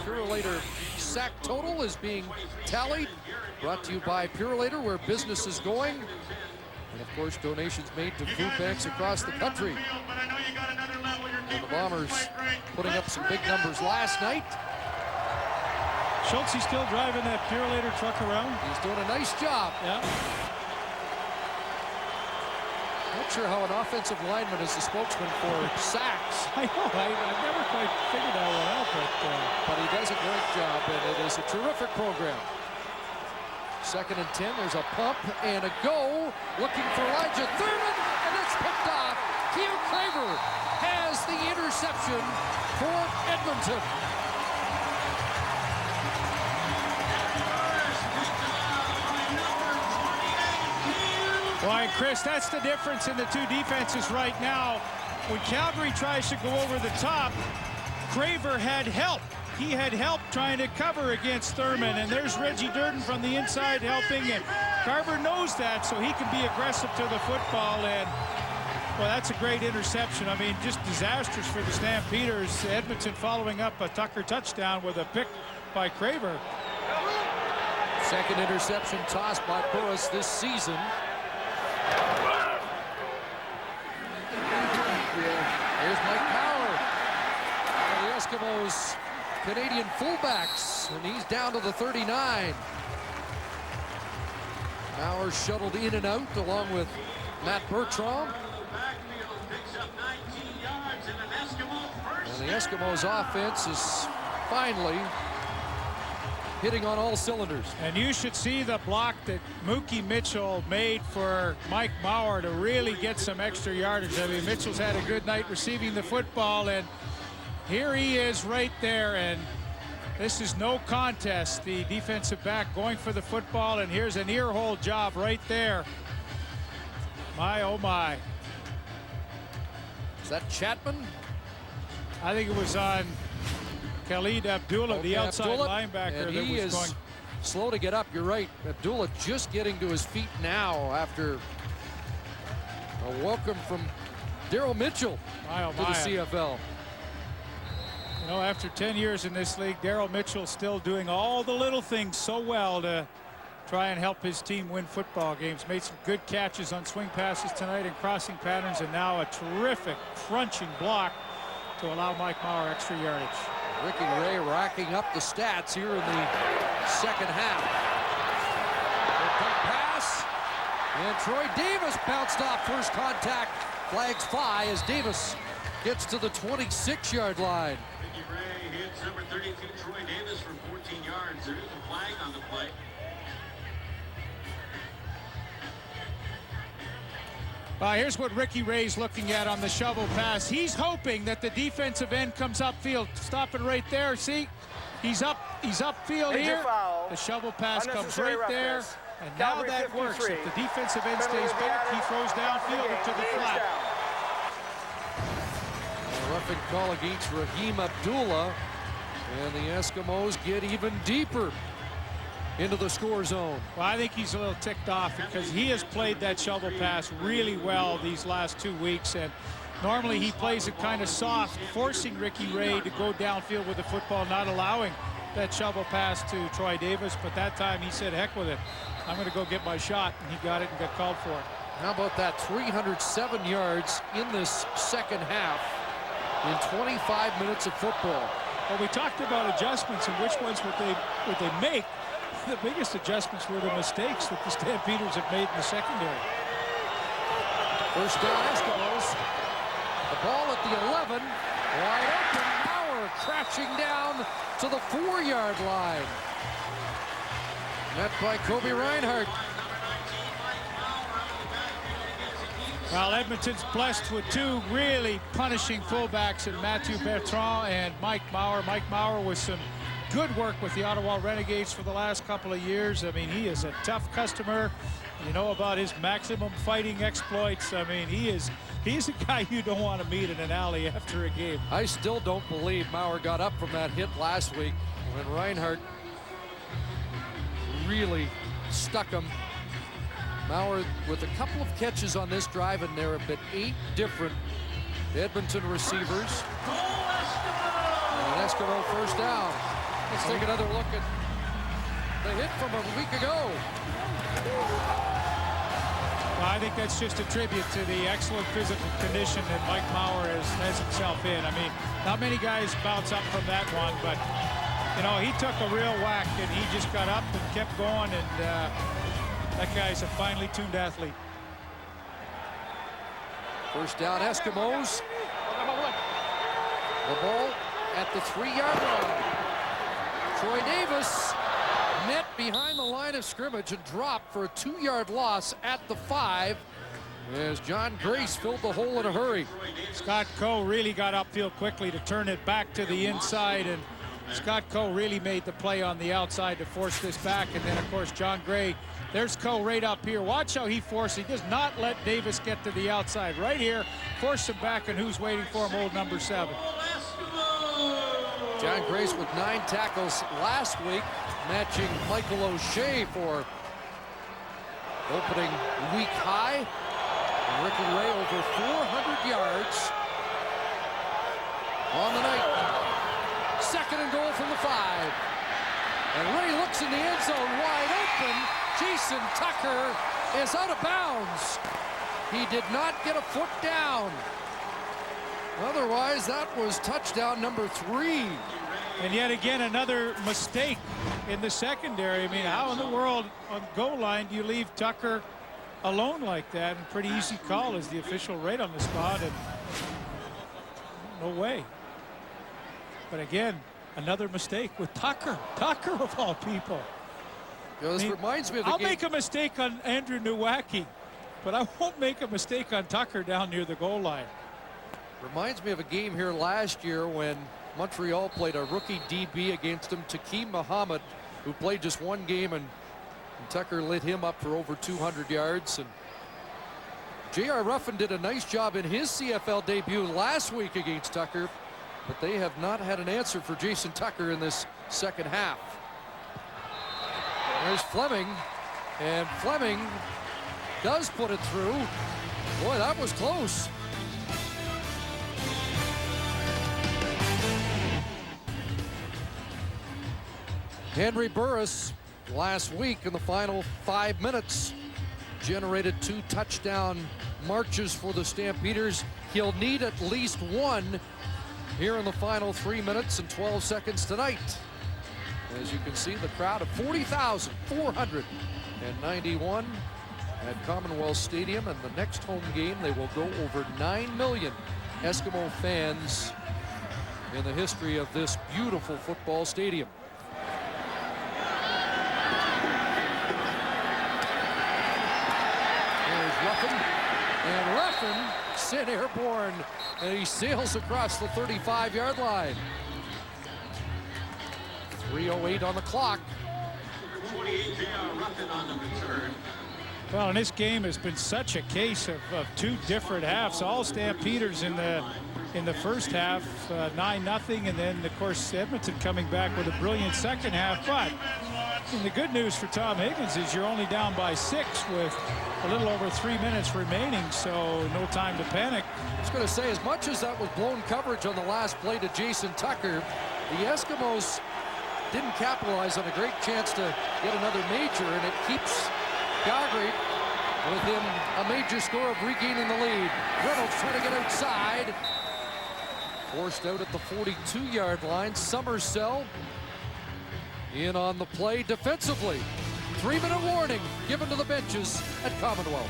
Purolator sack total is being tallied. Brought to you by Purolator, where business is going. And of course, donations made to food banks across the country. And the Bombers putting up some big numbers last night. Schultz, he's still driving that Purolator truck around. He's doing a nice job. Yeah. Not sure how an offensive lineman is the spokesman for sacks. I know, I've never quite figured that one out, but he does a great job, and it is a terrific program. 2nd and 10, there's a pump and a go, looking for Elijah Thurman, and it's picked off. Keo Craver has the interception for Edmonton. Why, Chris, that's the difference in the 2 defenses right now. When Calgary tries to go over the top, Craver had help. He had help trying to cover against Thurman, and there's Reggie Durden from the inside helping, and Carver knows that, so he can be aggressive to the football, and well, that's a great interception. I mean, just disastrous for the Stampeders. Edmonton following up a Tucker touchdown with a pick by Craver. 2nd interception tossed by Burris this season. Here's Mike Power. The Eskimos Canadian fullbacks, and he's down to the 39. Maurer shuttled in and out along with Matt Bertram. And the Eskimos offense is finally hitting on all cylinders. And you should see the block that Mookie Mitchell made for Mike Maurer to really get some extra yardage. I mean, Mitchell's had a good night receiving the football, and here he is right there, and this is no contest. The defensive back going for the football, and here's an ear-hole job right there. My, oh my. Is that Chapman? I think it was on Khalid Abdullah, the outside Abdullah, linebacker, and that he was going. Slow to get up, you're right. Abdullah just getting to his feet now after a welcome from Daryl Mitchell to the CFL. You know, after 10 years in this league, Daryl Mitchell still doing all the little things so well to try and help his team win football games. Made some good catches on swing passes tonight and crossing patterns, and now a terrific crunching block to allow Mike Maurer extra yardage. Ricky Ray racking up the stats here in the second half. Pass, and Troy Davis bounced off first contact. Flags fly as Davis gets to the 26-yard line. Ricky Ray hits number 32, Troy Davis, for 14 yards. There is a flag on the play. Here's what Ricky Ray's looking at on the shovel pass. He's hoping that the defensive end comes upfield. Stop it right there. See, he's upfield here. The shovel pass comes right there, and now that works. If the defensive end stays back, he throws downfield to the flat. A roughing call against Raheem Abdullah, and the Eskimos get even deeper into the score zone. Well, I think he's a little ticked off because he has played that shovel pass really well these last 2 weeks, and normally he plays it kind of soft, forcing Ricky Ray to go downfield with the football, not allowing that shovel pass to Troy Davis. But that time he said, heck with it, I'm going to go get my shot, and he got it and got called for it. How about that? 307 yards in this second half in 25 minutes of football. Well, we talked about adjustments and which ones would they make. The biggest adjustments were the mistakes that the Stampeders have made in the secondary. First down, Eskimos. The ball at the 11. Wide open. Maurer crashing down to the 4-yard line. Met by Kobe Reinhardt. Well, Edmonton's blessed with two really punishing fullbacks in Matthew Bertrand and Mike Maurer. Mike Maurer with some good work with the Ottawa Renegades for the last couple of years. I mean, he is a tough customer. You know about his maximum fighting exploits. I mean, he's a guy you don't want to meet in an alley after a game. I still don't believe Maurer got up from that hit last week when Reinhardt really stuck him. Maurer with a couple of catches on this drive, and there have been 8 different Edmonton receivers. And an Eskimo first down. Let's take another look at the hit from a week ago. Well, I think that's just a tribute to the excellent physical condition that Mike Maurer has himself in. I mean, not many guys bounce up from that one, but, you know, he took a real whack, and he just got up and kept going, and that guy's a finely tuned athlete. First down, Eskimos. The ball at the 3-yard line. Troy Davis met behind the line of scrimmage and dropped for a 2-yard loss at the 5 as John Grace filled the hole in a hurry. Scott Coe really got upfield quickly to turn it back to the inside, and Scott Coe really made the play on the outside to force this back. And then, of course, John Gray. There's Coe right up here. Watch how he forced. He does not let Davis get to the outside. Right here, force him back, and who's waiting for him? Old number 7. John Grace with 9 tackles last week, matching Michael O'Shea for opening week high. And Ricky Ray over 400 yards on the night. 2nd and goal from the 5. And Ray looks in the end zone wide open. Jason Tucker is out of bounds. He did not get a foot down. Otherwise, that was touchdown number 3. And yet again, another mistake in the secondary. I mean, how in the world on goal line do you leave Tucker alone like that? And pretty easy call is the official right on the spot, and no way. But again, another mistake with Tucker. Tucker of all people. You know, this reminds me of the I'll game. make a mistake on Andrew Nowacki, but I won't make a mistake on Tucker down near the goal line. Reminds me of a game here last year when Montreal played a rookie DB against him, Takeem Muhammad, who played just 1 game, and Tucker lit him up for over 200 yards. And J.R. Ruffin did a nice job in his CFL debut last week against Tucker, but they have not had an answer for Jason Tucker in this second half. There's Fleming, and Fleming does put it through. Boy, that was close. Henry Burris last week in the final 5 minutes generated 2 touchdown marches for the Stampeders. He'll need at least 1 here in the final 3 minutes and 12 seconds tonight. As you can see, the crowd of 40,491 at Commonwealth Stadium, and the next home game they will go over 9 million Eskimo fans in the history of this beautiful football stadium. There's Ruffin, and Ruffin sent airborne, and he sails across the 35-yard line. 3:08 on the clock. Well, and this game has been such a case of 2 different halves. All Stampeders in the first half, 9-0, and then of course Edmonton coming back with a brilliant second half. But the good news for Tom Higgins is you're only down by 6 with a little over 3 minutes remaining, so no time to panic. I was going to say, as much as that was blown coverage on the last play to Jason Tucker, the Eskimos didn't capitalize on a great chance to get another major, and it keeps Calgary within a major score of regaining the lead. Reynolds trying to get outside. Forced out at the 42-yard line. Summersell in on the play defensively. 3-minute warning given to the benches at Commonwealth.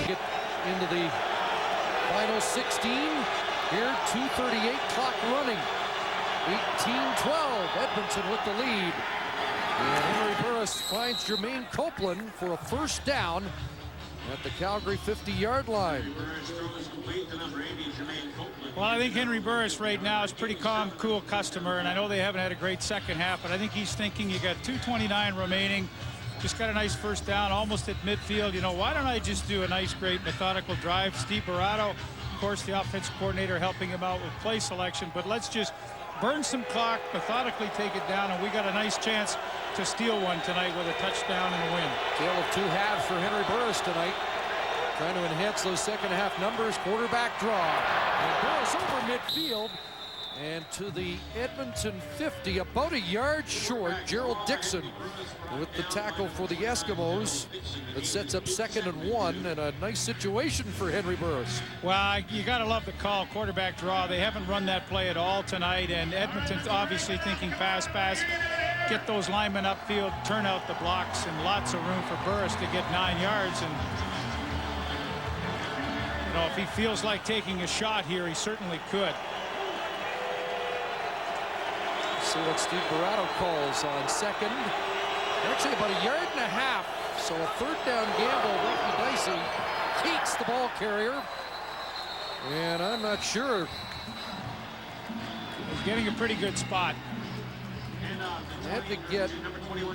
Get into the final 16. Here, 2:38 clock running. 18-12, Edmonton with the lead. And Henry Burris finds Jermaine Copeland for a first down at the Calgary 50-yard line. Well, I think Henry Burris right now is pretty calm, cool customer, and I know they haven't had a great second half, but I think he's thinking you got 2:29 remaining, just got a nice first down, almost at midfield. You know, why don't I just do a nice, great, methodical drive? Steve Barato, of course, the offensive coordinator, helping him out with play selection, but let's just burn some clock, methodically take it down, and we got a nice chance to steal one tonight with a touchdown and a win. Tale of two halves for Henry Burris tonight. Trying to enhance those second half numbers. Quarterback draw. And Burris over midfield. And to the Edmonton 50, about a yard short, Gerald Dixon with the tackle for the Eskimos. That sets up 2nd and 1, and a nice situation for Henry Burris. Well, you got to love the call, quarterback draw. They haven't run that play at all tonight, and Edmonton's obviously thinking pass, get those linemen upfield, turn out the blocks, and lots of room for Burris to get 9 yards. And you know, if he feels like taking a shot here, he certainly could. See what Steve Barato calls on second. Actually about a yard and a half. So a third down gamble. Ruffy Dicey keeps the ball carrier. And I'm not sure. He's getting a pretty good spot. Had to get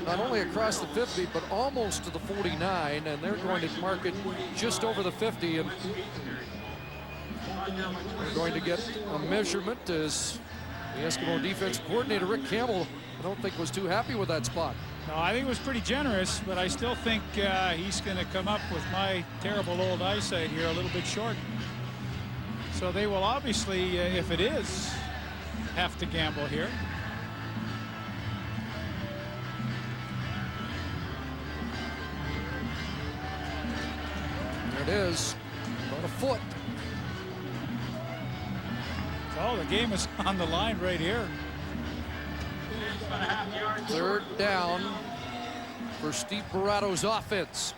not only across the 50, but almost to the 49. And they're going to mark it just over the 50. And they're going to get a measurement as the Eskimo defense coordinator, Rick Campbell, I don't think was too happy with that spot. No, I think it was pretty generous, but I still think he's going to come up with my terrible old eyesight here a little bit short. So they will obviously, if it is, have to gamble here. There it is, about a foot. Oh, the game is on the line right here. Third down for Steve Barato's offense.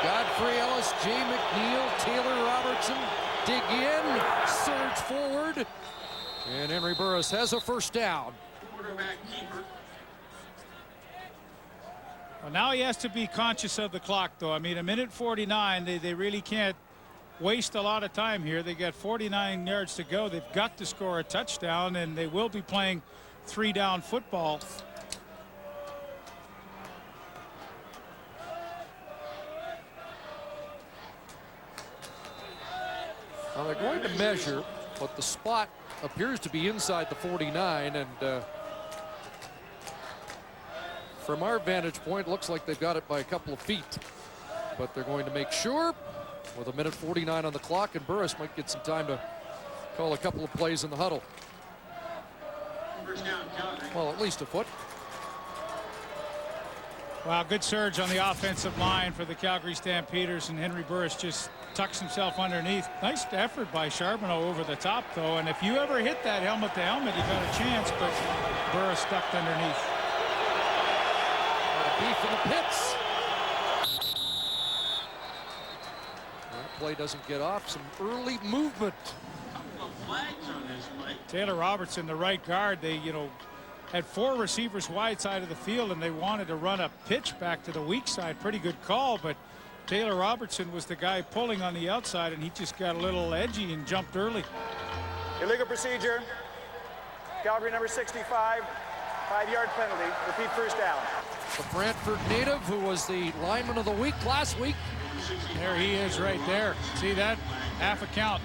Godfrey Ellis, Jay McNeil, Taylor Robertson dig in, surge forward, and Henry Burris has a first down. Well, now he has to be conscious of the clock, though. I mean, a minute 49, they really can't waste a lot of time here. They got 49 yards to go. They've got to score a touchdown, and they will be playing 3-down football. Well, they're going to measure, but the spot appears to be inside the 49, and from our vantage point, it looks like they've got it by a couple of feet. But they're going to make sure with a minute 49 on the clock, and Burris might get some time to call a couple of plays in the huddle. Well, at least a foot. Wow, good surge on the offensive line for the Calgary Stampeders, and Henry Burris just tucks himself underneath. Nice effort by Charbonneau over the top, though, and if you ever hit that helmet to helmet, you got a chance, but Burris stuck underneath. Beef in the pits. That play doesn't get off. Some early movement. Taylor Robertson, the right guard, they, you know, had 4 receivers wide side of the field, and they wanted to run a pitch back to the weak side. Pretty good call, but Taylor Robertson was the guy pulling on the outside, and he just got a little edgy and jumped early. Illegal procedure. Calgary number 65, 5-yard penalty. Repeat first down. The Brantford native, who was the lineman of the week last week. There he is right there. See that? Half a count.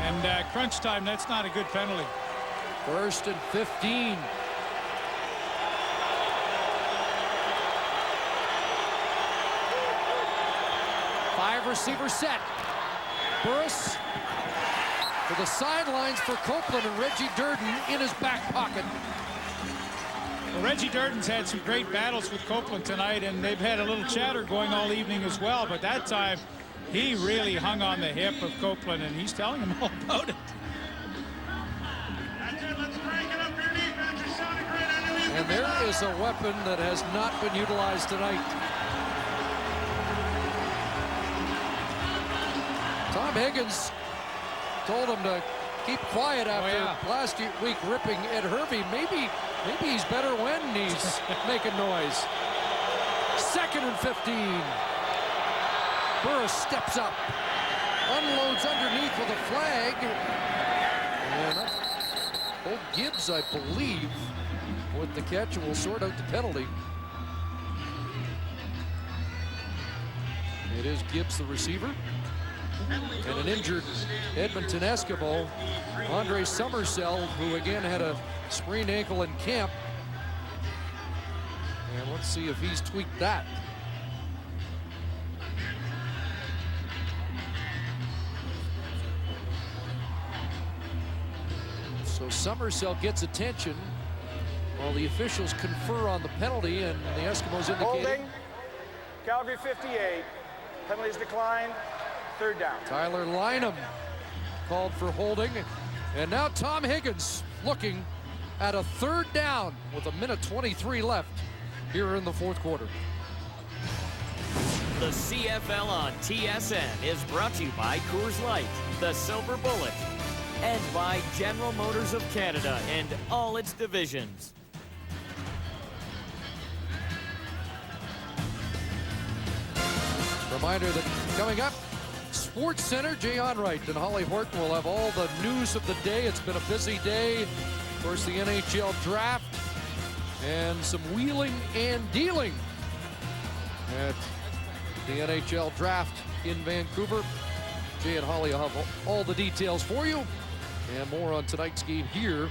And crunch time, that's not a good penalty. 1st and 15. Five receiver set. Burris to the sidelines for Copeland, and Reggie Durden in his back pocket. Well, Reggie Durden's had some great battles with Copeland tonight, and they've had a little chatter going all evening as well. But that time, he really hung on the hip of Copeland, and he's telling him all about it. And there is a weapon that has not been utilized tonight. Tom Higgins told him to keep quiet after last week ripping Ed Hervey. Maybe he's better when he's making noise. 2nd and 15. Burris steps up, unloads underneath with a flag. And old Gibbs, I believe, with the catch, and will sort out the penalty. It is Gibbs, the receiver. And an injured Edmonton Eskimo, Andre Summersell, who again had a sprained ankle in camp. And let's see if he's tweaked that. So Summersell gets attention while the officials confer on the penalty, and the Eskimos indicating. Holding, Calgary 58, penalties declined, 3rd down. Tyler Lynham called for holding, and now Tom Higgins looking at a 3rd down with 1:23 left here in the 4th quarter. The CFL on TSN is brought to you by Coors Light, the Silver Bullet, and by General Motors of Canada and all its divisions. Reminder that coming up, Sports Center, Jay Onright and Holly Horton will have all the news of the day. It's been a busy day. Of course, the NHL draft and some wheeling and dealing at the NHL draft in Vancouver. Jay and Holly will have all the details for you, and more on tonight's game here.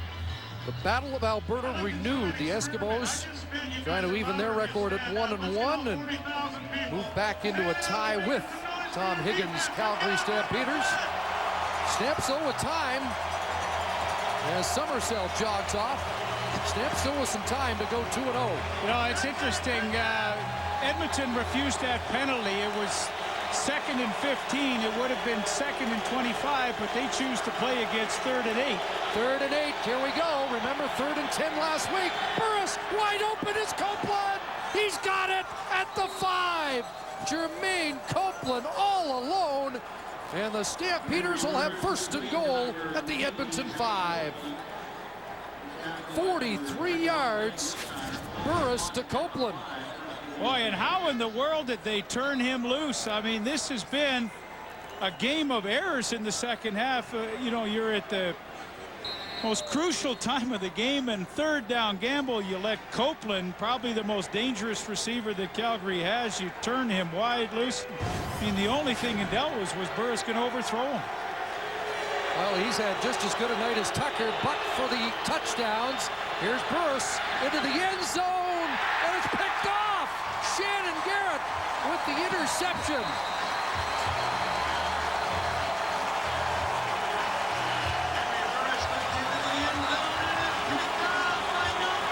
The Battle of Alberta renewed. The Eskimos trying to even their record at 1-1 and move back into a tie with Tom Higgins' Calgary Stampeders. Stamps though with time as Summersell jogs off. Stamps still with some time to go 2-0. You know, it's interesting. Edmonton refused that penalty. It was 2nd and 15. It would have been 2nd and 25, but they choose to play against 3rd and 8. 3rd and 8, here we go. Remember 3rd and 10 last week. Burris wide open is Copeland. He's got it at the 5. Jermaine Copeland all alone. And the Stampeders will have 1st and goal at the Edmonton 5. 43 yards, Burris to Copeland. Boy, and how in the world did they turn him loose? I mean, this has been a game of errors in the 2nd half. You know, you're at the most crucial time of the game, and 3rd down gamble, you let Copeland, probably the most dangerous receiver that Calgary has, you turn him wide loose. I mean, the only thing in doubt was Burris going to overthrow him. Well, he's had just as good a night as Tucker, but for the touchdowns, here's Burris into the end zone, and it's picked off. Shannon Garrett with the interception.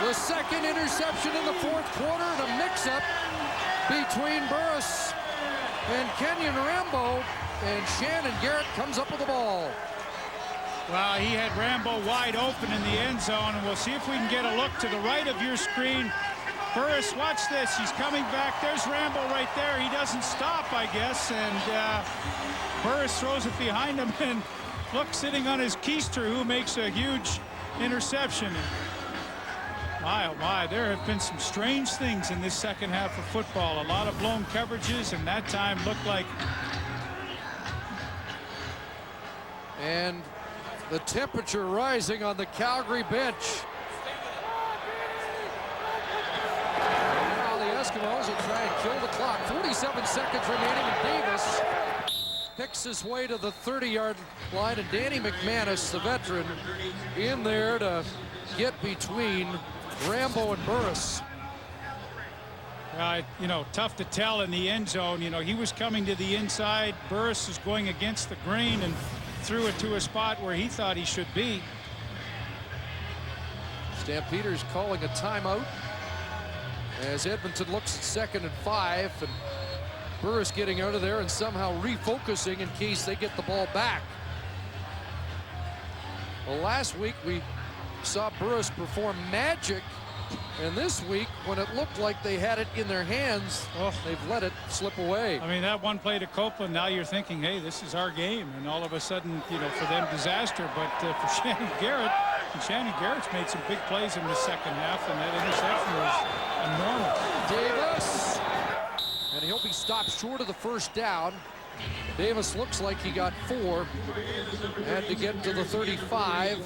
The 2nd interception in the 4th quarter, and a mix-up between Burris and Kenyon Rambo, and Shannon Garrett comes up with the ball. Well, he had Rambo wide open in the end zone, and we'll see if we can get a look to the right of your screen. Burris, watch this. He's coming back. There's Rambo right there. He doesn't stop, I guess, and Burris throws it behind him, and look, sitting on his keister, who makes a huge interception. My, oh my, there have been some strange things in this 2nd half of football. A lot of blown coverages, and that time looked like. And the temperature rising on the Calgary bench. And now the Eskimos will try and kill the clock. 47 seconds remaining, and Davis picks his way to the 30-yard line, and Danny McManus, the veteran, in there to get between Rambo and Burris. You know, tough to tell in the end zone. You know, he was coming to the inside. Burris is going against the grain, and threw it to a spot where he thought he should be. Stampeders calling a timeout as Edmonton looks at 2nd and 5, and Burris getting out of there and somehow refocusing in case they get the ball back. Well, last week we saw Burris perform magic, and this week, when it looked like they had it in their hands, they've let it slip away. I mean, that one play to Copeland, now you're thinking, hey, this is our game, and all of a sudden, you know, for them, disaster. But for Shannon Garrett, and Shannon Garrett's made some big plays in the second half, and that interception was enormous. Davis, and he'll be stopped short of the first down. Davis looks like he got 4. Had to get to the 35.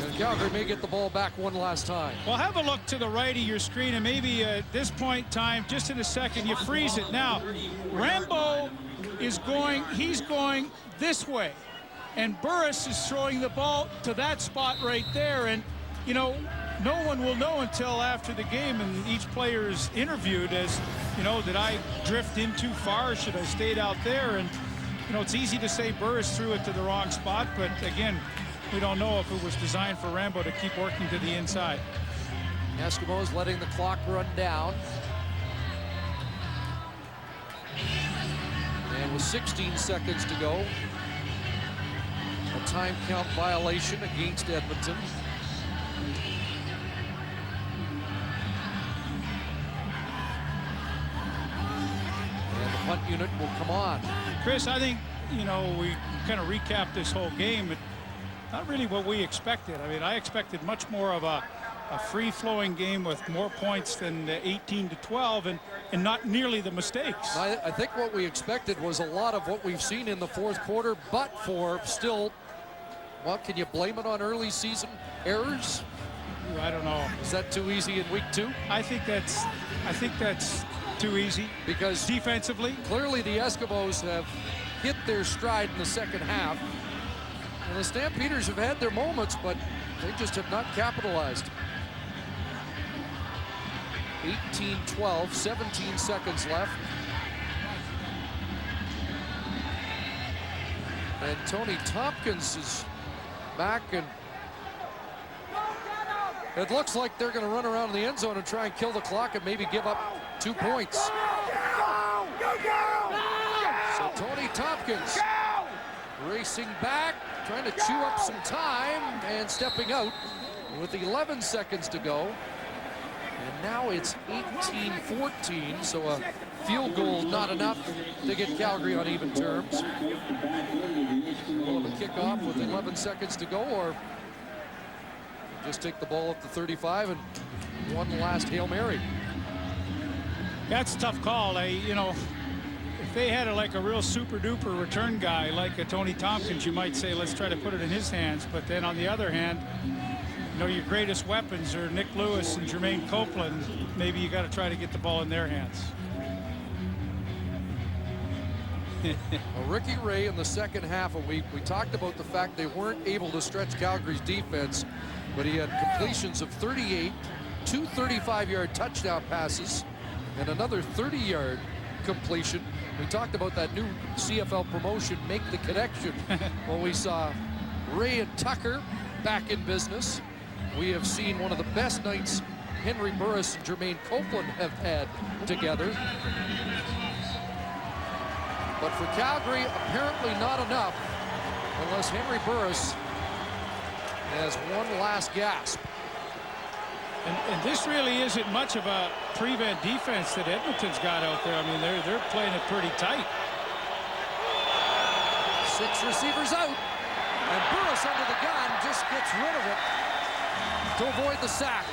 And Calgary may get the ball back one last time. Well, have a look to the right of your screen, and maybe at this point in time, just in a second, you freeze it. Now, Rambo is going, he's going this way, and Burris is throwing the ball to that spot right there. And, you know, no one will know until after the game and each player is interviewed as, you know, did I drift in too far? Should I stayed out there? And, you know, it's easy to say Burris threw it to the wrong spot, but again, we don't know if it was designed for Rambo to keep working to the inside. Eskimos letting the clock run down. And with 16 seconds to go, a time count violation against Edmonton. And the punt unit will come on. Chris, I think, you know, we kind of recapped this whole game, but not really what we expected. I mean, I expected much more of a free-flowing game with more points than 18-12 and not nearly the mistakes. I think what we expected was a lot of what we've seen in the fourth quarter, but for still, well, can you blame it on early season errors? I don't know. Is that too easy in week 2? I think that's too easy. Because defensively, clearly the Eskimos have hit their stride in the second half. And the Stampeders have had their moments, but they just have not capitalized. 18-12, 17 seconds left. And Tony Tompkins is back, and it looks like they're going to run around in the end zone and try and kill the clock and maybe give up 2 points. So Tony Tompkins racing back, trying to chew up some time, and stepping out with 11 seconds to go. And now it's 18-14, so a field goal not enough to get Calgary on even terms. We'll have a kickoff with 11 seconds to go, or just take the ball up to 35 and one last Hail Mary. That's a tough call. You know, if they had like a real super duper return guy like a Tony Tompkins, you might say let's try to put it in his hands. But then on the other hand, you know, your greatest weapons are Nick Lewis and Jermaine Copeland. Maybe you got to try to get the ball in their hands. Well, Ricky Ray in the second half of we talked about the fact they weren't able to stretch Calgary's defense, but he had completions of 38, 2 35-yard touchdown passes, and another 30-yard completion. We talked about that new CFL promotion, Make the Connection, when we saw Ray and Tucker back in business. We have seen one of the best nights Henry Burris and Jermaine Copeland have had together. But for Calgary, apparently not enough unless Henry Burris has one last gasp. And this really isn't much of a prevent defense that Edmonton's got out there. I mean, they're playing it pretty tight. 6 receivers out, and Burris under the gun just gets rid of it to avoid the sack.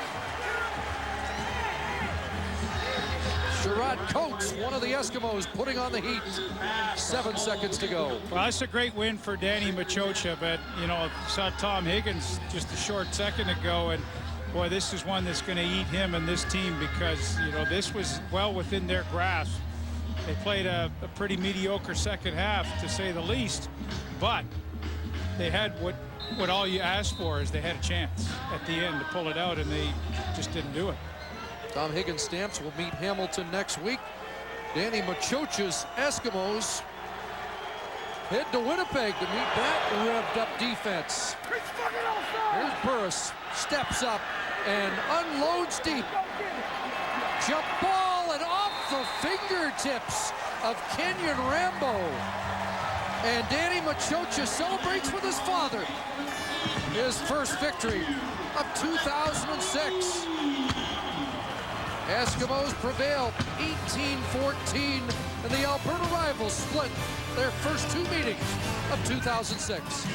Sherrod Coates, one of the Eskimos, putting on the heat. 7 seconds to go. Well, that's a great win for Danny Machocha, but, you know, saw Tom Higgins just a short second ago, and boy, this is one that's going to eat him and this team because, you know, this was well within their grasp. They played a pretty mediocre second half, to say the least, but they had what all you asked for is they had a chance at the end to pull it out, and they just didn't do it. Tom Higgins Stamps will meet Hamilton next week. Danny Machocha's Eskimos Head to Winnipeg to meet that revved up defense. Here's Burris, steps up and unloads deep. Jump ball and off the fingertips of Kenyon Rambo. And Danny Machocha celebrates with his father. His first victory of 2006. Eskimos prevail 18-14, and the Alberta Rivals split their first two meetings of 2006.